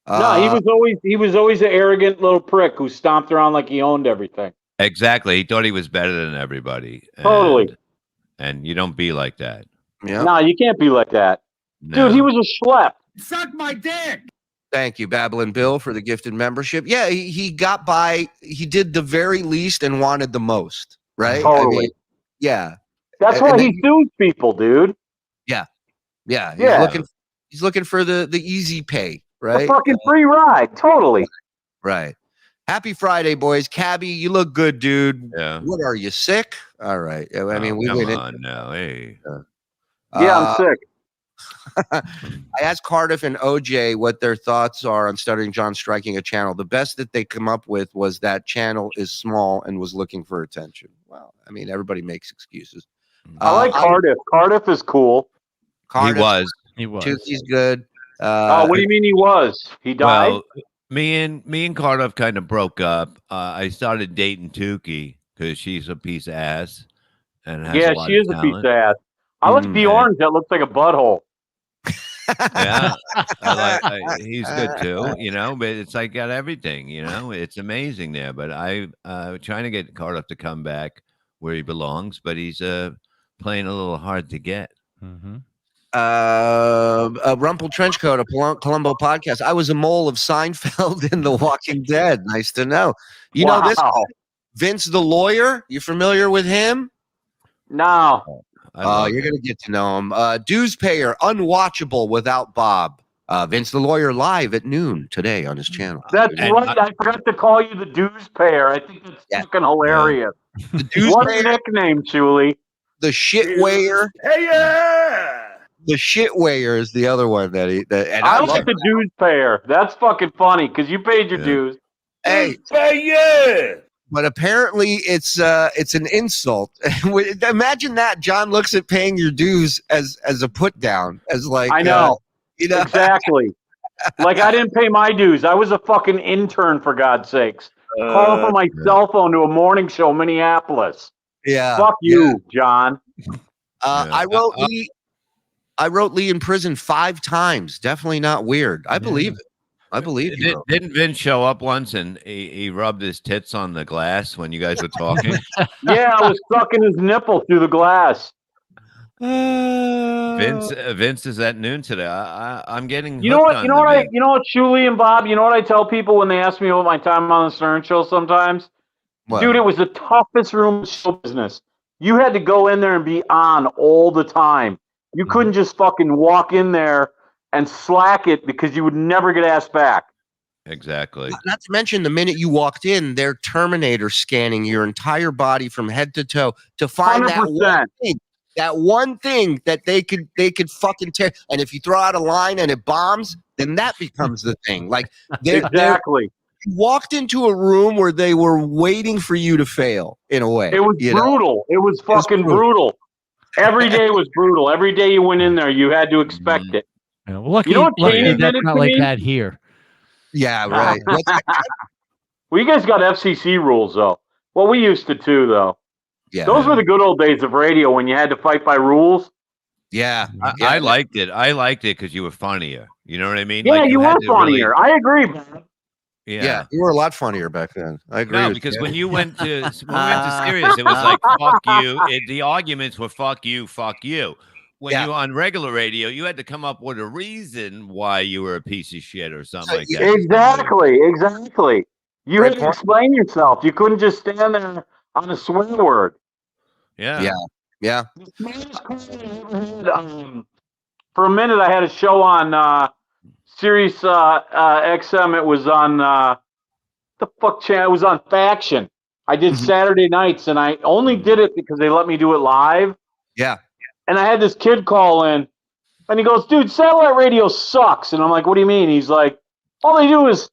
No, he was always an arrogant little prick who stomped around like he owned everything. Exactly. He thought he was better than everybody. Totally. And you don't be like that. Yeah. No, you can't be like that. No. Dude, he was a schlep. Suck my dick. Thank you, Babylon Bill, for the gifted membership. Yeah, he got by. He did the very least and wanted the most, right? Totally. I mean, yeah. That's why he sues people, dude. Yeah. Yeah. He's looking for the easy pay, right? A fucking free ride. Totally. Right. Happy Friday, boys. Cabbie, you look good, dude. Yeah. What are you, sick? All right. I mean, we come went on now. Hey. Yeah, I'm sick. I asked Cardiff and OJ what their thoughts are on Stuttering John striking a channel. The best that they come up with was that channel is small and was looking for attention. Well, I mean, everybody makes excuses. I like Cardiff. Cardiff is cool. Cardiff, He was. He's good. What do you mean he was? He died? Well, me and Cardiff kind of broke up. I started dating Tukey because she's a piece of ass. And has Yeah, a lot she is a piece of ass. I like the orange that looks like a butthole. Yeah, he's good too, but it's like got everything, it's amazing there. But I trying to get Cardiff to come back where he belongs, but he's playing a little hard to get. Rumple Trenchcoat, a Columbo podcast. I was a mole of Seinfeld in The Walking Dead. Nice to know. You know this Vince the lawyer? You familiar with him? No. You're going to get to know him. Dues payer, unwatchable without Bob. Vince the lawyer live at noon today on his channel. That's right. I forgot to call you the dues payer. I think that's fucking hilarious. The dues what payer, a nickname, Shuli. The shit weigher. Hey, yeah. The shit weigher is the other one and I like the dues payer. That's fucking funny because you paid your dues. Hey, yeah. But apparently it's an insult. Imagine that John looks at paying your dues as a put down, as like I know. Exactly. Like I didn't pay my dues. I was a fucking intern for God's sakes. Calling from my cell phone to a morning show in Minneapolis. Yeah. Fuck you, John. I wrote Lee in prison 5 times. Definitely not weird. I believe it. I believe you. Didn't Vince show up once and he rubbed his tits on the glass when you guys were talking? Yeah, I was sucking his nipple through the glass. Vince is at noon today. I'm getting. You know what? Shuli and Bob. You know what I tell people when they ask me about my time on the Stern Show? Sometimes, dude, it was the toughest room in show business. You had to go in there and be on all the time. You couldn't just fucking walk in there and slack it because you would never get asked back. Exactly. Not to mention, the minute you walked in, they're Terminator scanning your entire body from head to toe to find 100%. that one thing that they could fucking tear. And if you throw out a line and it bombs, then that becomes the thing. Like exactly. You walked into a room where they were waiting for you to fail in a way. It was brutal. It was fucking brutal. Every day was brutal. Every day you went in there, you had to expect it. Yeah, well, lucky, you know what that's not like that here. Yeah, right. Well, you guys got FCC rules, though. Well, we used to, too, though. Yeah. Those were the good old days of radio when you had to fight by rules. Yeah. I liked it. I liked it because you were funnier. You know what I mean? Yeah, like, you were funnier. I agree, man. Yeah, you were a lot funnier back then. I agree. No, because when you went to Sirius, it was like fuck you. The arguments were fuck you, fuck you. When you were on regular radio, you had to come up with a reason why you were a piece of shit or something like that. Exactly. You had to explain yourself. You couldn't just stand there on a swear word. Yeah. For a minute, I had a show on Sirius XM. It was on the fuck channel. It was on Faction. I did Saturday nights, and I only did it because they let me do it live. Yeah. And I had this kid call in, and he goes, "Dude, satellite radio sucks." And I'm like, "What do you mean?" He's like, "All they do is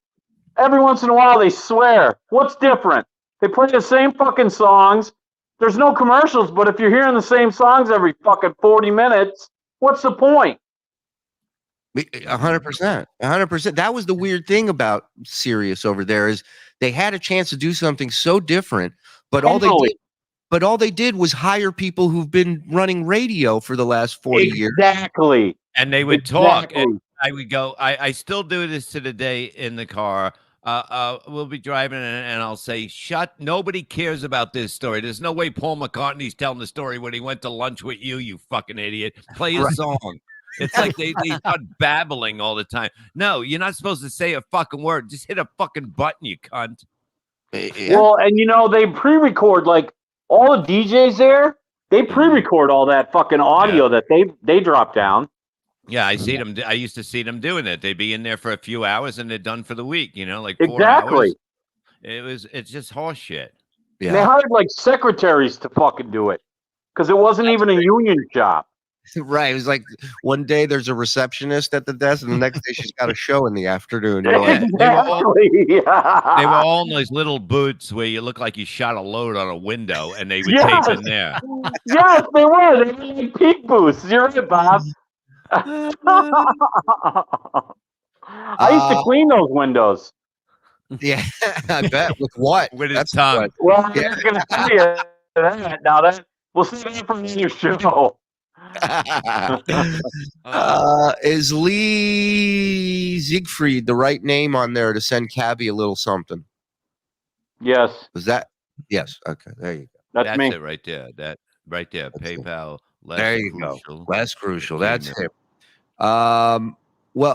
every once in a while they swear. What's different? They play the same fucking songs. There's no commercials, but if you're hearing the same songs every fucking 40 minutes, what's the point?" 100%. 100%. That was the weird thing about Sirius over there is they had a chance to do something so different, but all they did. but all they did was hire people who've been running radio for the last 40 years. Exactly. And they would talk. And I would go, I still do this to the day in the car. We'll be driving and I'll say, nobody cares about this story. There's no way Paul McCartney's telling the story when he went to lunch with you fucking idiot. Play a song. It's like they start babbling all the time. No, you're not supposed to say a fucking word. Just hit a fucking button, you cunt. Yeah. Well, and they pre-record, like all the DJs there, they pre-record all that fucking audio that they drop down. Yeah, I see them. I used to see them doing it. They'd be in there for a few hours and they're done for the week, like 4 hours. It's just horse shit. Yeah. And they hired like secretaries to fucking do it because it wasn't even a union job. Right. It was like one day there's a receptionist at the desk, and the next day she's got a show in the afternoon. You're like, Exactly. They were all in those little boots where you look like you shot a load on a window, and they would tape in there. Yes, they were. They were like peak boots. You're right, Bob. I used to clean those windows. Yeah, I bet. With what? With his tongue. Well, I'm just going to tell you that. Now, we'll see that from your show. Is Lee Siegfried the right name on there to send Cabbie a little something? Yes. Was that? Yes. Okay. There you go. That's me. It right there. That right there. That's PayPal. There you go. Less crucial. That's it. Well,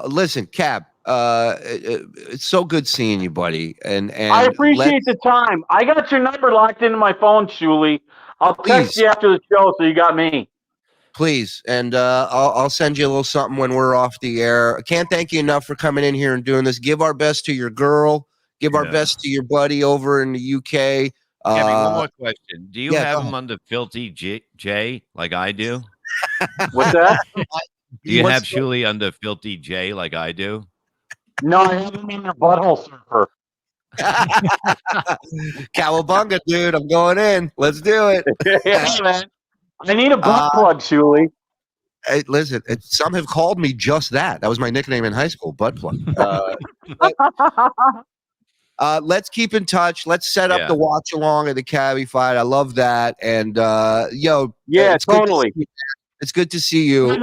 listen, Cab. It's so good seeing you, buddy. And I appreciate the time. I got your number locked into my phone, Shuli. I'll text you after the show, so you got me. Please, and I'll send you a little something when we're off the air. I can't thank you enough for coming in here and doing this. Give our best to your girl. Give our best to your buddy over in the UK. Cabbie, one more question. Do you have him under Filthy J like I do? What's that? Do you have Shuli under Filthy J like I do? No, I have him under Butthole Surfer. Cowabunga, dude. I'm going in. Let's do it. Yeah, man. I need a butt plug, Shuli. Hey, listen, some have called me just that. That was my nickname in high school, butt plug. Let's keep in touch. Let's set up the watch along at the Cabbie fight. I love that. And it's totally. It's good to see you.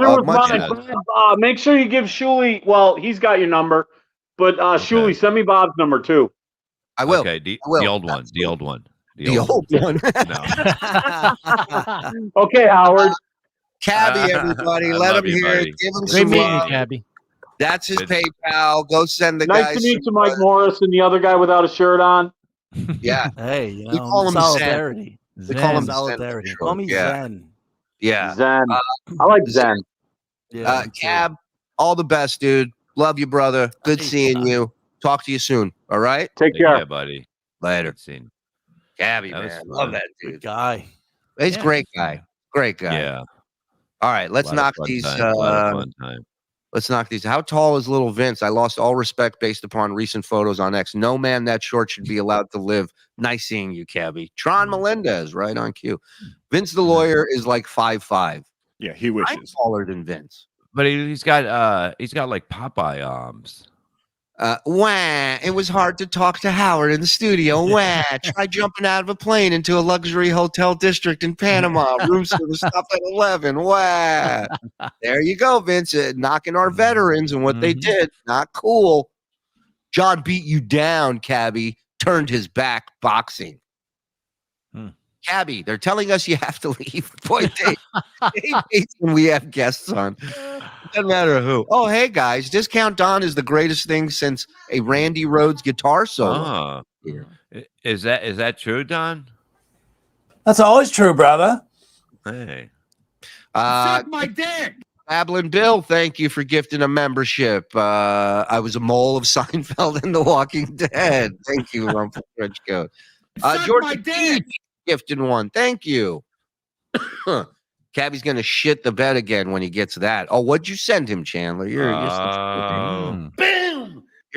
Make sure you give Shuli. Well, he's got your number, but Shuli, send me Bob's number too. I will. Okay, the old one. The old one. The old one. Okay, Howard. Cabbie, everybody. Let him hear it. Give him some love. Cabbie. That's his PayPal. Go send the guy. Nice to meet you, Mike Morris, and the other guy without a shirt on. Yeah. Hey, we call him solidarity. Zen. We call him solidarity. Zen. Call me Zen. Yeah. Zen. I like Zen. Yeah, Cab, all the best, dude. Love you, brother. Good seeing you. Talk to you soon. All right? Take care. Yeah, buddy. Later. Good seeing. Cabbie, man. Love that dude. Good guy. He's a great guy. Great guy. Yeah. All right, let's knock these. Let's knock these. How tall is little Vince? I lost all respect based upon recent photos on X. No man that short should be allowed to live. Nice seeing you, Cabbie. Tron Melendez, right on cue. Vince the lawyer is like 5'5". Yeah, he wishes. I'm taller than Vince. But he's got like Popeye arms. Wah! It was hard to talk to Howard in the studio. Wah! Try jumping out of a plane into a luxury hotel district in Panama. Room service stopped at 11. Wah! There you go, Vince. Knocking our veterans and what they did. Not cool. John beat you down, Cabbie. Turned his back boxing. Cabbie, they're telling us you have to leave. Boy, Dave hates when we have guests on. Doesn't matter who. Oh, hey guys, Discount Don is the greatest thing since a Randy Rhoads guitar solo. Is that true, Don? That's always true, brother. Hey. Suck my dick. Ablin Bill, thank you for gifting a membership. I was a mole of Seinfeld and The Walking Dead. Thank you, Rumple Trench Coat. George my dick. Gifted one. Thank you. Cabbie's gonna shit the bed again when he gets that. Oh, what'd you send him, Chandler? You're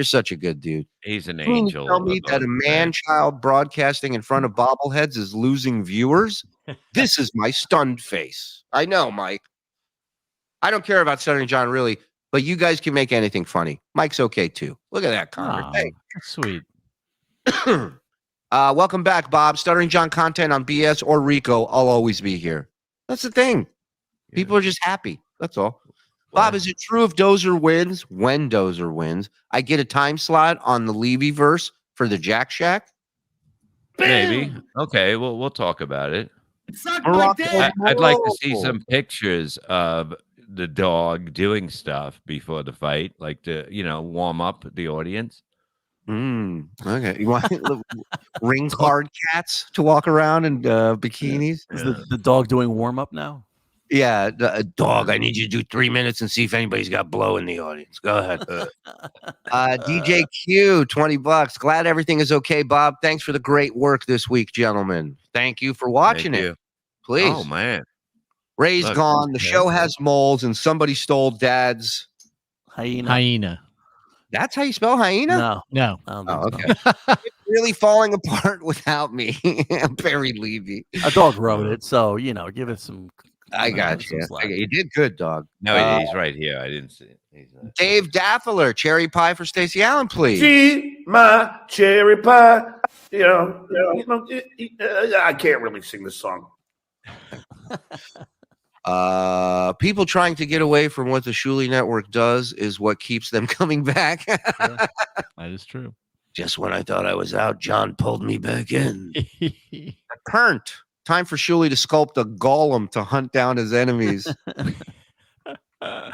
such a good dude. He's an You mean angel. Tell me that a man-child broadcasting in front of bobbleheads is losing viewers. This is my stunned face. I know, Mike. I don't care about Stuttering John really, but you guys can make anything funny. Mike's okay too. Look at that, Connor. Hey, sweet. Welcome back, Bob. Stuttering John content on BS or Rico. I'll always be here. That's the thing. People are just happy. That's all. Bob, is it true if Dozer wins, when Dozer wins, I get a time slot on the Levy verse for the Jack Shack? Maybe. Okay, well, we'll talk about it. I'd like to see some pictures of the dog doing stuff before the fight, like to, warm up the audience. Okay. You want ring card cats to walk around in bikinis? Is the dog doing warm up now? Yeah, dog. I need you to do 3 minutes and see if anybody's got blow in the audience. Go ahead. DJ Q, $20. Glad everything is okay, Bob. Thanks for the great work this week, gentlemen. Thank you for watching it. Please. Oh man, Ray's gone. The show has moles, and somebody stole Dad's hyena. That's how you spell hyena? No. Oh, okay. It's really falling apart without me. Barry Levy. A dog wrote it, so give it some. I got you. You did good, dog. No, he's right here. I didn't see it. Dave Daffler, cherry pie for Stacey Allen, please. See my cherry pie. I can't really sing this song. People trying to get away from what the Shuli Network does is what keeps them coming back. That is true. Just when I thought I was out, John pulled me back in. Current. Time for Shuli to sculpt a golem to hunt down his enemies. I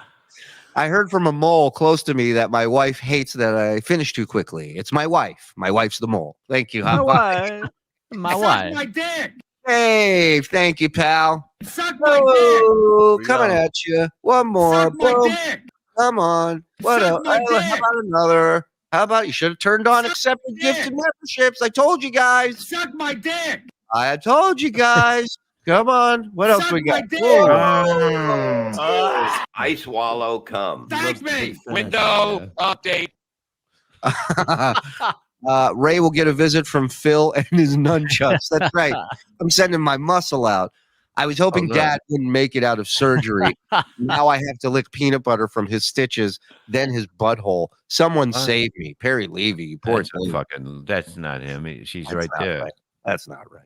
heard from a mole close to me that my wife hates that I finish too quickly. It's my wife. My wife's the mole. Thank you. My wife. My dick. Hey, thank you, pal. Suck my dick. Coming at you. One more. Suck my dick. Come on. What else? How about another? How about you should have turned on accepted gifts and memberships? I told you guys. Suck my dick. I told you guys. Come on. What else we got? I swallow cum. Thank me. Window update. Ray will get a visit from Phil and his nunchucks. That's right. I'm sending my muscle out. I was hoping Dad wouldn't make it out of surgery. Now I have to lick peanut butter from his stitches, then his butthole. Someone save me. Perry Levy, you poor thing. That's not him. She's right there. Right. That's not right.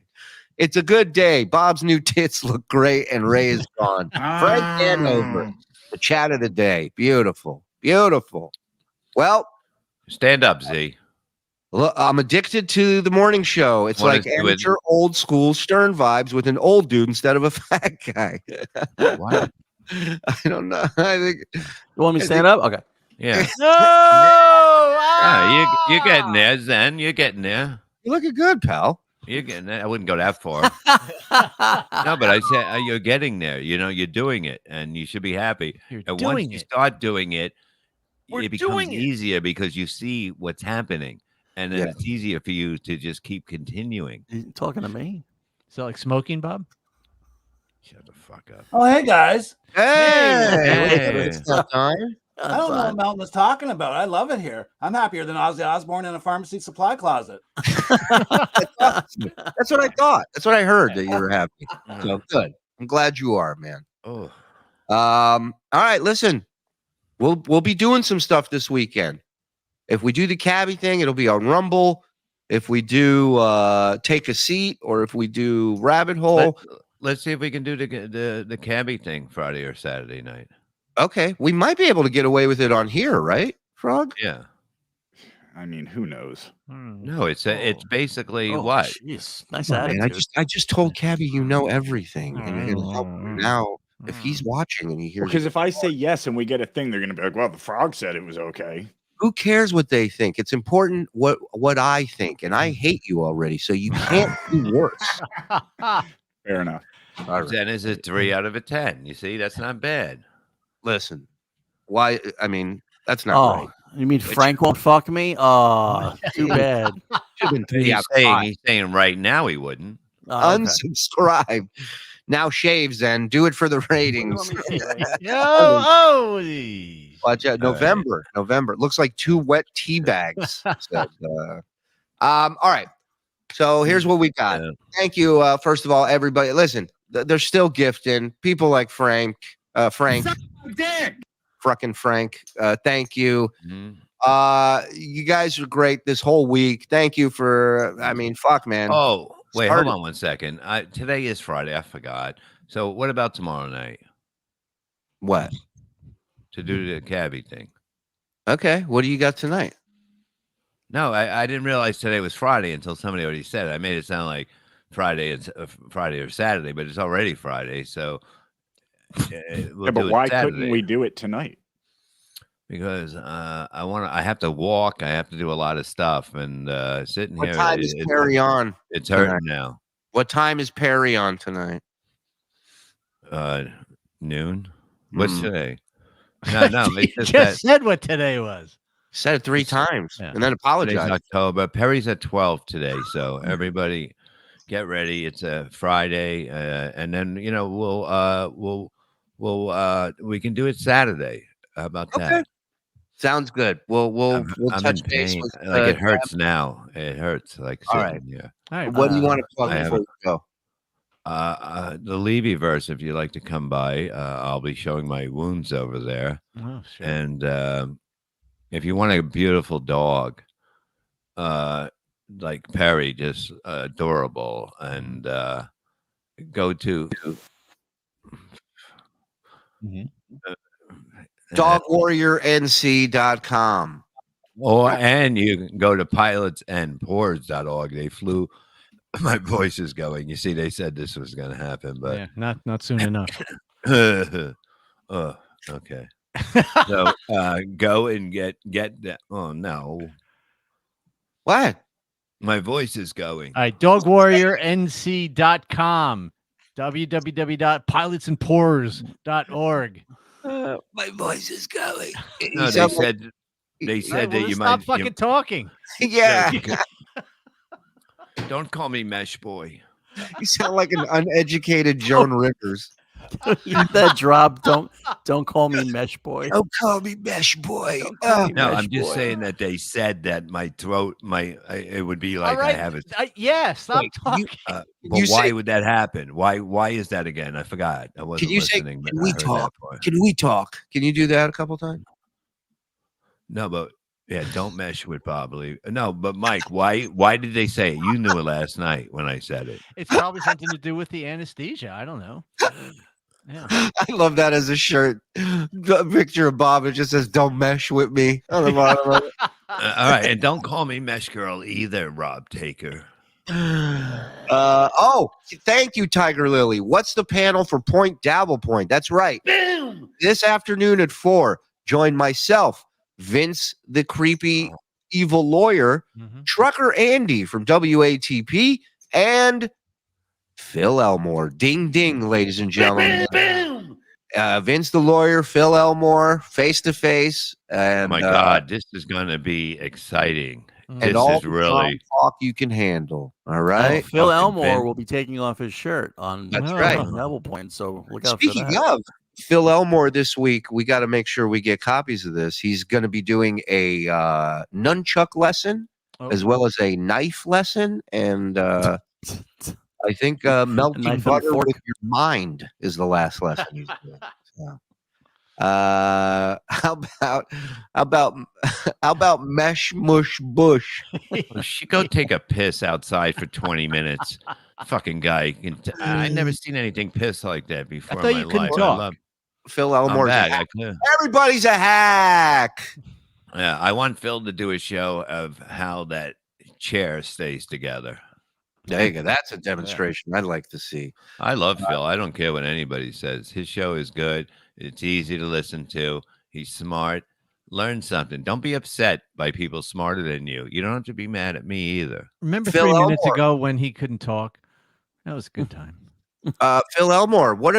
It's a good day. Bob's new tits look great, and Ray is gone. Frank Hanover, the chat of the day. Beautiful. Beautiful. Well, stand up, Z. Look, I'm addicted to the morning show. It's like amateur old school Stern vibes with an old dude instead of a fat guy. What? I don't know. I think you want me to stand up? Okay. Yeah. No! Yeah, you're getting there, Zen. You're getting there. You're looking good, pal. You're getting there. I wouldn't go that far. No, but I said you're getting there. You're doing it, and you should be happy. And once you start doing it, it becomes easier because you see what's happening. And then it's easier for you to just keep continuing. You talking to me? So like smoking, Bob? Shut the fuck up. Oh, hey guys. Hey. It's not time. I don't know what Melton was talking about. I love it here. I'm happier than Ozzy Osbourne in a pharmacy supply closet. That's what I thought. That's what I heard, that you were happy. So good. I'm glad you are, man. Oh. All right, listen. We'll be doing some stuff this weekend. If we do the Cabbie thing, it'll be on Rumble. If we do Take a Seat, or if we do Rabbit Hole, let's see if we can do the Cabbie thing Friday or Saturday night. Okay, we might be able to get away with it on here, right, Frog? Yeah. I mean, who knows? No, it's basically what? Jeez, nice Man, attitude. I just told Cabbie you know everything, and you're gonna help him now. If he's watching and he hears, Because if I say yes and we get a thing, they're gonna be like, "Well, the Frog said it was okay." who cares what they think? It's important what I think, and I hate you already, so you can't do worse. Fair enough. All right. 10 is a 3 out of a 10. You see, that's not bad. Listen, why? I mean, that's not right. You mean Frank won't fuck me? Oh, too bad. He's saying right now he wouldn't. Unsubscribe. Now shaves and do it for the ratings. Watch out. November. It looks like 2 wet tea bags. All right. So here's what we got. Thank you. First of all, everybody. Listen, they're still gifting. People like Frank. Fucking Frank. Thank you. You guys are great this whole week. Thank you for. I mean, fuck, man. Oh, wait, hold on 1 second. Today is Friday. I forgot. So, what about tomorrow night? What? To do the Cabbie thing. Okay. What do you got tonight? No, I didn't realize today was Friday until somebody already said it. I made it sound like Friday or Saturday, but it's already Friday. So, we'll but do it why Saturday. couldn't we do it tonight? Because I have to walk. I have to do a lot of stuff, and sitting What here. time is Perry on? It's hurting now. What time is Perry on tonight? Noon. What's today? No. He just said what today was. Said it 3 times and then apologized. Today's October. Perry's at 12 today, so everybody get ready. It's a Friday, and then we can do it Saturday. How about that? Sounds good. We'll I'm touch in base pain. with. Like it hurts now. It hurts. Like all sitting right. here. All right. What do you want to plug before we go? The Levy verse. If you'd like to come by, I'll be showing my wounds over there. Oh, sure. And if you want a beautiful dog, like Perry, just adorable, and go to dogwarriornc.com. And you can go to pilotsandpores.org. They flew. My voice is going. You see, they said this was going to happen, but not soon enough. Oh, okay. So go and get that. Oh no. What? My voice is going. All right, dogwarriornc.com, www.pilotsandpores.org. My voice is going. No, they said that you stop might fucking talking. Yeah. Don't call me Mesh Boy. You sound like an uneducated Joan Rivers. That drop. Don't call me Mesh Boy. Don't call me Mesh Boy. No, I'm just saying that they said that my throat, it would be like right. I have it. Stop talking. But why would that happen? Why is that again? I forgot. I wasn't listening. Can we talk? Can we talk? Can you do that a couple times? No, but yeah, don't mesh with probably. No, but Mike, why did they say it? You knew it last night when I said it. It's probably something to do with the anesthesia. I don't know. Yeah. I love that as a shirt. The picture of Bob, it just says "Don't mesh with me" on the bottom of it. All right, and don't call me Mesh Girl either, Rob Taker. Thank you, Tiger Lily. What's the panel for Point Dabble Point? That's right. Boom! This afternoon at 4, join myself, Vince the creepy evil lawyer, Trucker Andy from WATP, and Phil Elmore. Ding ding, ladies and gentlemen. Vince the lawyer, Phil Elmore, face to face. And oh my God, this is going to be exciting. And this all is really talk you can handle. All right. Phil Elmore will be taking off his shirt on That's right. Double Point. So look out Speaking for that. of Phil Elmore this week, we got to make sure we get copies of this. He's going to be doing a nunchuck lesson as well as a knife lesson. And I think melting butter with your mind is the last lesson he's doing. So. How about mesh mush bush? She go take a piss outside for 20 minutes. Fucking guy. I never seen anything piss like that before in my life. I love Phil Elmore. Everybody's a hack. Yeah, I want Phil to do a show of how that chair stays together. There you go. That's a demonstration I'd like to see. I love Phil. I don't care what anybody says. His show is good. It's easy to listen to. He's smart. Learn something. Don't be upset by people smarter than you. You don't have to be mad at me either. Remember Phil 3 minutes ago when he couldn't talk? That was a good time. Phil Elmore, what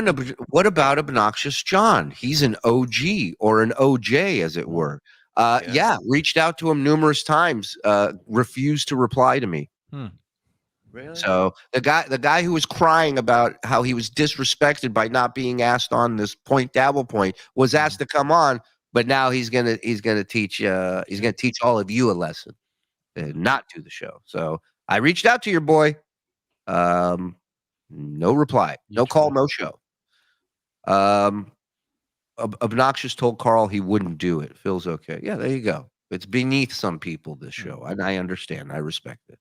about Obnoxious John? He's an OG or an OJ, as it were. Reached out to him numerous times. Refused to reply to me. Really? So the guy who was crying about how he was disrespected by not being asked on this Point Dabble Point was asked to come on, but now he's gonna teach all of you a lesson and not do the show. So I reached out to your boy. No reply. No call, no show. Obnoxious told Carl he wouldn't do it. Phil's okay. Yeah, there you go. It's beneath some people, this show, and I understand. I respect it.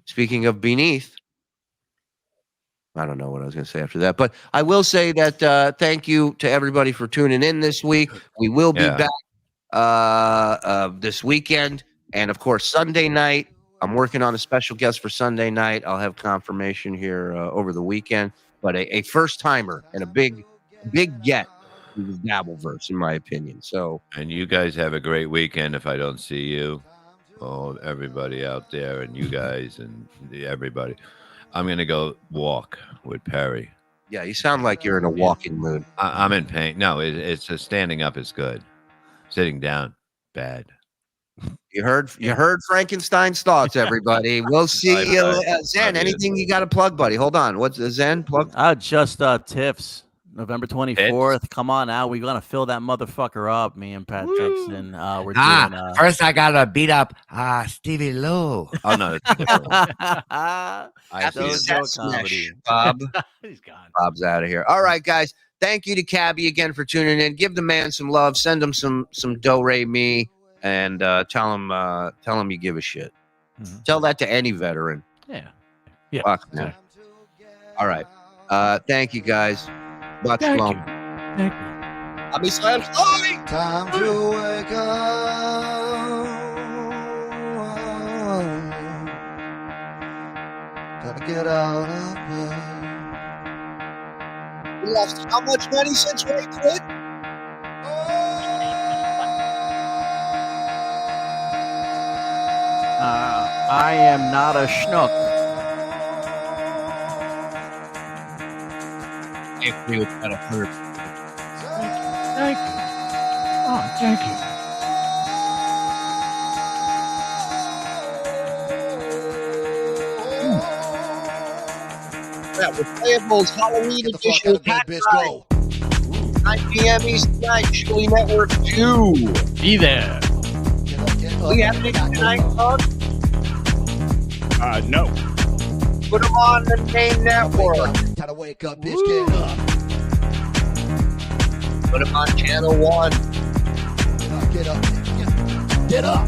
Speaking of beneath, I don't know what I was going to say after that, but I will say that thank you to everybody for tuning in this week. We will be back this weekend, and of course Sunday night. I'm working on a special guest for Sunday night. I'll have confirmation here over the weekend, but a first timer and a big get to the Dabbleverse, in my opinion. So, and you guys have a great weekend. If I don't see you, everybody out there, and you guys, and everybody, I'm gonna go walk with Perry. Yeah, you sound like you're in a walking mood. I'm in pain. No, it's standing up is good. Sitting down, bad. You heard Frankenstein's thoughts, everybody. We'll see you, Zen. Anything you got to plug, buddy? Hold on. What's the Zen plug? Just TIFFs, November 24th. Come on out. We're gonna fill that motherfucker up. Me and Pat Jackson. We're doing. First, I gotta beat up Stevie Lou. Oh no, it's different. comedy. Bob. He's gone. Bob's out of here. All right, guys. Thank you to Cabbie again for tuning in. Give the man some love. Send him some do-re-mi. And tell him you give a shit. Tell that to any veteran. Yeah. Fuck, man. All right. Thank you, guys. Much love. Thank you. I'll be slam slowly. Time to wake up. Gotta get out of bed. We lost how much money since Ray quit? I am not a schnook. If you had a hurt. Thank you. Oh, thank you. Yeah, Replayables Halloween edition of Pat bitch, go. 9 p.m. Eastern Night, Shuli Network 2. Be there. We have anything tonight, Doug? No. Put them on the main network. Time to wake up, bitch, get up. Put them on channel 1. Get up. Get up.